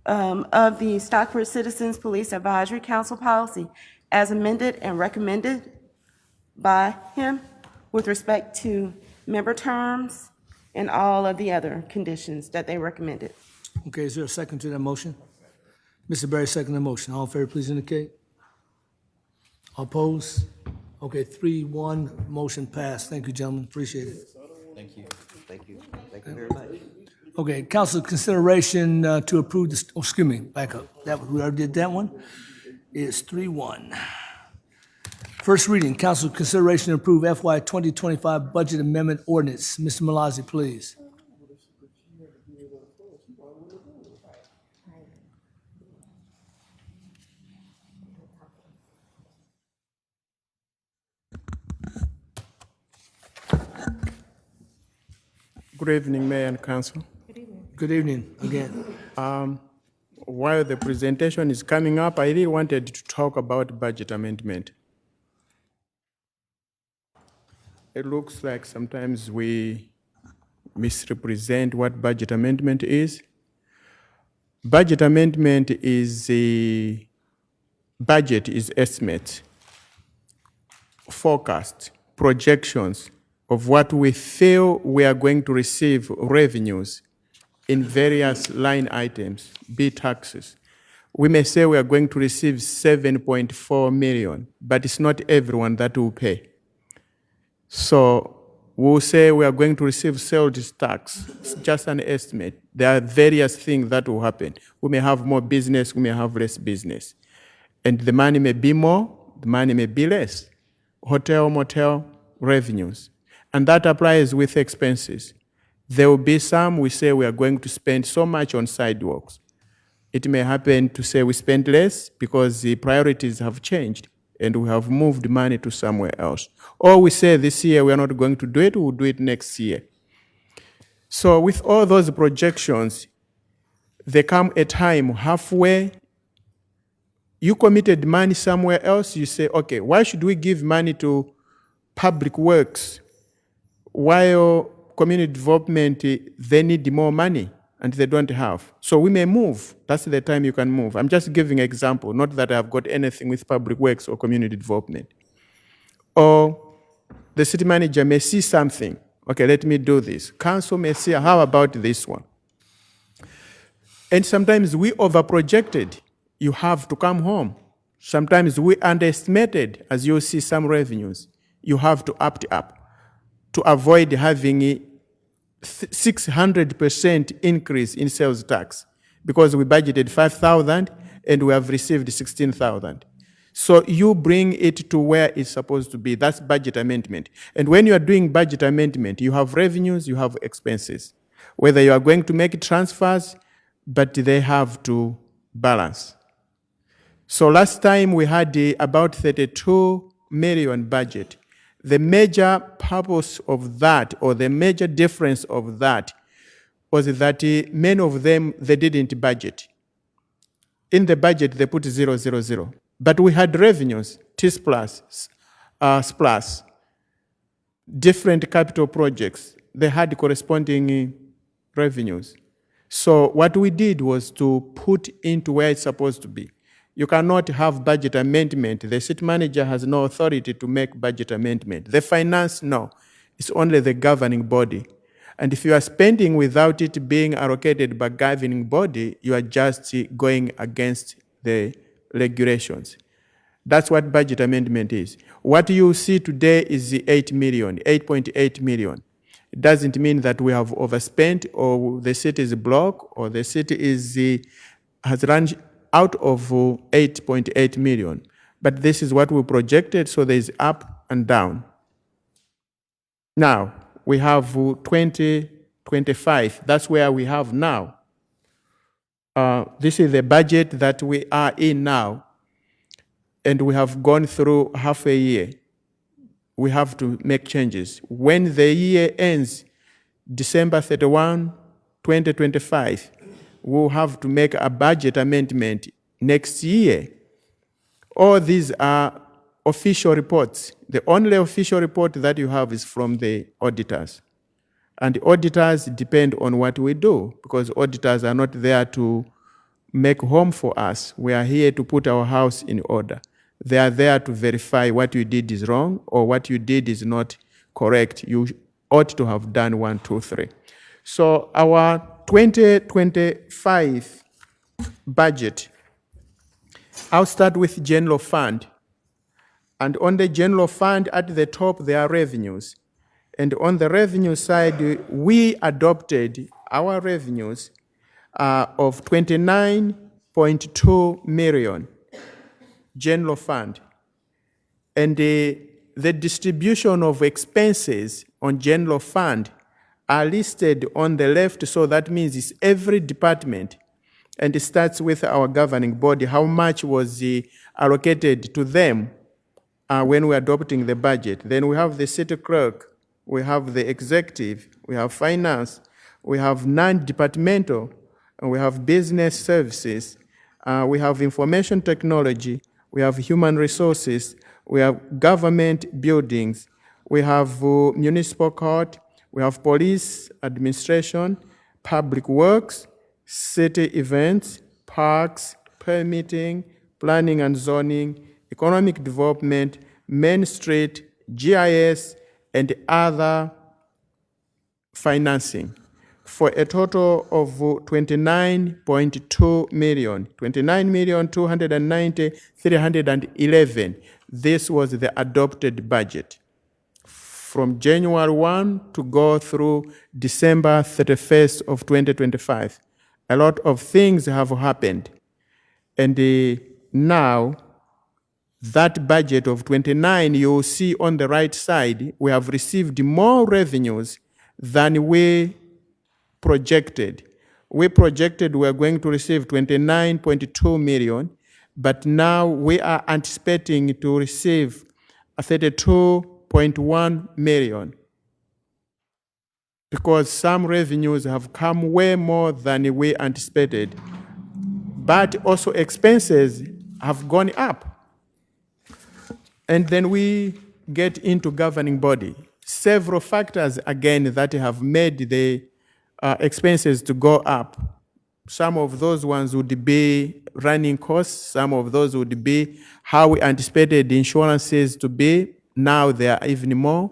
of the Stockbridge Citizens Police Advisory Council policy as amended and recommended by him with respect to member terms and all of the other conditions that they recommended. Okay, is there a second to that motion? Mr. Barry, second the motion. All in favor, please indicate. All opposed? Okay, 3-1, motion passed. Thank you, gentlemen, appreciate it. Thank you. Thank you. Thank you very much. Okay, council consideration to approve this, oh, excuse me, back up. We already did that one. It's 3-1. First reading, council consideration to approve FY 2025 budget amendment ordinance. Mr. Malazzi, please. Good evening, Mayor and Council. Good evening again. While the presentation is coming up, I really wanted to talk about budget amendment. It looks like sometimes we misrepresent what budget amendment is. Budget amendment is a budget is estimate, forecast, projections of what we feel we are going to receive revenues in various line items, be taxes. We may say we are going to receive 7.4 million, but it's not everyone that will pay. So we'll say we are going to receive sales tax. It's just an estimate. There are various things that will happen. We may have more business, we may have less business. And the money may be more, the money may be less. Hotel, motel, revenues. And that applies with expenses. There will be some we say we are going to spend so much on sidewalks. It may happen to say we spend less because the priorities have changed and we have moved money to somewhere else. Or we say this year we are not going to do it, we'll do it next year. So with all those projections, there come a time halfway, you committed money somewhere else, you say, okay, why should we give money to public works while community development, they need more money and they don't have? So we may move. That's the time you can move. I'm just giving an example, not that I've got anything with public works or community development. Or the city manager may see something. Okay, let me do this. Council may say, how about this one? And sometimes we overprojected. You have to come home. Sometimes we underestimated, as you see some revenues. You have to up it up to avoid having a 600% increase in sales tax because we budgeted 5,000 and we have received 16,000. So you bring it to where it's supposed to be. That's budget amendment. And when you are doing budget amendment, you have revenues, you have expenses. Whether you are going to make transfers, but they have to balance. So last time we had about 32 million budget. The major purpose of that, or the major difference of that, was that many of them, they didn't budget. In the budget, they put 000. But we had revenues, T+, SPLAS, different capital projects. They had corresponding revenues. So what we did was to put into where it's supposed to be. You cannot have budget amendment. The city manager has no authority to make budget amendment. The finance, no. It's only the governing body. And if you are spending without it being allocated by governing body, you are just going against the regulations. That's what budget amendment is. What you see today is the 8 million, 8.8 million. It doesn't mean that we have overspent or the city is blocked or the city has run out of 8.8 million. But this is what we projected, so there is up and down. Now, we have 2025. That's where we have now. This is the budget that we are in now. And we have gone through half a year. We have to make changes. When the year ends, December 31, 2025, we'll have to make a budget amendment next year. All these are official reports. The only official report that you have is from the auditors. And the auditors depend on what we do, because auditors are not there to make home for us. We are here to put our house in order. They are there to verify what you did is wrong or what you did is not correct. You ought to have done 1, 2, 3. So our 2025 budget, I'll start with general fund. And on the general fund, at the top, there are revenues. And on the revenue side, we adopted our revenues of 29.2 million general fund. And the distribution of expenses on general fund are listed on the left, so that means it's every department. And it starts with our governing body, how much was allocated to them when we're adopting the budget. Then we have the city clerk, we have the executive, we have finance, we have non-departmental, and we have business services, we have information technology, we have human resources, we have government buildings, we have municipal court, we have police administration, public works, city events, parks, permitting, planning and zoning, economic development, Main Street, GIS, and other financing for a total of 29.2 million, 29,290,311. This was the adopted budget from January 1 to go through December 31st of 2025. A lot of things have happened. And now, that budget of 29, you'll see on the right side, we have received more revenues than we projected. We projected we are going to receive 29.2 million, but now we are anticipating to receive 32.1 million because some revenues have come way more than we anticipated. But also expenses have gone up. And then we get into governing body. Several factors, again, that have made the expenses to go up. Some of those ones would be running costs. Some of those would be how we anticipated the insurances to be. Now they are even more.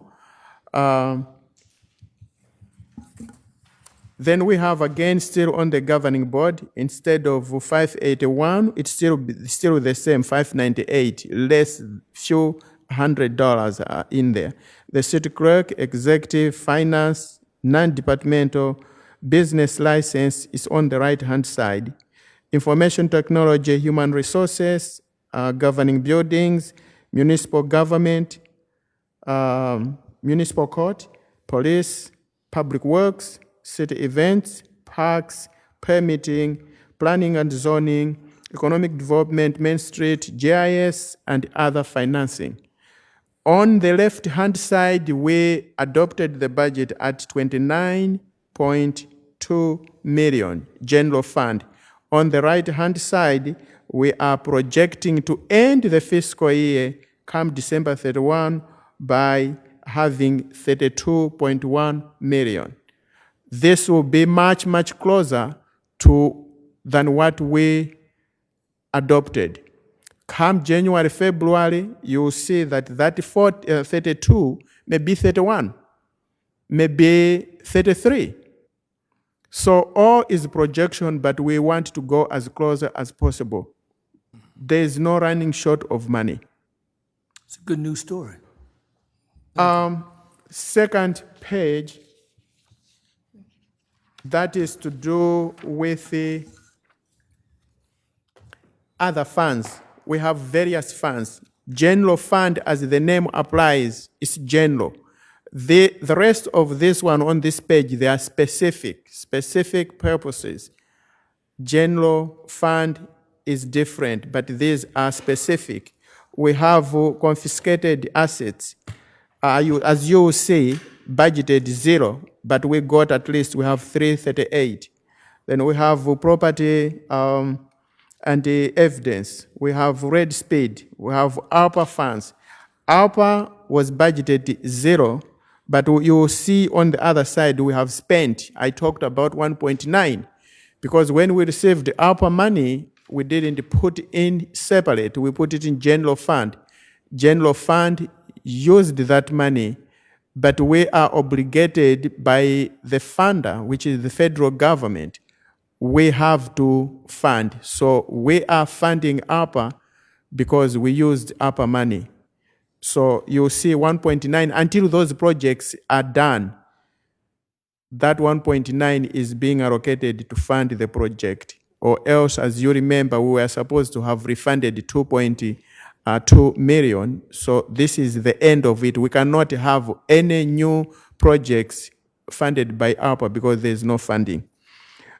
Then we have, again, still on the governing board, instead of 581, it's still the same, 598, less few $100 are in there. The city clerk, executive, finance, non-departmental, business license is on the right-hand side. Information technology, human resources, governing buildings, municipal government, municipal court, police, public works, city events, parks, permitting, planning and zoning, economic development, Main Street, GIS, and other financing. On the left-hand side, we adopted the budget at 29.2 million, general fund. On the right-hand side, we are projecting to end the fiscal year come December 31 by having 32.1 million. This will be much, much closer than what we adopted. Come January, February, you will see that 32 may be 31, maybe 33. So all is projection, but we want to go as close as possible. There is no running short of money. It's a good news story. Second page, that is to do with the other funds. We have various funds. General fund, as the name applies, is general. The rest of this one on this page, they are specific purposes. General fund is different, but these are specific. We have confiscated assets. As you will see, budgeted 0, but we got at least, we have 338. Then we have property and the evidence. We have red speed. We have ARPA funds. ARPA was budgeted 0, but you will see on the other side we have spent. I talked about 1.9, because when we received ARPA money, we didn't put in separate. We put it in general fund. General fund used that money, but we are obligated by the funder, which is the federal government. We have to fund. So we are funding ARPA because we used ARPA money. So you'll see 1.9 until those projects are done. That 1.9 is being allocated to fund the project. Or else, as you remember, we were supposed to have refunded 2.2 million. So this is the end of it. We cannot have any new projects funded by ARPA because there's no funding.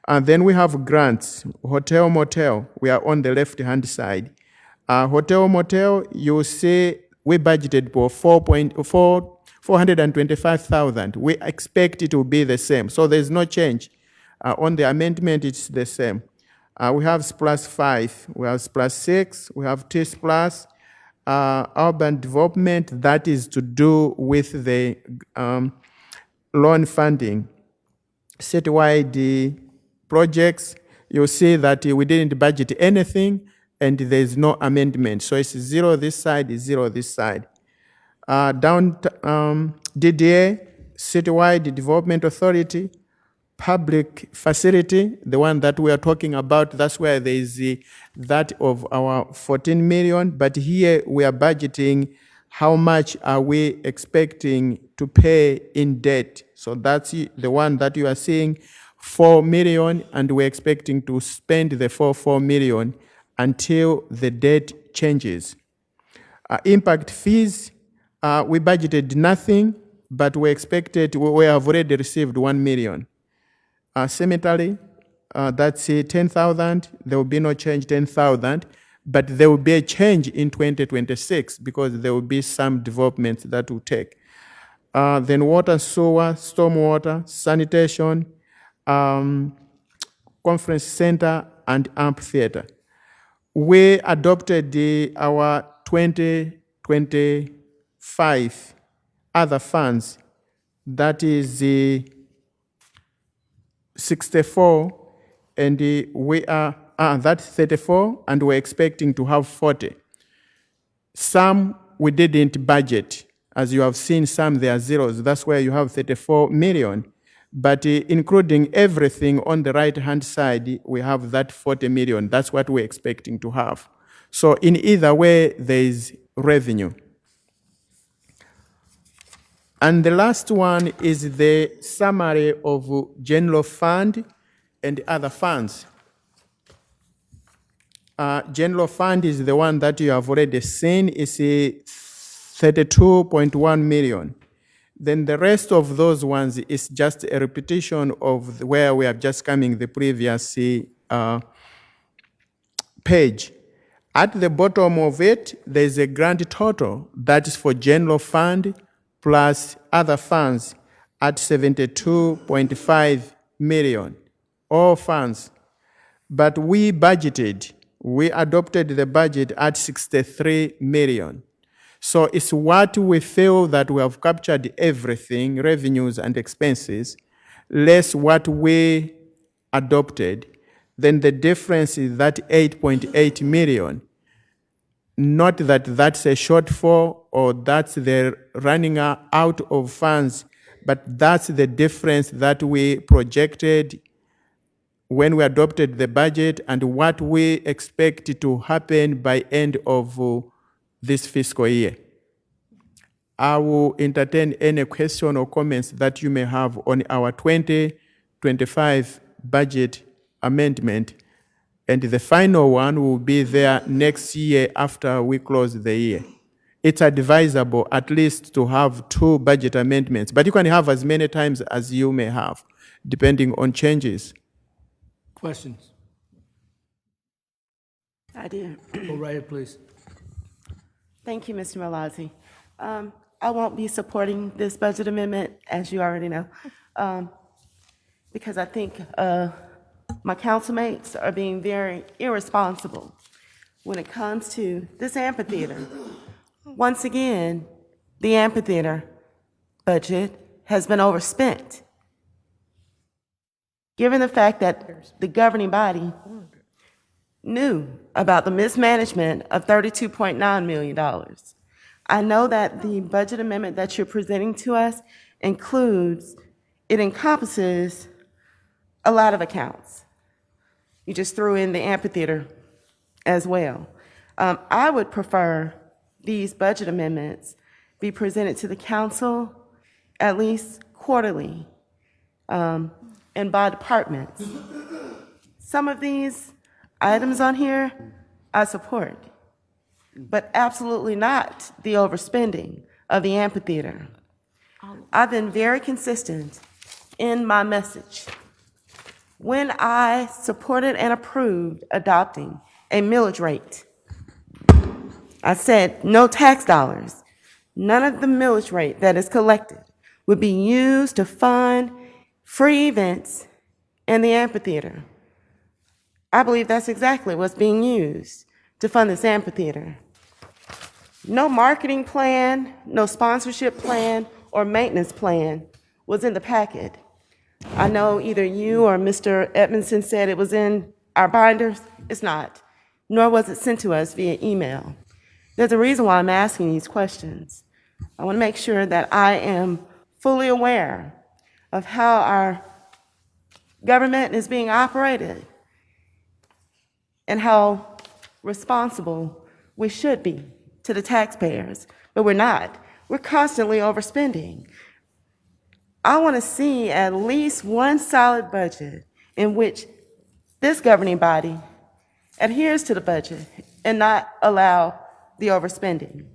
And then we have grants. Hotel, motel, we are on the left-hand side. Hotel, motel, you see we budgeted for 425,000. We expect it to be the same. So there's no change. On the amendment, it's the same. We have SPLUS 5, we have SPLUS 6, we have TIS Plus, urban development, that is to do with the loan funding. Citywide projects, you'll see that we didn't budget anything and there's no amendment. So it's 0 this side, 0 this side. DDA, Citywide Development Authority, Public Facility, the one that we are talking about, that's where there is that of our 14 million, but here we are budgeting how much are we expecting to pay in debt. So that's the one that you are seeing, 4 million, and we're expecting to spend the 4 million until the debt changes. Impact fees, we budgeted nothing, but we have already received 1 million. Cemetery, that's 10,000. There will be no change, 10,000, but there will be a change in 2026 because there will be some developments that will take. Then water, sewer, stormwater, sanitation, conference center, and amphitheater. We adopted our 2025 other funds, that is the 64, and we are, that's 34, and we're expecting to have 40. Some we didn't budget. As you have seen, some they are zeros. That's where you have 34 million. But including everything on the right-hand side, we have that 40 million. That's what we're expecting to have. So in either way, there is revenue. And the last one is the summary of general fund and other funds. General fund is the one that you have already seen, is 32.1 million. Then the rest of those ones is just a repetition of where we are just coming the previous page. At the bottom of it, there is a grand total that is for general fund plus other funds at 72.5 million, all funds. But we adopted the budget at 63 million. So it's what we feel that we have captured everything, revenues and expenses, less what we adopted. Then the difference is that 8.8 million. Not that that's a shortfall or that's the running out of funds, but that's the difference that we projected when we adopted the budget and what we expect to happen by end of this fiscal year. I will entertain any question or comments that you may have on our 2025 budget amendment, and the final one will be there next year after we close the year. It's advisable at least to have 2 budget amendments, but you can have as many times as you may have, depending on changes. Questions? I do. Go right ahead, please. Thank you, Mr. Malazzi. I won't be supporting this budget amendment, as you already know, because I think my councilmates are being very irresponsible when it comes to this amphitheater. Once again, the amphitheater budget has been overspent. Given the fact that the governing body knew about the mismanagement of $32.9 million. I know that the budget amendment that you're presenting to us encompasses a lot of accounts. You just threw in the amphitheater as well. I would prefer these budget amendments be presented to the council at least quarterly and by departments. Some of these items on here I support, but absolutely not the overspending of the amphitheater. I've been very consistent in my message. When I supported and approved adopting a millage rate, I said no tax dollars, none of the millage rate that is collected would be used to fund free events in the amphitheater. I believe that's exactly what's being used to fund this amphitheater. No marketing plan, no sponsorship plan, or maintenance plan was in the packet. I know either you or Mr. Edmondson said it was in our binders. It's not, nor was it sent to us via email. There's a reason why I'm asking these questions. I want to make sure that I am fully aware of how our government is being operated and how responsible we should be to the taxpayers, but we're not. We're constantly overspending. I want to see at least one solid budget in which this governing body adheres to the budget and not allow the overspending.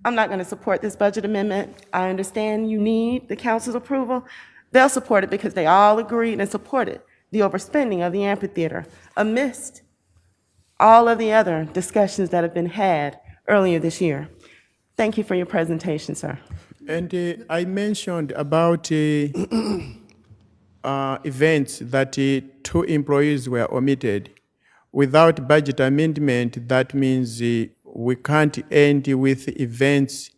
I'm not going to support this budget amendment. I understand you need the council's approval. They'll support it because they all agreed and supported the overspending of the amphitheater amidst all of the other discussions that have been had earlier this year. Thank you for your presentation, sir. And I mentioned about events that 2 employees were omitted. Without budget amendment, that means we can't end with events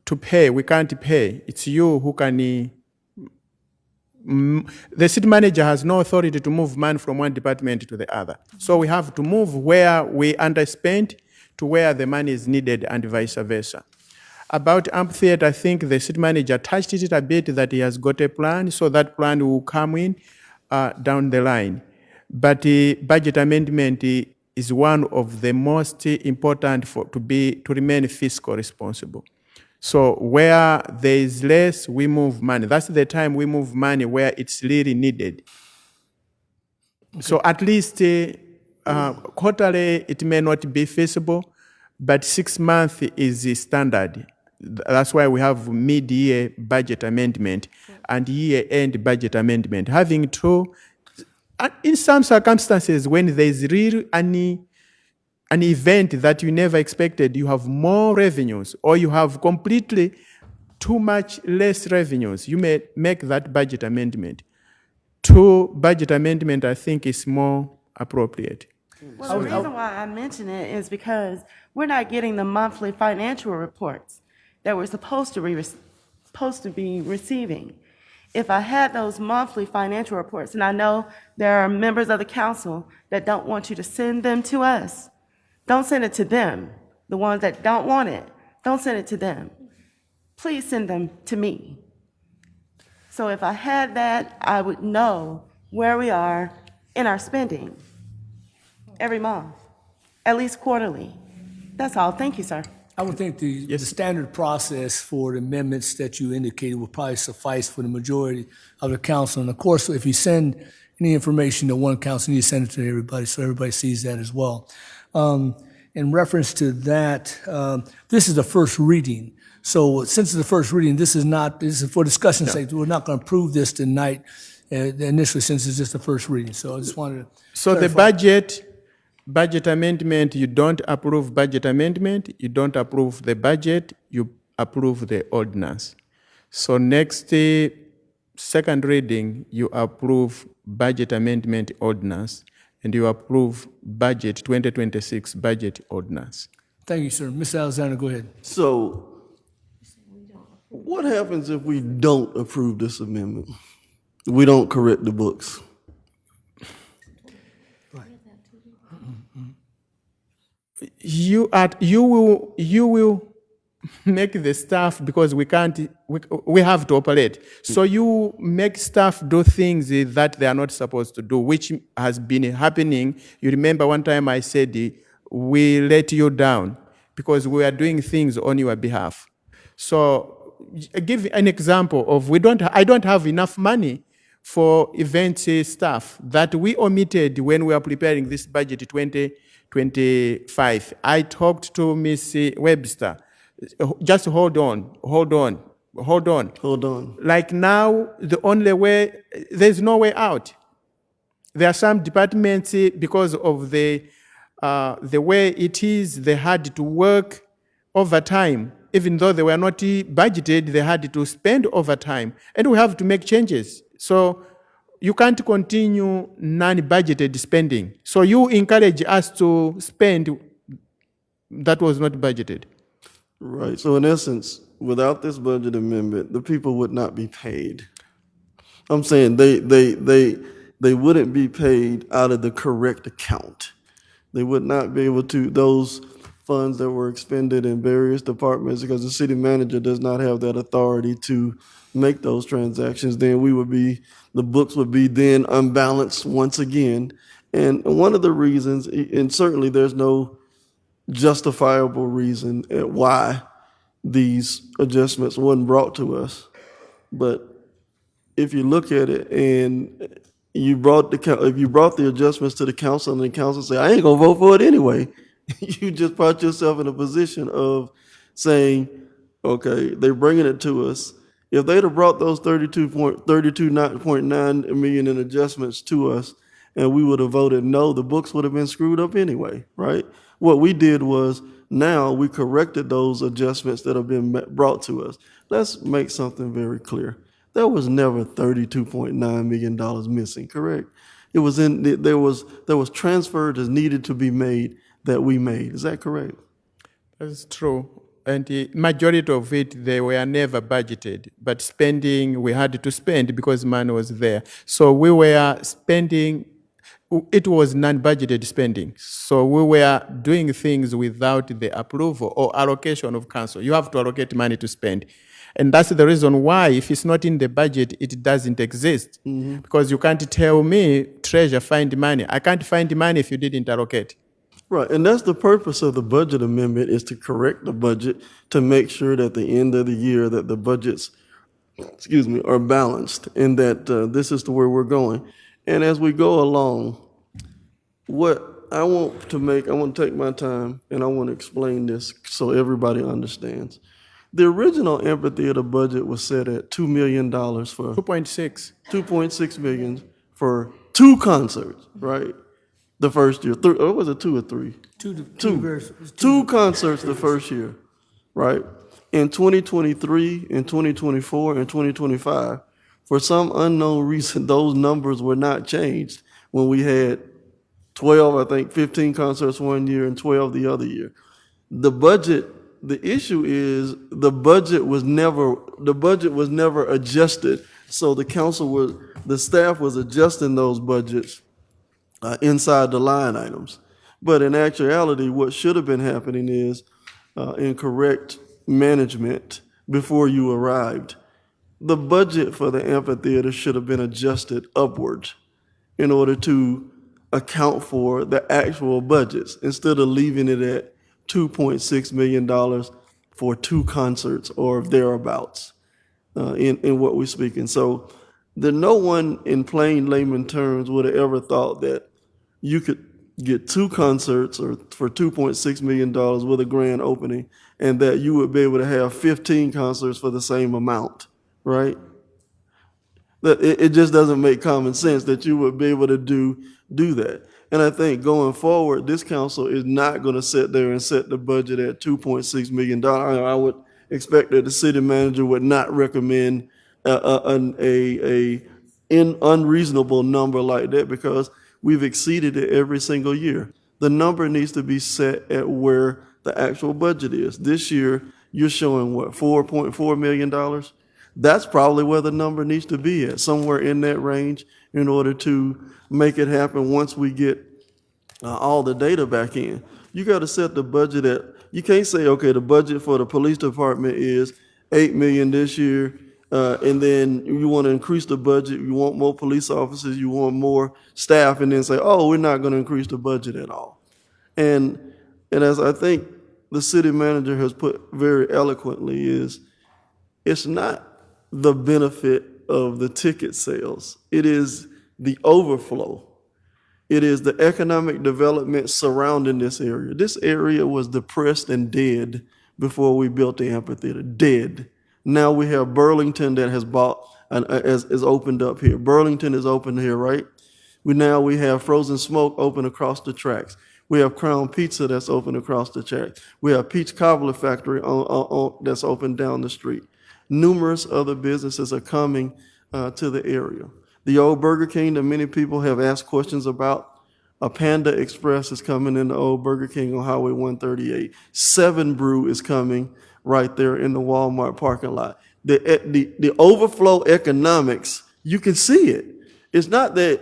to pay. We can't pay. It's you who can. The city manager has no authority to move money from one department to the other. So we have to move where we underspent to where the money is needed and vice versa. About amphitheater, I think the city manager touched it a bit that he has got a plan, so that plan will come in down the line. But budget amendment is one of the most important to remain fiscal responsible. So where there is less, we move money. That's the time we move money where it's really needed. Okay. So at least quarterly, it may not be feasible, but 6 months is the standard. That's why we have mid-year budget amendment and year-end budget amendment. Having 2, in some circumstances, when there's really an event that you never expected, you have more revenues, or you have completely too much less revenues, you may make that budget amendment. 2 budget amendment, I think, is more appropriate. Well, the reason why I mention it is because we're not getting the monthly financial reports that we're supposed to be receiving. If I had those monthly financial reports, and I know there are members of the council that don't want you to send them to us, don't send it to them. The ones that don't want it, don't send it to them. Please send them to me. So if I had that, I would know where we are in our spending every month, at least quarterly. That's all. Thank you, sir. I would think the standard process for the amendments that you indicated will probably suffice for the majority of the council. And of course, if you send any information to one council, you send it to everybody so everybody sees that as well. In reference to that, this is the first reading. So since it's the first reading, this is for discussion's sake. We're not going to approve this tonight initially, since it's just the first reading. So I just wanted to So clarify. the budget amendment, you don't approve budget amendment, you don't approve the budget, you approve the ordinance. So next second reading, you approve budget amendment ordinance, and you approve budget 2026 budget ordinance. Thank you, sir. Ms. Alexander, go ahead. So what happens if we don't approve this amendment? We don't correct the books? You will make the staff, because we have to operate. So you make staff do things that they are not supposed to do, which has been happening. You remember one time I said, we let you down because we are doing things on your behalf. So I give an example of I don't have enough money for event staff that we omitted when we were preparing this budget 2025. I talked to Ms. Webster. Just hold on. Like now, the only way, there's no way out. There are some departments, because of the way it is, they had to work overtime. Even though they were not budgeted, they had to spend overtime. And we have to make changes. So you can't continue non-budgeted spending. So you encourage us to spend that was not budgeted. Right. So in essence, without this budget amendment, the people would not be paid. I'm saying they wouldn't be paid out of the correct account. They would not be able to, those funds that were expended in various departments, because the city manager does not have that authority to make those transactions, then the books would be then unbalanced once again. And one of the reasons, and certainly there's no justifiable reason at why these adjustments weren't brought to us, but if you look at it and if you brought the adjustments to the council and the council say, I ain't gonna vote for it anyway, you just put yourself in a position of saying, okay, they're bringing it to us. If they'd have brought those 32.9 million in adjustments to us and we would have voted no, the books would have been screwed up anyway, right? What we did was now we corrected those adjustments that have been brought to us. Let's make something very clear. There was never $32.9 million missing, correct? It was there was transfer that needed to be made that we made. Is that correct? That's true. And the majority of it, they were never budgeted. But spending, we had to spend because money was there. So we were spending, it was non-budgeted spending. So we were doing things without the approval or allocation of council. You have to allocate money to spend. And that's the reason why, if it's not in the budget, it doesn't exist. Mm-hmm. Because you can't tell me, treasure, find money. I can't find money if you didn't allocate. Right, and that's the purpose of the budget amendment, is to correct the budget to make sure that at the end of the year that the budgets, are balanced, and that this is to where we're going. And as we go along, what I want to take my time and I want to explain this so everybody understands. The original amphitheater budget was set at $2 million for 2.6 million for 2 concerts, right? The first year, or was it 2 or 3? Two concerts the first year, right? In 2023, in 2024, and 2025, for some unknown reason, those numbers were not changed when we had 15 concerts one year and 12 the other year. The issue is the budget was never adjusted. So the staff was adjusting those budgets inside the line items. But in actuality, what should have been happening is incorrect management before you arrived. The budget for the amphitheater should have been adjusted upward in order to account for the actual budgets instead of leaving it at $2.6 million for 2 concerts or thereabouts in what we're speaking. So no one in plain layman terms would have ever thought that you could get 2 concerts or for $2.6 million with a grand opening and that you would be able to have 15 concerts for the same amount, right? That it just doesn't make common sense that you would be able to do that. And I think going forward, this council is not going to sit there and set the budget at $2.6 million. I would expect that the city manager would not recommend an unreasonable number like that, because we've exceeded it every single year. The number needs to be set at where the actual budget is. This year, you're showing what, $4.4 million? That's probably where the number needs to be at, somewhere in that range, in order to make it happen once we get all the data back in. You got to set the budget at, you can't say, okay, the budget for the police department is $8 million this year, and then you want to increase the budget, you want more police officers, you want more staff, and then say, oh, we're not going to increase the budget at all. And as I think the city manager has put very eloquently, is it's not the benefit of the ticket sales. It is the overflow. It is the economic development surrounding this area. This area was depressed and dead before we built the amphitheater, dead. Now we have Burlington that has bought and is opened up here. Burlington is open here, right? We have Frozen Smoke open across the tracks. We have Crown Pizza that's open across the tracks. We have Peach Cobbler Factory that's open down the street. Numerous other businesses are coming to the area. The old Burger King that many people have asked questions about, a Panda Express is coming in the old Burger King on Highway 138. 7 Brew is coming right there in the Walmart parking lot. The overflow economics, you can see it. It's not that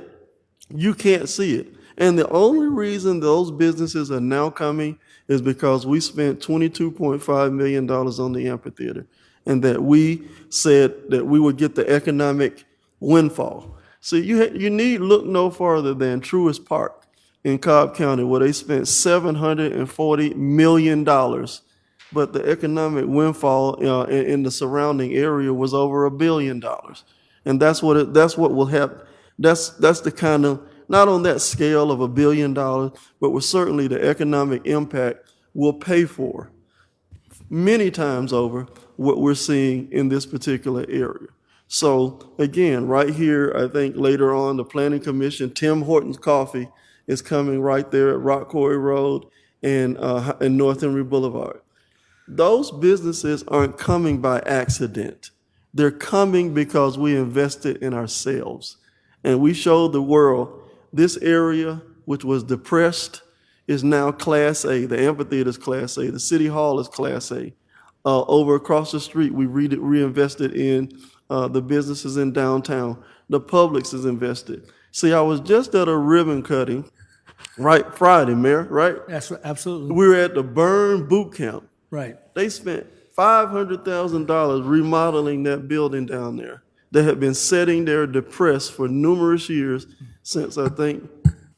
you can't see it. And the only reason those businesses are now coming is because we spent $22.5 million on the amphitheater, and that we said that we would get the economic windfall. See, you need look no farther than Truist Park in Cobb County, where they spent $740 million, but the economic windfall in the surrounding area was over $1 billion. And that's what will happen. That's the kind of, not on that scale of $1 billion, but with certainly the economic impact will pay for many times over what we're seeing in this particular area. So again, right here, I think later on, the Planning Commission, Tim Hortons Coffee is coming right there at Rock Quarry Road and North Henry Boulevard. Those businesses aren't coming by accident. They're coming because we invested in ourselves. And we showed the world this area, which was depressed, is now Class A. The amphitheater is Class A. The City Hall is Class A. Over across the street, we reinvested in the businesses in downtown. The Publix is invested. See, I was just at a ribbon cutting, right, Friday, Mayor, right? That's right, absolutely. We were at the Burn Boot Camp. Right. They spent $500,000 remodeling that building down there. They had been sitting there depressed for numerous years since, I think,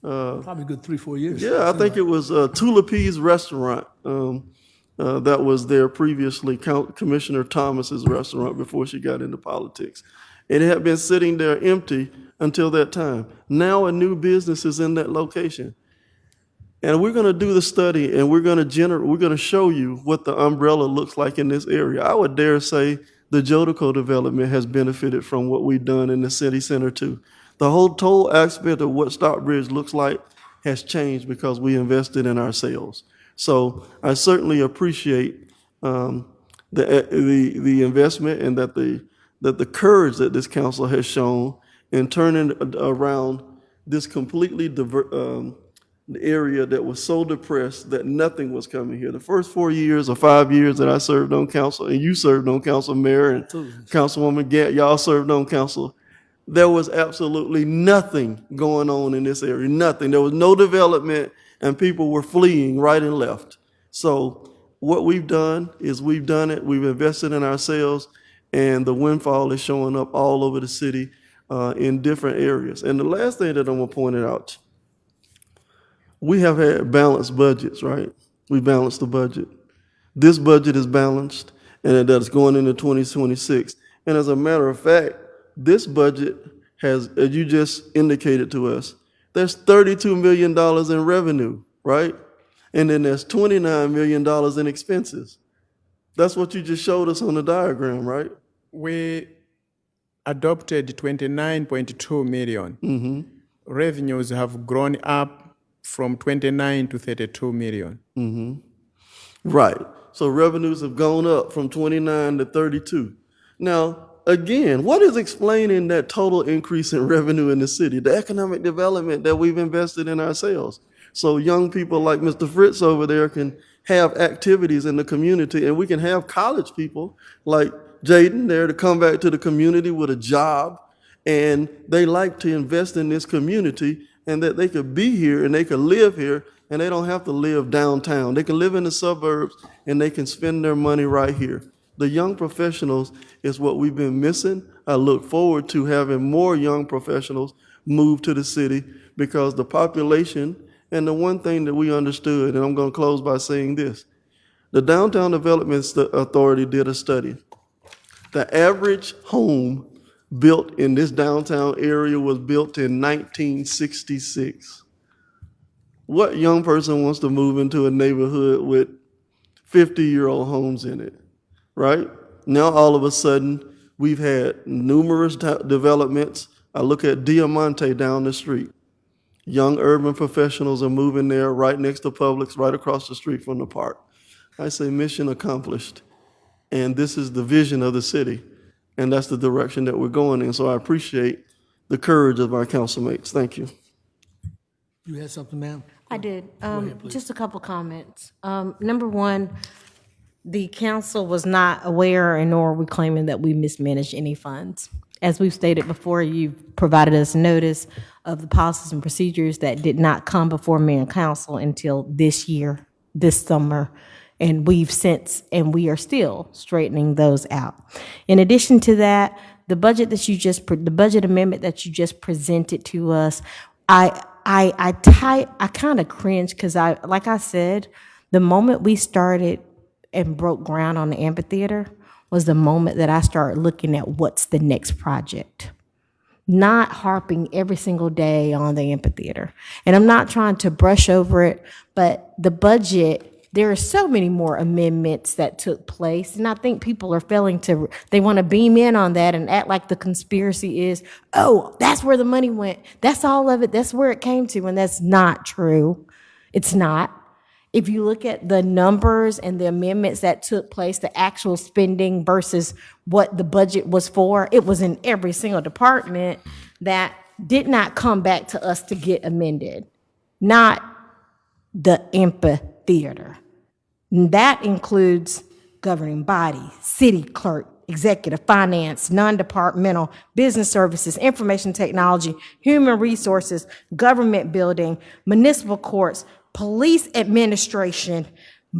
Probably a good 3-4 years. yeah, I think it was Tulipi's restaurant that was there previously, Commissioner Thomas's restaurant before she got into politics. It had been sitting there empty until that time. Now a new business is in that location. And we're going to do the study, and we're going to show you what the umbrella looks like in this area. I would dare say the Jodico development has benefited from what we've done in the city center too. The whole total aspect of what Stockbridge looks like has changed because we invested in ourselves. So I certainly appreciate the investment, and that the courage that this council has shown in turning around this completely area that was so depressed that nothing was coming here. The first 4 years or 5 years that I served on council, and you served on council, Mayor, and Councilwoman Gatt, y'all served on council, there was absolutely nothing going on in this area, nothing. There was no development, and people were fleeing right and left. So what we've done is we've done it, we've invested in ourselves, and the windfall is showing up all over the city in different areas. And the last thing that I'm gonna point it out, we have had balanced budgets, right? We balanced the budget. This budget is balanced, and that's going into 2026. And as a matter of fact, this budget has, as you just indicated to us, there's $32 million in revenue, right? And then there's $29 million in expenses. That's what you just showed us on the diagram, right? We adopted 29.2 million. Mm-hmm. Revenues have grown up from 29 to 32 million. Mm-hmm. Right. So revenues have gone up from 29 to 32. Now, again, what is explaining that total increase in revenue in the city? The economic development that we've invested in ourselves. So young people like Mr. Fritz over there can have activities in the community, and we can have college people like Jaden there to come back to the community with a job, and they like to invest in this community, and that they could be here and they could live here, and they don't have to live downtown. They can live in the suburbs, and they can spend their money right here. The young professionals is what we've been missing. I look forward to having more young professionals move to the city, because the population, and the one thing that we understood, and I'm going to close by saying this, the Downtown Development Authority did a study. The average home built in this downtown area was built in 1966. What young person wants to move into a neighborhood with 50-year-old homes in it, right? Now, all of a sudden, we've had numerous developments. I look at Diamante down the street. Young urban professionals are moving there right next to Publix, right across the street from the park. I say mission accomplished. And this is the vision of the city. And that's the direction that we're going in. So I appreciate the courage of our councilmates. Thank you. You had something, ma'am? I did. ahead, please. Just a couple comments. Number one, the council was not aware, and nor are we claiming that we mismanaged any funds. As we've stated before, you've provided us notice of the policies and procedures that did not come before mayor and council until this year, this summer, and we are still straightening those out. In addition to that, the budget amendment that you just presented to us, I kind of cringe because like I said, the moment we started and broke ground on the amphitheater was the moment that I started looking at what's the next project. Not harping every single day on the amphitheater. And I'm not trying to brush over it, but the budget, there are so many more amendments that took place. And I think people are they want to beam in on that and act like the conspiracy is, oh, that's where the money went. That's all of it. That's where it came to. And that's not true. It's not. If you look at the numbers and the amendments that took place, the actual spending versus what the budget was for, it was in every single department that did not come back to us to get amended, not the amphitheater. And that includes governing body, city clerk, executive finance, non-departmental, business services, information technology, human resources, government building, municipal courts, police administration,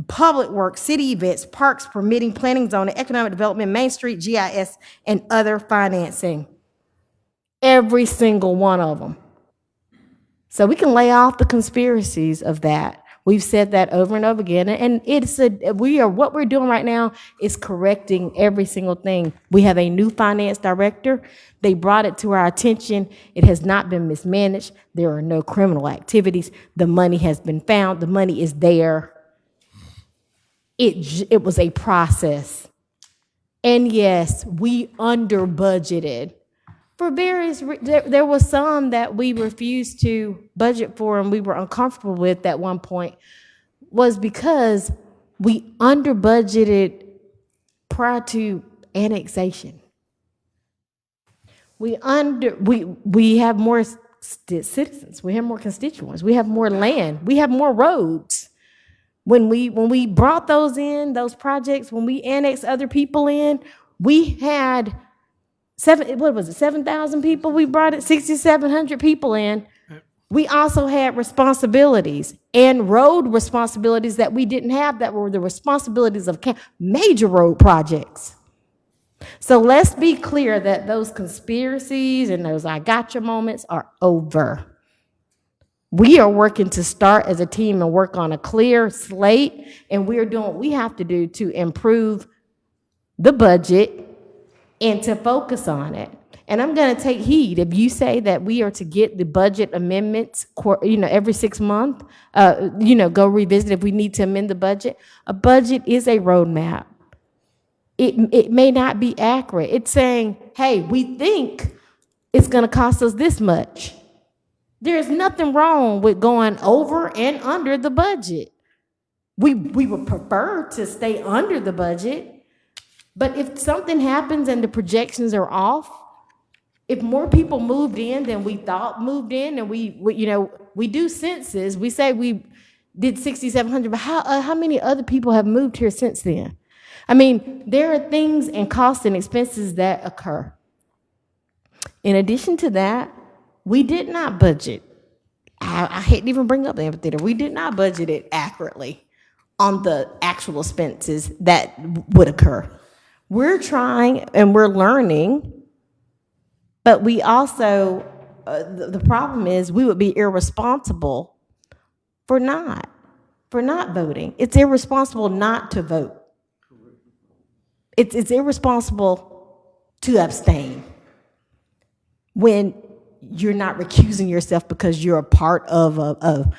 public works, city events, parks, permitting, planning, zoning, economic development, Main Street, GIS, and other financing. Every single one of them. So we can lay off the conspiracies of that. We've said that over and over again, and what we're doing right now is correcting every single thing. We have a new finance director. They brought it to our attention. It has not been mismanaged. There are no criminal activities. The money has been found. The money is there. It was a process. And yes, we under budgeted. For various there was some that we refused to budget for and we were uncomfortable with at one point, was because we under budgeted prior to annexation. We have more citizens, we have more constituents, we have more land, we have more roads. When we brought those projects, when we annexed other people in, we had 7,000 people we brought it, 6,700 people in. We also had responsibilities and road responsibilities that we didn't have, that were the responsibilities of major road projects. So let's be clear that those conspiracies and those I gotcha moments are over. We are working to start as a team and work on a clear slate, and we're doing what we have to do to improve the budget and to focus on it. And I'm going to take heed if you say that we are to get the budget amendments, every 6 months, go revisit if we need to amend the budget. A budget is a roadmap. It may not be accurate. It's saying, hey, we think it's going to cost us this much. There's nothing wrong with going over and under the budget. We would prefer to stay under the budget. But if something happens and the projections are off, if more people moved in than we thought moved in, and we do census, we say we did 6,700, but how many other people have moved here since then? I mean, there are things and costs and expenses that occur. In addition to that, we did not budget. I hate to even bring up the amphitheater. We did not budget it accurately on the actual expenses that would occur. We're trying and we're learning, but we also, the problem is we would be irresponsible for not voting. It's irresponsible not to vote. It's irresponsible to abstain when you're not recusing yourself because you're a part of the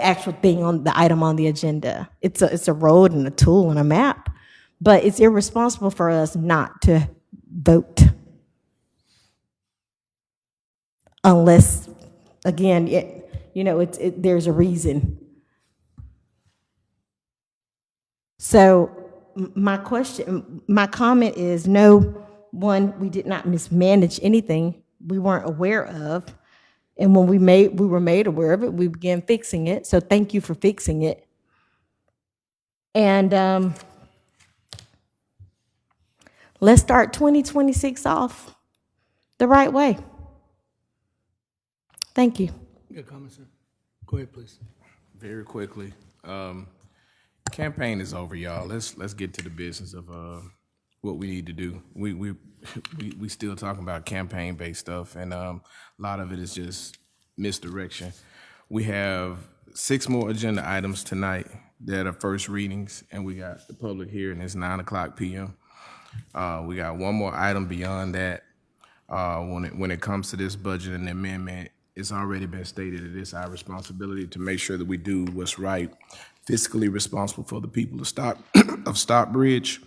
actual thing on the item on the agenda. It's a road and a tool and a map. But it's irresponsible for us not to vote. Unless, again, there's a reason. So my comment is, no, one, we did not mismanage anything we weren't aware of. And when we were made aware of it, we began fixing it. So thank you for fixing it. And let's start 2026 off the right way. Thank you. Good comment, sir. Go ahead, please. Very quickly, campaign is over, y'all. Let's get to the business of what we need to do. We still talking about campaign-based stuff, and a lot of it is just misdirection. We have 6 more agenda items tonight that are first readings, and we got the public hearing. It's 9:00 p.m. We got one more item beyond that. When it comes to this budget and amendment, it's already been stated that it's our responsibility to make sure that we do what's right, fiscally responsible for the people of Stockbridge.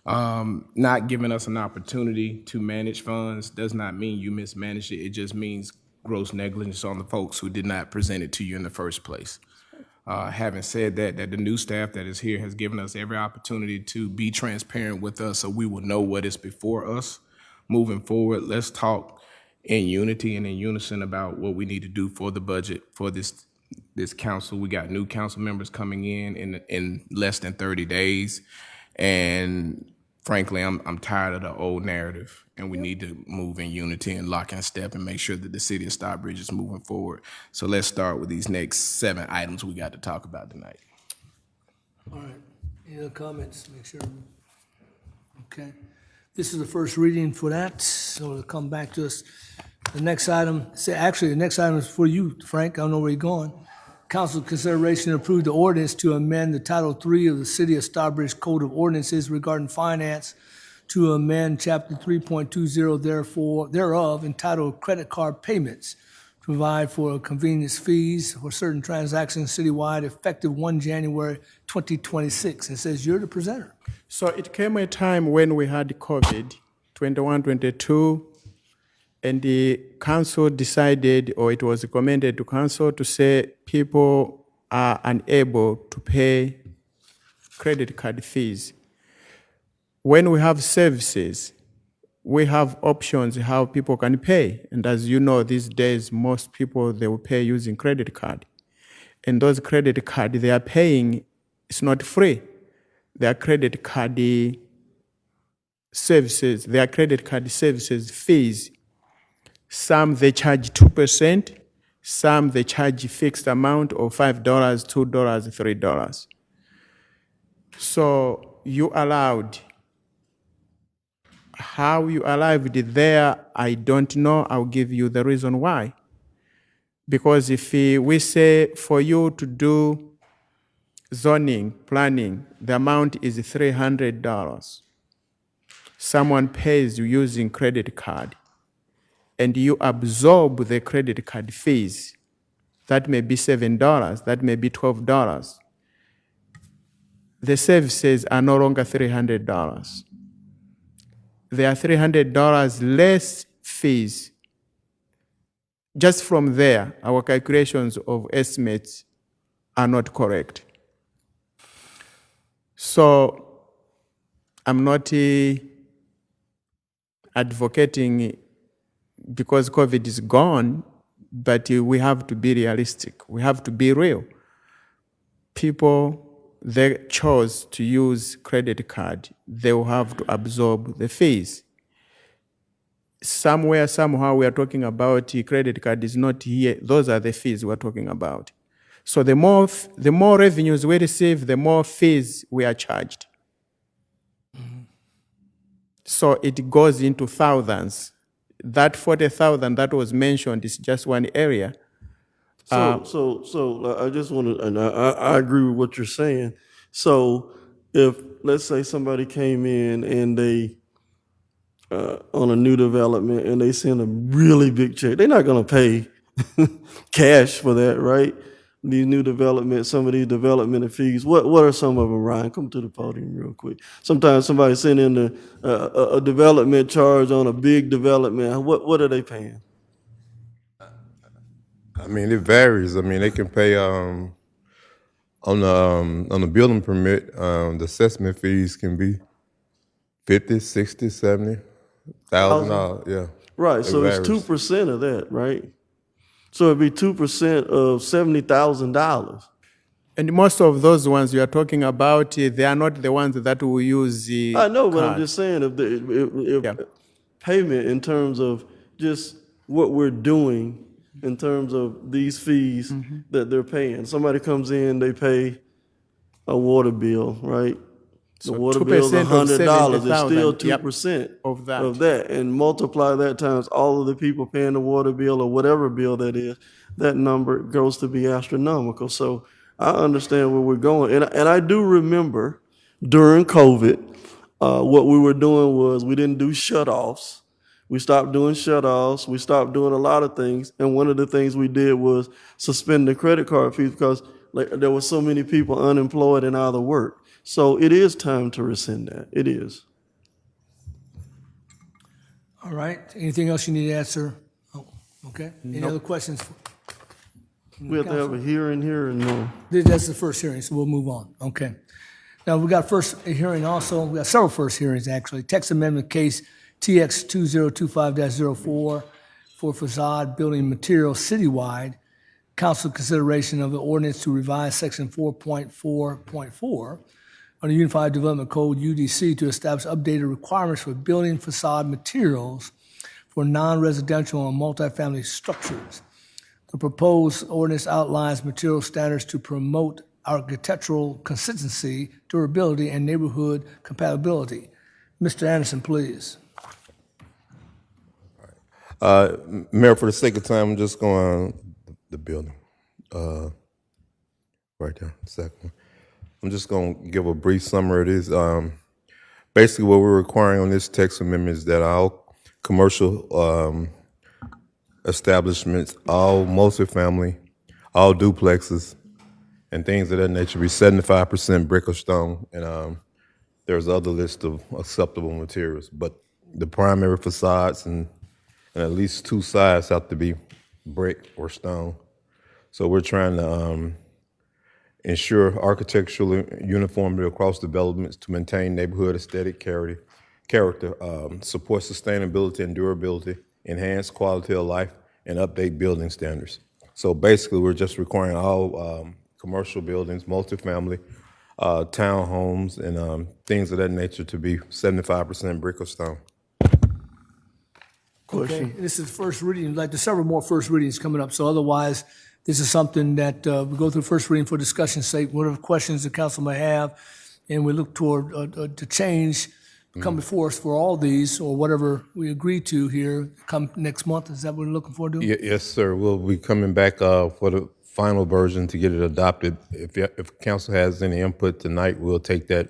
Not giving us an opportunity to manage funds does not mean you mismanaged it. It just means gross negligence on the folks who did not present it to you in the first place. Having said that the new staff that is here has given us every opportunity to be transparent with us so we will know what is before us moving forward. Let's talk in unity and in unison about what we need to do for the budget for this council. We got new council members coming in less than 30 days. And frankly, I'm tired of the old narrative, and we need to move in unity and lock in step and make sure that the city of Stockbridge is moving forward. So let's start with these next 7 items we got to talk about tonight. All right. Any other comments? Make sure. Okay. This is the first reading for that, so it'll come back to us. The next item, the next item is for you, Frank. I don't know where you're going. Council consideration to approve the ordinance to amend the Title III of the City of Stockbridge Code of Ordinances regarding finance to amend Chapter 3.20 thereof entitled Credit Card Payments, to provide for convenience fees for certain transactions citywide effective 1 January 2026. It says you're the presenter. So it came a time when we had COVID, 21, 22, and the council decided, or it was recommended to council to say people are unable to pay credit card fees. When we have services, we have options how people can pay. And as you know, these days, most people, they will pay using credit card. And those credit card they are paying, it's not free. Their credit card services, fees. Some they charge 2%, some they charge a fixed amount of $5, $2, $3. So you allowed. How you arrived there, I don't know. I'll give you the reason why. Because if we say for you to do zoning, planning, the amount is $300. Someone pays you using credit card, and you absorb the credit card fees. That may be $7, that may be $12. The services are no longer $300. They are $300 less fees. Just from there, our calculations of estimates are not correct. So I'm not advocating because COVID is gone, but we have to be realistic. We have to be real. People, they chose to use credit card. They will have to absorb the fees. Somewhere, somehow, we are talking about credit card is not here. Those are the fees we're talking about. So the more revenues we receive, the more fees we are charged. Mm-hmm. So it goes into thousands. That 40,000 that was mentioned is just one area. So I just want to, and I agree with what you're saying. So if, let's say somebody came in and they, on a new development and they send a really big check, they're not going to pay cash for that, right? These new developments, some of these development fees, what are some of them, Ryan? Come to the podium real quick. Sometimes somebody send in a development charge on a big development. What are they paying? I mean, it varies. I mean, they can pay on the building permit. The assessment fees can be $50, $60, $70,000. Yeah. Right. So it's 2% of that, right? So it'd be 2% of $70,000. And most of those ones you are talking about, they are not the ones that will use the I know, but card. I'm just saying if payment in terms of just what we're doing in terms of these fees that they're paying. Somebody comes in, they pay a water bill, right? The So water bill's 2% of $100, it's still 70,000, yep, 2% of that. of that. And multiply that times all of the people paying the water bill or whatever bill that is, that number goes to be astronomical. So I understand where we're going. And I do remember during COVID, what we were doing was we didn't do shut-offs. We stopped doing shut-offs. We stopped doing a lot of things. And one of the things we did was suspend the credit card fees because there were so many people unemployed and out of work. So it is time to rescind that. It is. All right. Anything else you need to add, sir? Oh, okay. Any other questions? We have to have a hearing here and no. That's the first hearing, so we'll move on. Okay. Now, we got first hearing also. We got several first hearings, actually. Text amendment case TX 2025-04 for facade building materials citywide. Council consideration of the ordinance to revise section 4.4.4 on the Unified Development Code, UDC, to establish updated requirements for building facade materials for non-residential and multifamily structures. The proposed ordinance outlines material standards to promote architectural consistency, durability, and neighborhood compatibility. Mr. Anderson, please. Mayor, for the sake of time, I'm just going the building. Right there, second. I'm just going to give a brief summary of this. Basically, what we're requiring on this text amendment is that all commercial establishments, all multifamily, all duplexes, and things of that nature be 75% brick or stone. And there's other list of acceptable materials, but the primary facades and at least two sides have to be brick or stone. So we're trying to ensure architectural uniformity across developments to maintain neighborhood aesthetic character, support sustainability and durability, enhance quality of life, and update building standards. So basically, we're just requiring all commercial buildings, multifamily, townhomes, and things of that nature to be 75% brick or stone. Okay, this is first reading. Like there's several more first readings coming up. So otherwise, this is something that we go through first reading for discussion's sake. Whatever questions the council may have, and we look toward the change come before us for all these or whatever we agree to here come next month. Is that what we're looking forward to? Yes, sir. We'll be coming back for the final version to get it adopted. If council has any input tonight, we'll take that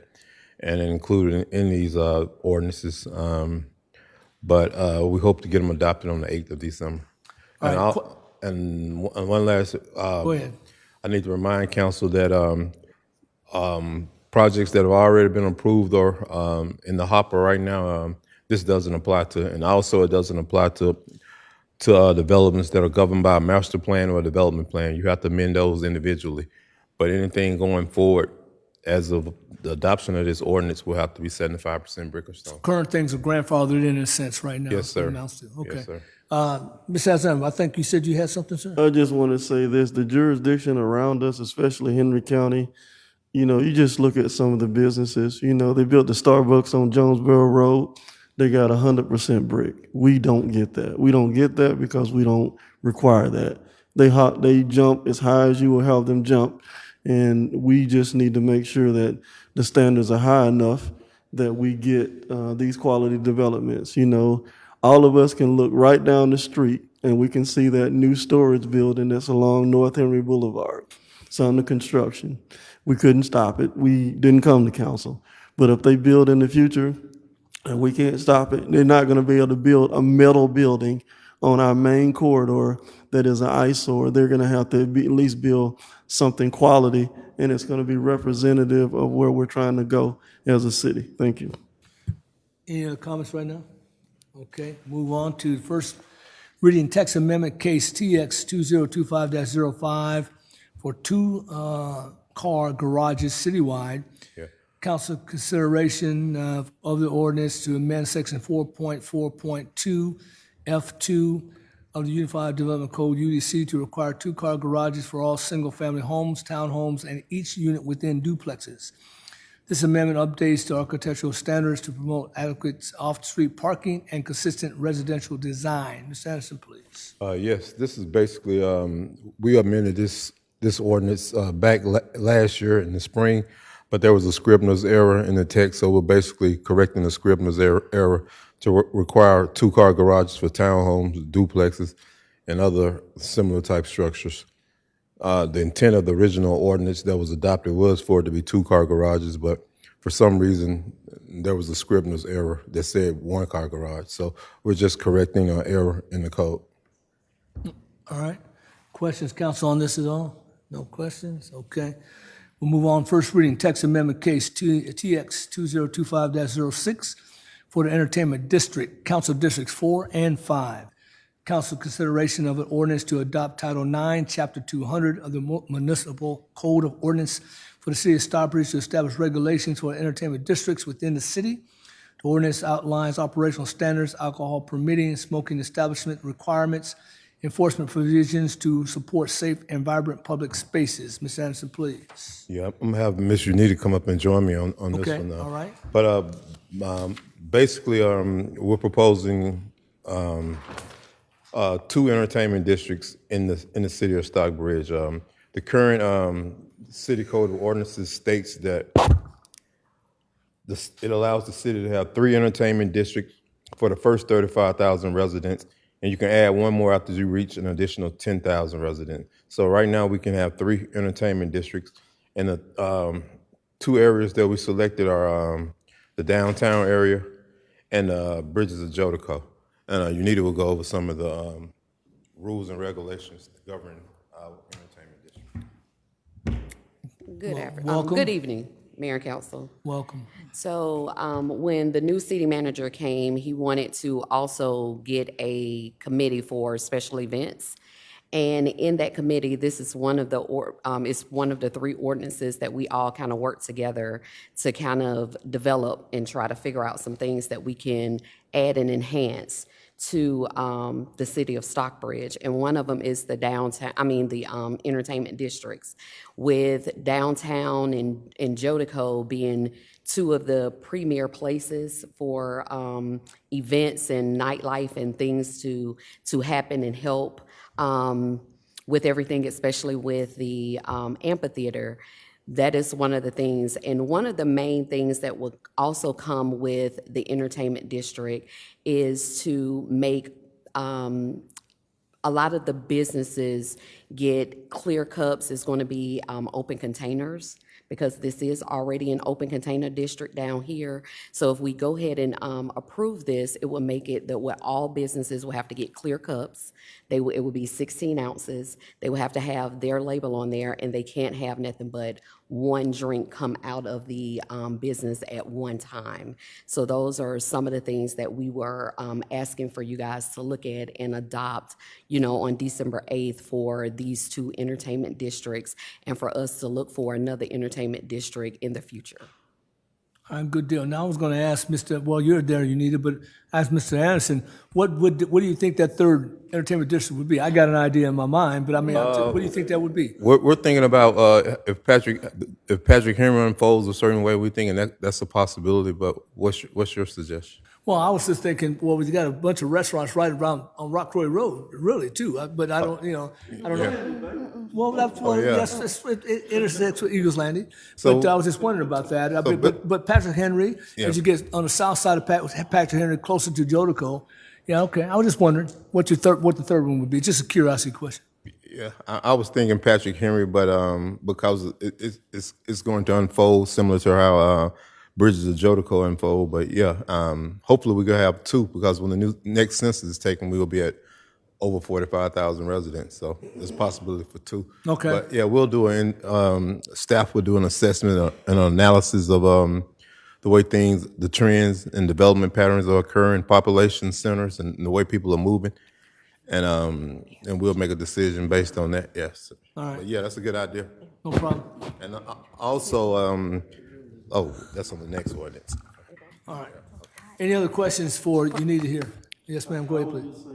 and include it in these ordinances. But we hope to get them adopted on the 8th of December. And one last, Go ahead. I need to remind council that projects that have already been approved or in the hopper right now, this doesn't apply to, and also it doesn't apply to developments that are governed by a master plan or a development plan. You have to amend those individually. But anything going forward as of the adoption of this ordinance will have to be 75% brick or stone. Current things are grandfathered in a sense right now. Yes, sir. Okay. Yes, sir. Mr. Azam, I think you said you had something, sir? I just want to say this, the jurisdiction around us, especially Henry County, you just look at some of the businesses, they built the Starbucks on Jonesboro Road. They got 100% brick. We don't get that. We don't get that because we don't require that. They jump as high as you will have them jump. And we just need to make sure that the standards are high enough that we get these quality developments. All of us can look right down the street and we can see that new storage building that's along North Henry Boulevard. It's under construction. We couldn't stop it. We didn't come to council. But if they build in the future and we can't stop it, they're not going to be able to build a metal building on our main corridor that is an eyesore. They're going to have to at least build something quality, and it's going to be representative of where we're trying to go as a city. Thank you. Any other comments right now? Okay, move on to the first reading text amendment case TX 2025-05 for two car garages citywide. Yeah. Council consideration of the ordinance to amend section 4.4.2 F2 of the Unified Development Code, UDC, to require two-car garages for all single-family homes, townhomes, and each unit within duplexes. This amendment updates to architectural standards to promote adequate off-street parking and consistent residential design. Mr. Anderson, please. Yes, this is basically, we amended this ordinance back last year in the spring, but there was a Scribner's error in the text, so we're basically correcting the Scribner's error to require two-car garages for townhomes, duplexes, and other similar type structures. The intent of the original ordinance that was adopted was for it to be two-car garages, but for some reason, there was a Scribner's error that said one-car garage. So we're just correcting an error in the code. All right. Questions, council, on this at all? No questions? Okay. We'll move on. First reading, text amendment case TX 2025-06 for the entertainment district, council districts 4 and 5. Council consideration of an ordinance to adopt Title 9, Chapter 200 of the Municipal Code of Ordinance for the city of Stockbridge to establish regulations for entertainment districts within the city. The ordinance outlines operational standards, alcohol permitting, smoking establishment requirements, enforcement provisions to support safe and vibrant public spaces. Ms. Anderson, please. Yeah, I'm gonna have Ms. Unita come up and join me on this Okay, one now. all right. But basically, we're proposing two entertainment districts in the city of Stockbridge. The current city code of ordinances states that it allows the city to have 3 entertainment districts for the first 35,000 residents, and you can add one more after you reach an additional 10,000 residents. So right now we can have 3 entertainment districts, and the 2 areas that we selected are the downtown area and Bridges of Jodico. And Unita will go over some of the rules and regulations governing our entertainment district. Welcome. Good evening, Mayor and Council. Welcome. So when the new city manager came, he wanted to also get a committee for special events. And in that committee, this is one of the it's one of the 3 ordinances that we all kind of work together to kind of develop and try to figure out some things that we can add and enhance to the city of Stockbridge. And one of them is the entertainment districts, with downtown and Jodico being 2 of the premier places for events and nightlife and things to happen and help with everything, especially with the amphitheater. That is one of the things. And one of the main things that will also come with the entertainment district is to make a lot of the businesses get clear cups. It's going to be open containers, because this is already an open container district down here. So if we go ahead and approve this, it will make it that what all businesses will have to get clear cups. It will be 16 ounces. They will have to have their label on there, and they can't have nothing but one drink come out of the business at one time. So those are some of the things that we were asking for you guys to look at and adopt, on December 8th for these 2 entertainment districts, and for us to look for another entertainment district in the future. All right, good deal. Now I was going to ask you're there, Unita, but ask Mr. Anderson, what do you think that 3rd entertainment district would be? I got an idea in my mind, but what do you think that would be? We're thinking about if Patrick Henry unfolds a certain way, we're thinking that's a possibility. But what's your suggestion? Well, I was just thinking, we got a bunch of restaurants right around on Rockroy Road, really, too. But I don't, I don't know. Well, yes, it intersects with Eagles Landing. So, but I was just wondering about that. But Patrick Henry, as you get on the south side of Patrick Henry, closer to Jodico. Yeah, okay. I was just wondering what the 3rd one would be. Just a curiosity question. Yeah, I was thinking Patrick Henry, but because it's going to unfold similar to how Bridges of Jodico unfold. But yeah, hopefully we're going to have 2, because when the next census is taken, we will be at over 45,000 residents. So there's a possibility for 2. Okay. But yeah, we'll do staff will do an assessment and an analysis of the way the trends and development patterns are occurring, population centers, and the way people are moving. And we'll make a decision based on that, yes. All right. But yeah, that's a good idea. No problem. And also, that's on the next ordinance. All right. Any other questions for Unita here? Yes, ma'am. Go ahead, please.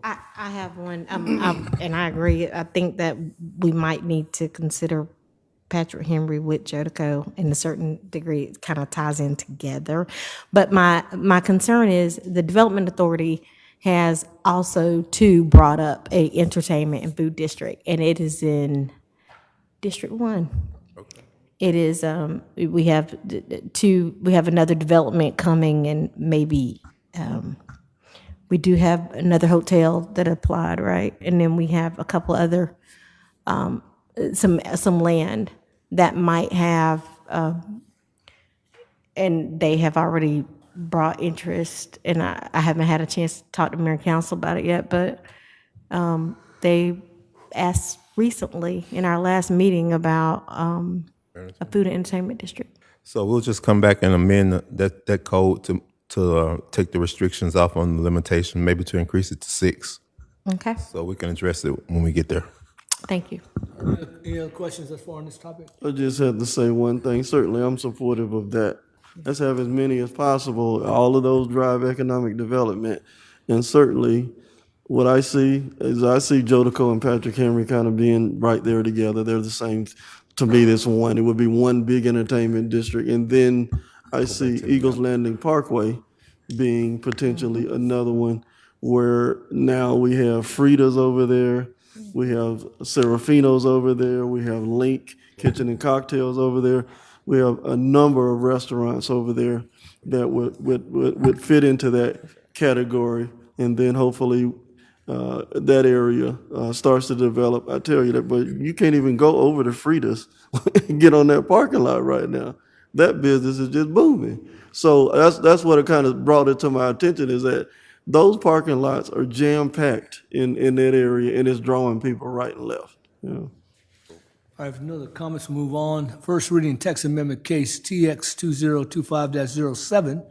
I have one, and I agree. I think that we might need to consider Patrick Henry with Jodico in a certain degree. It kind of ties in together. But my concern is the Development Authority has also too brought up a entertainment and food district, and it is in District 1. It is, we have we have another development coming, and maybe, we do have another hotel that applied, right? And then we have a couple other, some land that might have, and they have already brought interest, and I haven't had a chance to talk to Mayor Council about it yet, but, they asked recently in our last meeting about, a food and entertainment district. So we'll just come back and amend that code to take the restrictions off on the limitation, maybe to increase it to 6. Okay, So we can address it when we get there. thank you. Any other questions as far on this topic? I just had to say one thing. Certainly, I'm supportive of that. Let's have as many as possible. All of those drive economic development. And certainly, what I see is I see Jodico and Patrick Henry kind of being right there together. They're the same. To me, this one. It would be one big entertainment district. And then I see Eagles Landing Parkway being potentially another one where now we have Frida's over there. We have Serafino's over there. We have Link Kitchen and Cocktails over there. We have a number of restaurants over there that would fit into that category. And then hopefully that area starts to develop. I tell you that, but you can't even go over to Frida's and get on that parking lot right now. That business is just booming. So that's what it kind of brought it to my attention, is that those parking lots are jam-packed in that area, and it's drawing people right and left. You know. All right, if no other comments, we'll move on. First reading text amendment case TX 2025-07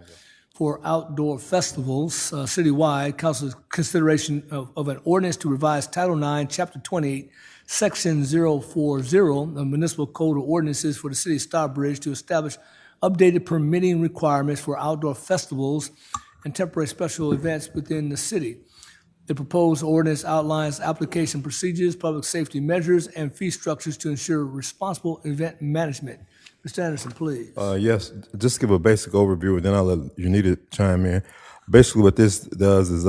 for outdoor festivals citywide. Council's consideration of an ordinance to revise Title IX, Chapter 28, Section 040 of Municipal Code of Ordinances for the city of Stockbridge to establish updated permitting requirements for outdoor festivals and temporary special events within the city. The proposed ordinance outlines application procedures, public safety measures, and fee structures to ensure responsible event management. Mr. Anderson, please. Yes, just give a basic overview, and then I'll let you need to chime in. Basically, what this does is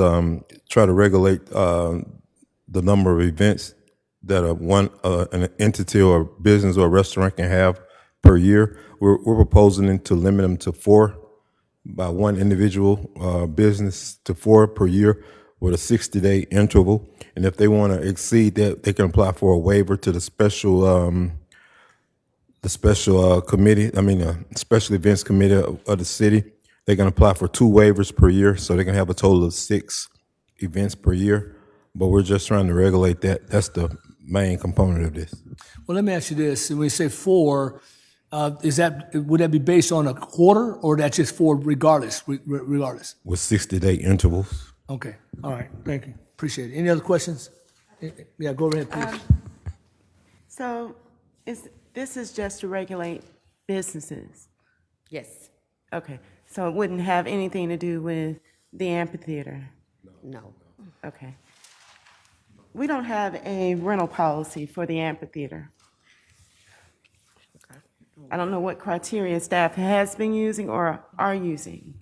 try to regulate the number of events that an entity or business or restaurant can have per year. We're proposing to limit them to 4 by one individual business to 4 per year with a 60-day interval. And if they want to exceed that, they can apply for a waiver to the special committee, special events committee of the city. They can apply for 2 waivers per year, so they can have a total of 6 events per year. But we're just trying to regulate that. That's the main component of this. Well, let me ask you this. When you say 4, would that be based on a quarter, or that's just 4 regardless? Regardless. With 60-day intervals. Okay. All right. Thank you. Appreciate it. Any other questions? Yeah, go ahead, please. So this is just to regulate businesses? Yes. Okay, so it wouldn't have anything to do with the amphitheater? No. Okay. We don't have a rental policy for the amphitheater. I don't know what criteria staff has been using or are using,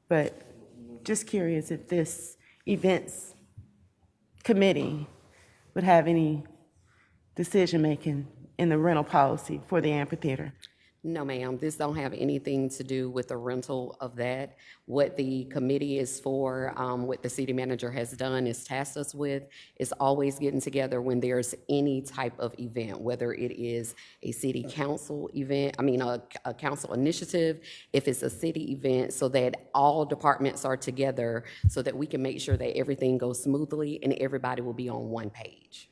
but just curious if this events committee would have any decision-making in the rental policy for the amphitheater. No, ma'am, this don't have anything to do with the rental of that. What the committee is for, what the city manager has done is tasked us with, is always getting together when there's any type of event, whether it is a city council event, a council initiative, if it's a city event, so that all departments are together so that we can make sure that everything goes smoothly and everybody will be on one page.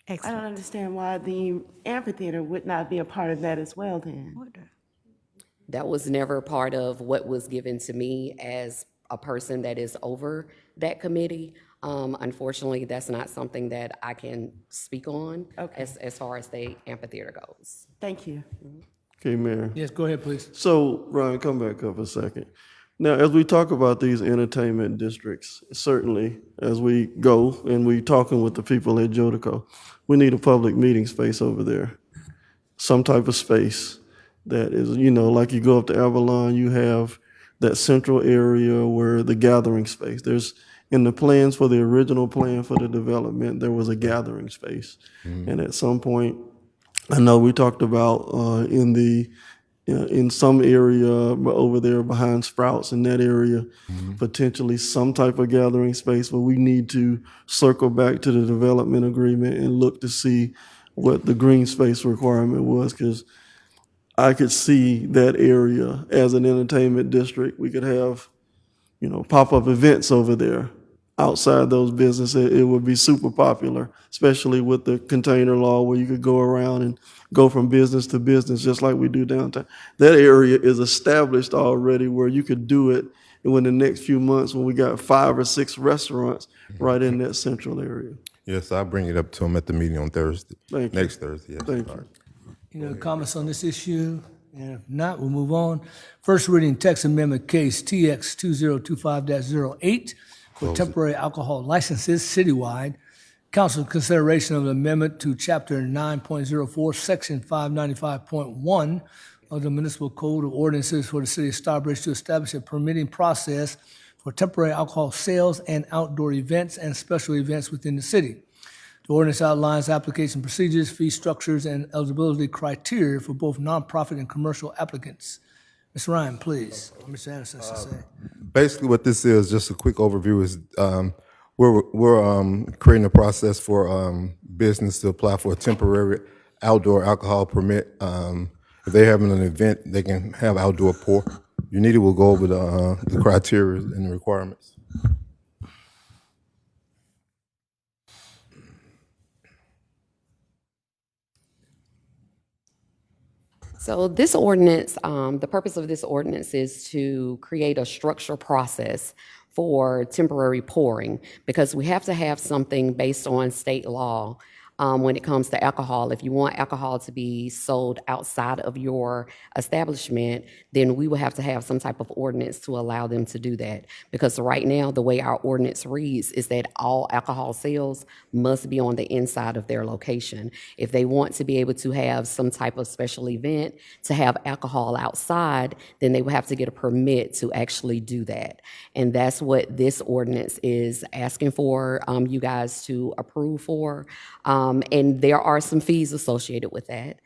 Excellent. I don't understand why the amphitheater would not be a part of that as well then. That was never part of what was given to me as a person that is over that committee. Unfortunately, that's not something that I can speak on as far as the amphitheater goes. Thank you. Okay, Mayor. Yes, go ahead, please. So, Ryan, come back up a second. Now, as we talk about these entertainment districts, certainly as we go and we talking with the people at Jodico, we need a public meeting space over there. Some type of space that is, like you go up to Avalon, you have that central area where the gathering space. There's, in the plans for the original plan for the development, there was a gathering space. And at some point, I know we talked about in some area over there behind Sprouts in that area, potentially some type of gathering space, but we need to circle back to the development agreement and look to see what the green space requirement was, because I could see that area as an entertainment district. We could have, pop-up events over there outside those businesses. It would be super popular, especially with the container law where you could go around and go from business to business just like we do downtown. That area is established already where you could do it in the next few months when we got 5 or 6 restaurants right in that central area. Yes, I'll bring it up to him at the meeting on Thursday. Thank you. Next Thursday, yes. Thank you. Any other comments on this issue? And if not, we'll move on. First reading text amendment case TX 2025-08 for temporary alcohol licenses citywide. Council consideration of amendment to Chapter 9.04, Section 595.1 of the Municipal Code of Ordinances for the City of Stockbridge to establish a permitting process for temporary alcohol sales and outdoor events and special events within the city. The ordinance outlines application procedures, fee structures, and eligibility criteria for both nonprofit and commercial applicants. Ms. Ryan, please. Mr. Anderson, I should say. Basically, what this is, just a quick overview, is we're creating a process for business to apply for a temporary outdoor alcohol permit. If they're having an event, they can have outdoor pour. UNITA will go over the criteria and the requirements. So this ordinance, the purpose of this ordinance is to create a structured process for temporary pouring, because we have to have something based on state law when it comes to alcohol. If you want alcohol to be sold outside of your establishment, then we will have to have some type of ordinance to allow them to do that. Because right now, the way our ordinance reads is that all alcohol sales must be on the inside of their location. If they want to be able to have some type of special event to have alcohol outside, then they will have to get a permit to actually do that. And that's what this ordinance is asking for you guys to approve for. And there are some fees associated with that.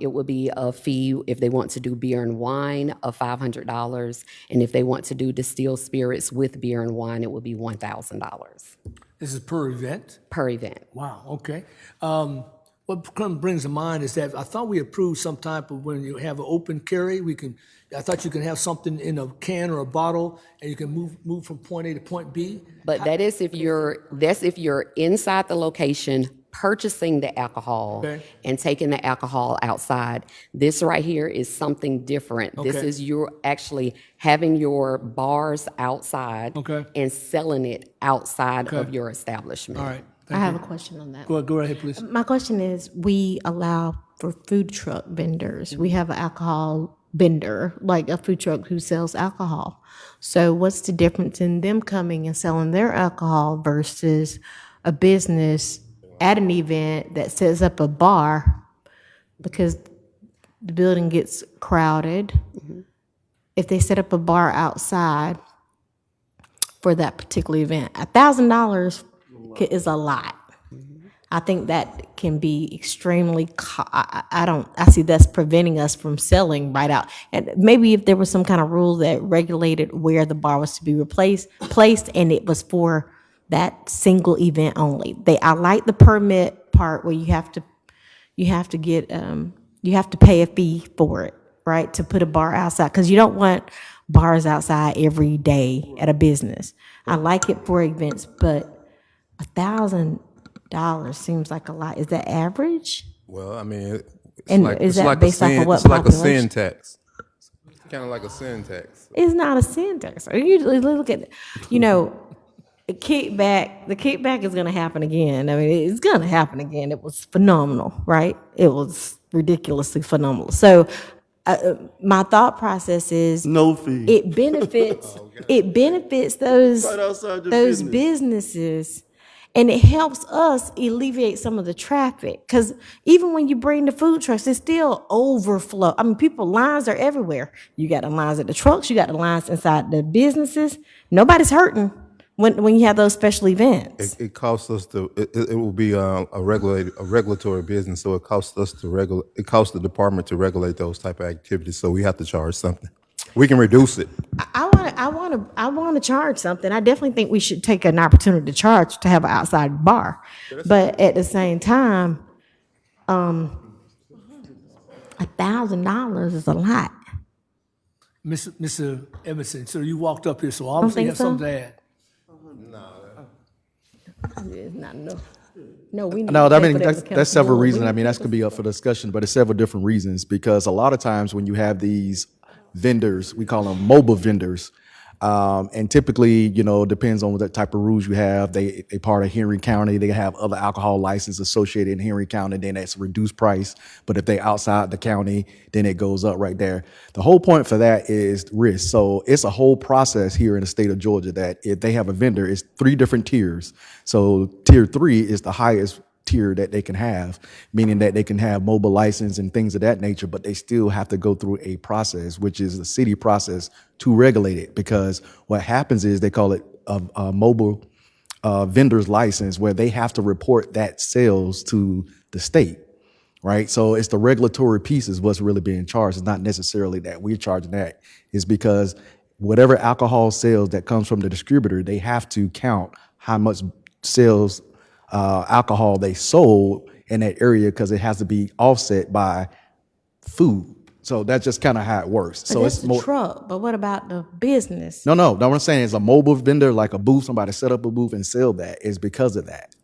It would be a fee if they want to do beer and wine of $500. And if they want to do distilled spirits with beer and wine, it would be $1,000. This is per event? Per event. Wow, okay. What kind of brings to mind is that I thought we approved some type of, when you have an open carry, I thought you can have something in a can or a bottle and you can move from point A to point B. But that's if you're inside the location purchasing the alcohol and taking the alcohol outside. This right here is something different. This is you're actually having your bars outside and selling it outside of your establishment. All right. I have a question on that. Go right ahead, please. My question is, we allow for food truck vendors. We have an alcohol vendor, like a food truck who sells alcohol. So what's the difference in them coming and selling their alcohol versus a business at an event that sets up a bar because the building gets crowded? If they set up a bar outside for that particular event, $1,000 is a lot. I think that can be extremely, I see that's preventing us from selling right out. And maybe if there was some kind of rule that regulated where the bar was to be placed and it was for that single event only. I like the permit part where you have to pay a fee for it, right? To put a bar outside, because you don't want bars outside every day at a business. I like it for events, but $1,000 seems like a lot. Is that average? Well, I mean, Is that based off of what it's like a sin population? tax. It's kind of like a sin tax. It's not a sin tax. You look at, the kickback is going to happen again. I mean, it's going to happen again. It was phenomenal, right? It was ridiculously phenomenal. So my thought process is No fee. it benefits it benefits those Right outside your those business. businesses, and it helps us alleviate some of the traffic. Because even when you bring the food trucks, it's still overflow. I mean, lines are everywhere. You got the lines at the trucks, you got the lines inside the businesses. Nobody's hurting when you have those special events. It costs us it will be a regulatory business, so it costs us it costs the department to regulate those type of activities, so we have to charge something. We can reduce it. I want to charge something. I definitely think we should take an opportunity to charge to have an outside bar, but at the same time, $1,000 is a lot. Mr. Emerson, so you walked up here, so obviously you have something to add. It's not enough. No, we need No, to I pay mean, for that that's account. several We reasons. need I mean, to that's could be up for discussion, but it's several different reasons because a lot of times when you have these vendors, we call them mobile vendors, and typically, depends on what type of rules you have. They part of Henry County. They have other alcohol license associated in Henry County. Then that's reduced price. But if they outside the county, then it goes up right there. The whole point for that is risk. So it's a whole process here in the state of Georgia that if they have a vendor, it's 3 different tiers. So tier 3 is the highest tier that they can have, meaning that they can have mobile license and things of that nature, but they still have to go through a process, which is the city process to regulate it. Because what happens is they call it a mobile vendor's license, where they have to report that sales to the state, right? So it's the regulatory piece is what's really being charged. It's not necessarily that we're charging that. It's because whatever alcohol sales that comes from the distributor, they have to count how much sales alcohol they sold in that area, because it has to be offset by food. So that's just kind of how it works. But So that's it's the more. truck. But what about the business? No. What I'm saying is a mobile vendor, like a booth, somebody set up a booth and sell that, is because of that.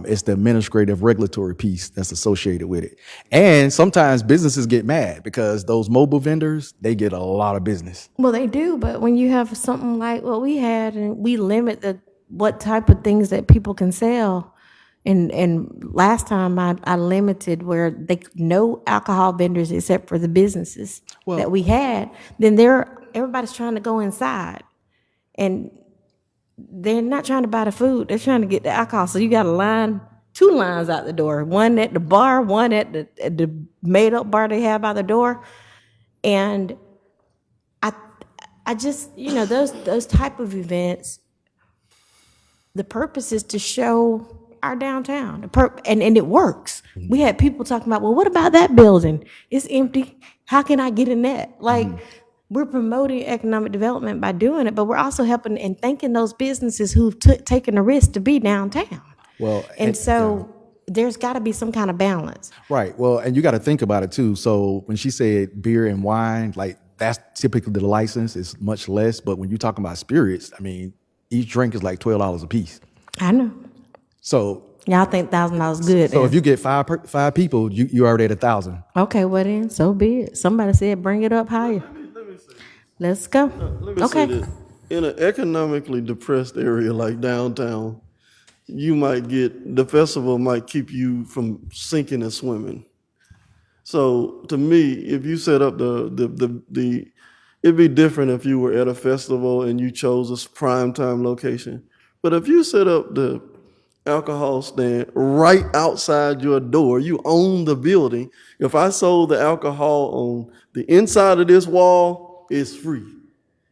It's the administrative regulatory piece that's associated with it. And sometimes businesses get mad because those mobile vendors, they get a lot of business. Well, they do, but when you have something like what we had, and we limit what type of things that people can sell, and last time I limited where no alcohol vendors except for the businesses that we had, then everybody's trying to go inside, and they're not trying to buy the food, they're trying to get the alcohol. So you got a line, 2 lines out the door, one at the bar, one at the made up bar they have by the door. And I just, those type of events, the purpose is to show our downtown, and it works. We had people talking about, well, what about that building? It's empty. How can I get in that? Like, we're promoting economic development by doing it, but we're also helping and thanking those businesses who've taken the risk to be downtown. Well, And so there's got to be some kind of balance. Right. Well, and you got to think about it too. So when she said beer and wine, like that's typically the license is much less. But when you're talking about spirits, I mean, each drink is like $12 a piece. I know. So y'all think $1,000 good. So then. if you get five people, you already at 1,000. Okay, well then, so be it. Somebody said bring it up higher. Let's go. Let me Okay. say this. In an economically depressed area like downtown, you might get, the festival might keep you from sinking and swimming. So to me, if you set up it'd be different if you were at a festival and you chose a prime time location. But if you set up the alcohol stand right outside your door, you own the building. If I sold the alcohol on the inside of this wall, it's free.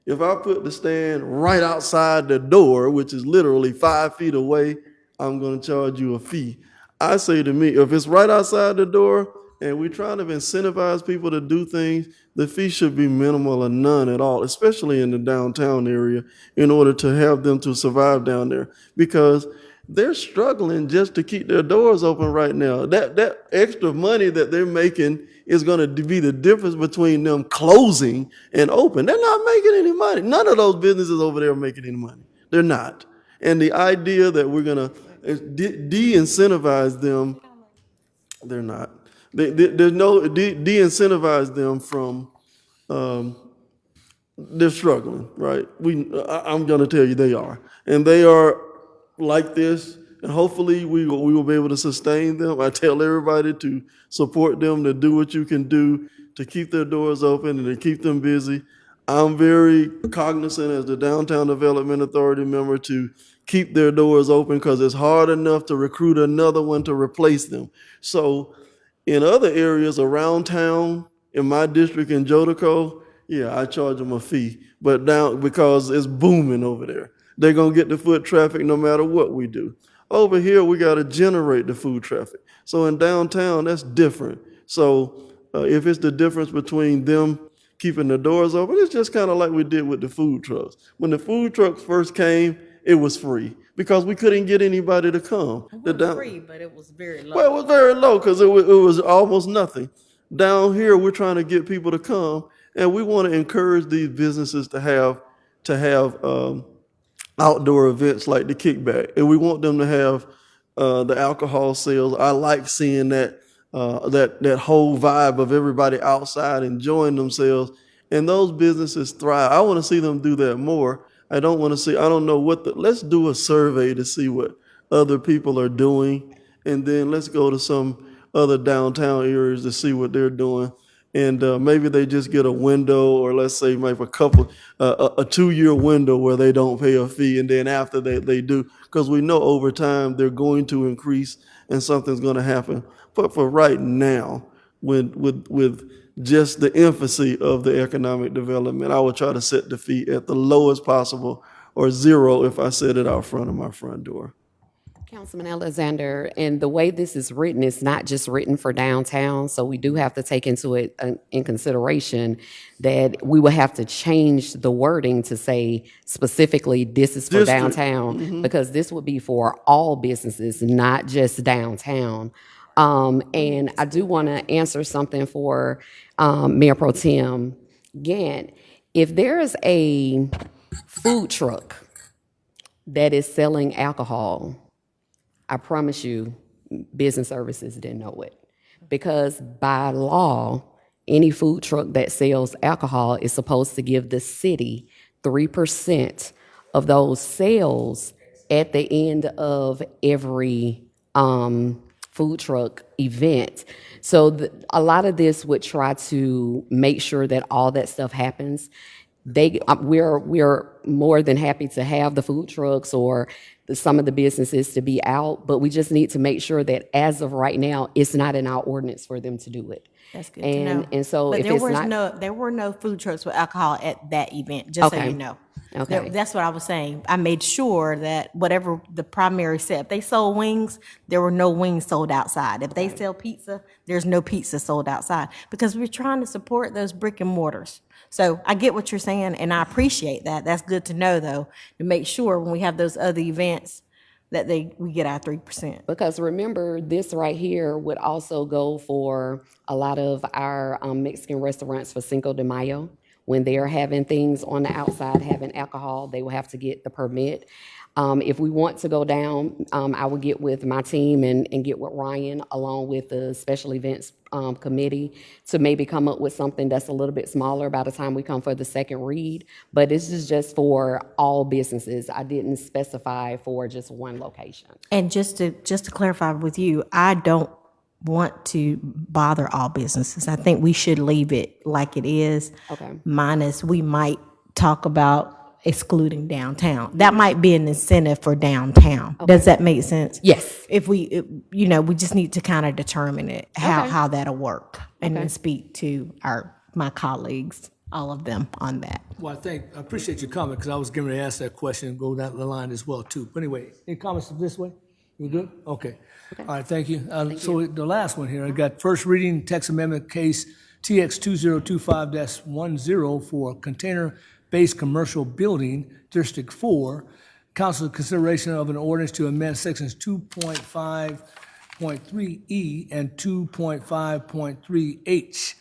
If I put the stand right outside the door, which is literally 5 feet away, I'm going to charge you a fee. I say to me, if it's right outside the door and we're trying to incentivize people to do things, the fee should be minimal or none at all, especially in the downtown area, in order to have them to survive down there, because they're struggling just to keep their doors open right now. That extra money that they're making is going to be the difference between them closing and open. They're not making any money. None of those businesses over there are making any money. They're not. And the idea that we're going to de-incentivize them, they're not. There's no de-incentivize them from, they're struggling, right? I'm going to tell you they are. And they are like this, and hopefully we will be able to sustain them. I tell everybody to support them, to do what you can do to keep their doors open and to keep them busy. I'm very cognizant as the Downtown Development Authority member to keep their doors open because it's hard enough to recruit another one to replace them. So in other areas around town, in my district in Jodico, yeah, I charge them a fee, but down because it's booming over there. They're gonna get the foot traffic no matter what we do. Over here, we gotta generate the food traffic. So in downtown, that's different. So if it's the difference between them keeping the doors open, it's just kind of like we did with the food trucks. When the food trucks first came, it was free because we couldn't get anybody to come. It was free, but it was very low. Well, it was very low because it was almost nothing. Down here, we're trying to get people to come, and we want to encourage these businesses to have outdoor events like the kickback, and we want them to have the alcohol sales. I like seeing that whole vibe of everybody outside enjoying themselves, and those businesses thrive. I want to see them do that more. I don't know let's do a survey to see what other people are doing, and then let's go to some other downtown areas to see what they're doing. And maybe they just get a window, or let's say maybe a 2-year window where they don't pay a fee, and then after they do, because we know over time they're going to increase and something's going to happen. But for right now, with just the infancy of the economic development, I would try to set the fee at the lowest possible, or zero if I set it out front of my front door. Councilman Alexander, and the way this is written, it's not just written for downtown, so we do have to take into it in consideration that we will have to change the wording to say specifically this is for downtown, because this would be for all businesses, not just downtown. And I do want to answer something for Mayor Pro Tem Gant. If there is a food truck that is selling alcohol, I promise you, business services didn't know it. Because by law, any food truck that sells alcohol is supposed to give the city 3% of those sales at the end of every food truck event. So a lot of this would try to make sure that all that stuff happens. We're more than happy to have the food trucks or some of the businesses to be out, but we just need to make sure that as of right now, it's not in our ordinance for them to do it. That's good to know. And so but if there were no food trucks with alcohol at that event, just so you know. Okay. That's what I was saying. I made sure that whatever the primary set, if they sold wings, there were no wings sold outside. If they sell pizza, there's no pizza sold outside, because we're trying to support those brick and mortars. So I get what you're saying, and I appreciate that. That's good to know, though, to make sure when we have those other events that we get our 3%. Because remember, this right here would also go for a lot of our Mexican restaurants for Cinco de Mayo. When they're having things on the outside, having alcohol, they will have to get the permit. If we want to go down, I will get with my team and get with Ryan, along with the special events committee, to maybe come up with something that's a little bit smaller by the time we come for the second read. But this is just for all businesses. I didn't specify for just one location. And just to clarify with you, I don't want to bother all businesses. I think we should leave it like it is. Okay. Minus we might talk about excluding downtown. That might be an incentive for downtown. Okay. Does that make sense? Yes. If we just need to kind of determine it, how that'll work, and then speak to my colleagues, all of them, on that. Well, I appreciate your comment, because I was getting ready to ask that question and go down the line as well too. But anyway, any comments this way? You good? Okay. All right, thank you. So the last one here, I got first reading text amendment case TX 2025-10 for container-based commercial building, District 4. Council consideration of an ordinance to amend sections 2.5.3E and 2.5.3H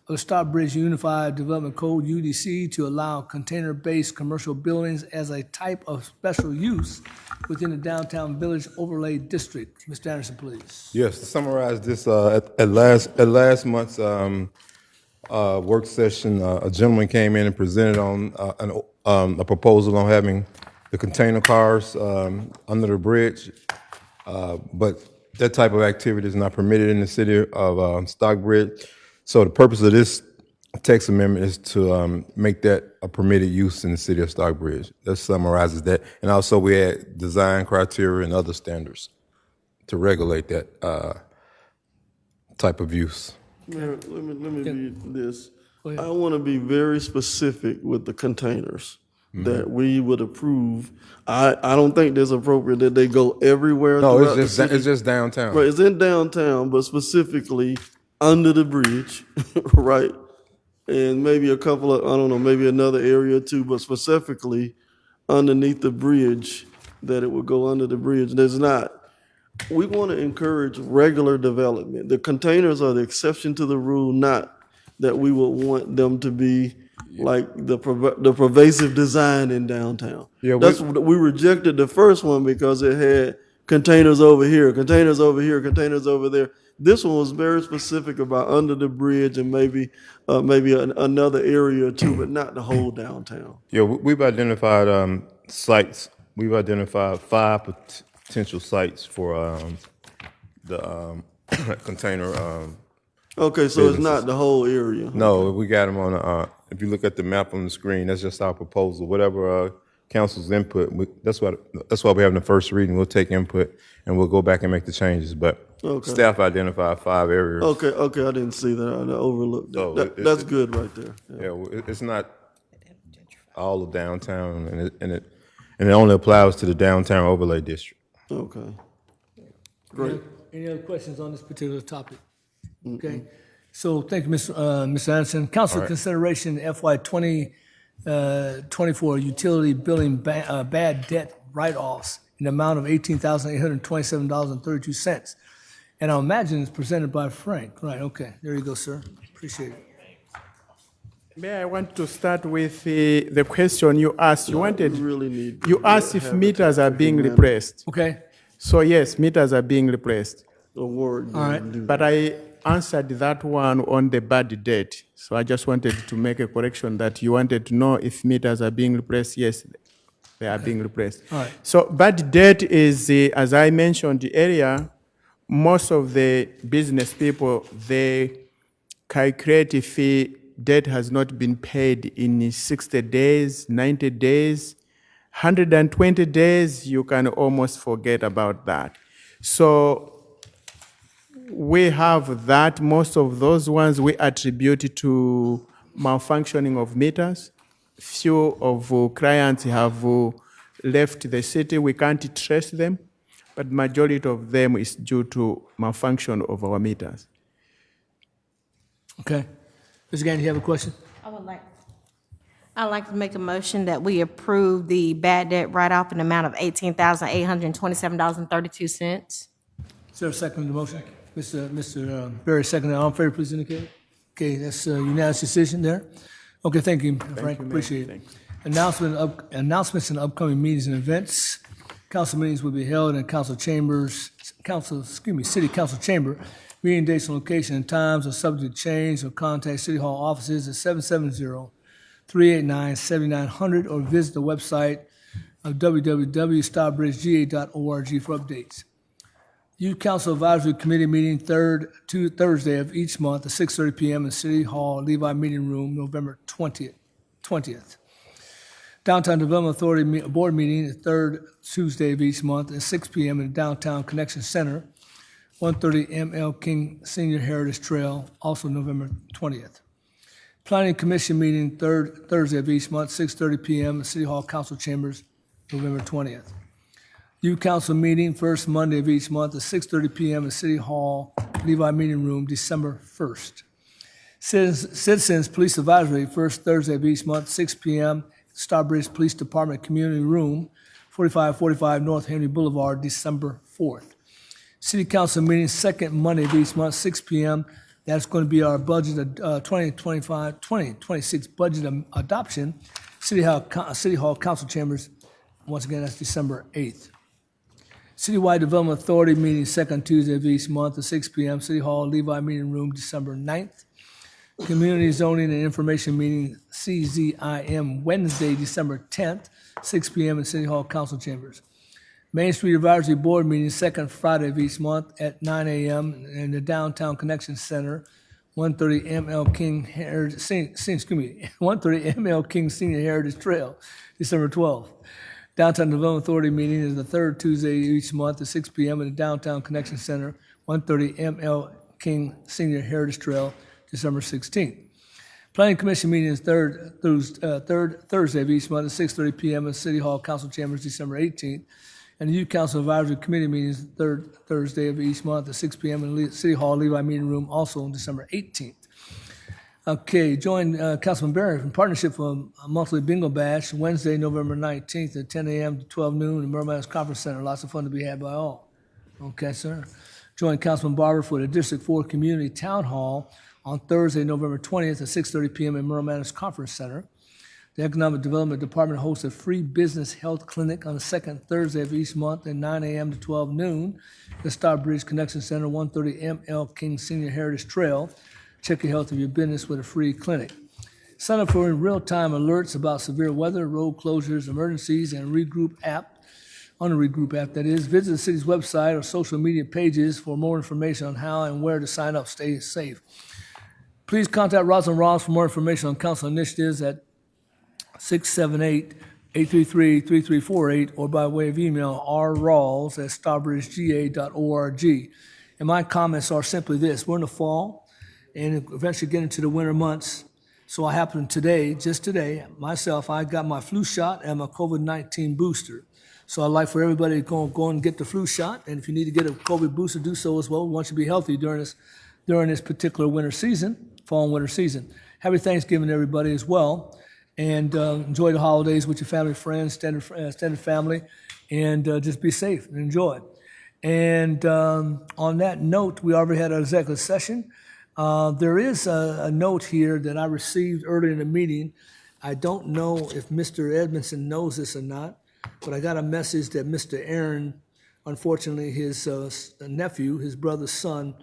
of the Stockbridge Unified Development Code, UDC, to allow container-based commercial buildings as a type of special use within the downtown village overlay district. Mr. Anderson, please. Yes, to summarize this, at last month's work session, a gentleman came in and presented on a proposal on having the container cars under the bridge, but that type of activity is not permitted in the city of Stockbridge. So the purpose of this text amendment is to make that a permitted use in the city of Stockbridge. That summarizes that. And also we add design criteria and other standards to regulate that type of use. Mayor, let me be this. Go ahead. I want to be very specific with the containers that we would approve. I don't think it's appropriate that they go everywhere. No, throughout the it's city. just downtown. Right, it's in downtown, but specifically under the bridge, right? And maybe a couple of, I don't know, maybe another area too, but specifically underneath the bridge, that it would go under the bridge. There's not. We want to encourage regular development. The containers are the exception to the rule, not that we would want them to be like the pervasive design in downtown. Yeah, we rejected the first one because it had containers over here, containers over here, containers over there. This one was very specific about under the bridge and maybe another area or two, but not the whole downtown. Yeah, we've identified sites. We've identified 5 potential sites for the container. Okay, so it's not the whole area. No, we got them on. If you look at the map on the screen, that's just our proposal. Whatever council's input, that's why we're having the first reading. We'll take input and we'll go back and make the changes. But staff identified 5 areas. Okay, I didn't see that. I overlooked that. So That's good right there. Yeah, it's not all of downtown, and it only applies to the downtown overlay district. Okay. Great. Any other questions on this particular topic? Okay. So thank you, Mr. Anderson. Council consideration FY 2024 utility billing bad debt write-offs in the amount of $18,827.32. And I imagine it's presented by Frank. Right, okay. There you go, sir. Appreciate it. May I want to start with the question you asked. You asked if meters are being replaced. Okay. So yes, meters are being replaced. All right. But I answered that one on the bad debt. So I just wanted to make a correction that you wanted to know if meters are being replaced. Yes, they are being replaced. All right. So bad debt is, as I mentioned earlier, most of the business people, they calculate if debt has not been paid in 60 days, 90 days, 120 days, you can almost forget about that. So we have that. Most of those ones we attribute to malfunctioning of meters. Few of clients have left the city. We can't trace them, but majority of them is due to malfunction of our meters. Okay. Ms. Gandy, you have a question? I'd like to make a motion that we approve the bad debt write-off in the amount of $18,827.32. Is there a second to the motion? Mr. Berry, second. All in favor, please indicate. Okay, that's a unanimous decision there. Okay, thank you, Frank. Appreciate it. Announcements and upcoming meetings and events. Council meetings will be held in city council chamber. Meeting dates and location and times are subject to change, or contact City Hall offices at 770-389-7900 or visit the website of www.stockbridgega.org for updates. Youth Council Advisory Committee meeting Thursday of each month at 6:30 p.m. in City Hall Levi Meeting Room, November 20th. Downtown Development Authority Board meeting the third Tuesday of each month at 6 p.m. in Downtown Connection Center, 130 M.L. King Senior Heritage Trail, also November 20th. Planning Commission meeting third Thursday of each month, 6:30 p.m. in City Hall Council Chambers, November 20th. Youth Council meeting first Monday of each month at 6:30 p.m. in City Hall Levi Meeting Room, December 1st. Citizens Police Advisory first Thursday of each month, 6 p.m. Stockbridge Police Department Community Room, 4545 North Henry Boulevard, December 4th. City Council meeting second Monday of each month, 6 p.m. That's going to be our budget 2026 budget adoption. City Hall Council Chambers. Once again, that's December 8th. Citywide Development Authority meeting second Tuesday of each month at 6 p.m. City Hall Levi Meeting Room, December 9th. Community Zoning and Information meeting CZIM Wednesday, December 10th, 6 p.m. in City Hall Council Chambers. Main Street Advisory Board meeting second Friday of each month at 9 a.m. in the Downtown Connection Center, 130 ML King Heritage, 130 ML King Senior Heritage Trail, December 12th. Downtown Development Authority meeting is the third Tuesday each month at 6 p.m. in the Downtown Connection Center, 130 ML King Senior Heritage Trail, December 16th. Planning Commission meeting is third Thursday of each month at 6:30 p.m. at City Hall Council Chambers, December 18th. And the Youth Council Advisory Committee meeting is the third Thursday of each month at 6 p.m. in City Hall Levi Meeting Room, also on December 18th. Okay, join Councilman Barry in partnership for a monthly bingo bash Wednesday, November 19th at 10 a.m. to 12 noon in Merrimack Conference Center. Lots of fun to be had by all. Okay, sir. Join Councilman Barber for the District 4 Community Town Hall on Thursday, November 20th at 6:30 p.m. in Merrimack Conference Center. The Economic Development Department hosts a free business health clinic on the second Thursday of each month at 9 a.m. to 12 noon. The Stockbridge Connection Center, 130 ML King Senior Heritage Trail. Check your health of your business with a free clinic. Sign up for real-time alerts about severe weather, road closures, emergencies, and Regroup app. On the Regroup app, that is. Visit the city's website or social media pages for more information on how and where to sign up. Stay safe. Please contact Rosalind Ross for more information on council initiatives at 678-833-3348 or by way of email rrawls@stockbridgega.org. And my comments are simply this: we're in the fall and eventually get into the winter months. So I happened today, just today, myself, I got my flu shot and my COVID-19 booster. So I'd like for everybody to go and get the flu shot. And if you need to get a COVID booster, do so as well. We want you to be healthy during this particular winter season, fall and winter season. Happy Thanksgiving to everybody as well. And enjoy the holidays with your family, friends, extended family, and just be safe and enjoy it. And on that note, we already had our executive session. There is a note here that I received earlier in the meeting. I don't know if Mr. Edmondson knows this or not, but I got a message that Mr. Aaron, unfortunately, his nephew, his brother's son,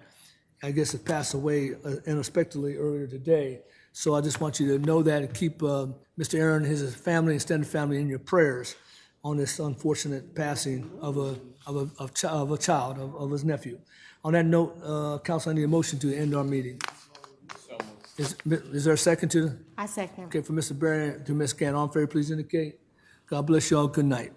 I guess, has passed away unexpectedly earlier today. So I just want you to know that and keep Mr. Aaron and his family, extended family, in your prayers on this unfortunate passing of a child, of his nephew. On that note, Council, I need a motion to end our meeting. Is there a second to? I second. Okay, for Mr. Barry to Ms. Gann. All in favor, please indicate. God bless you all. Good night.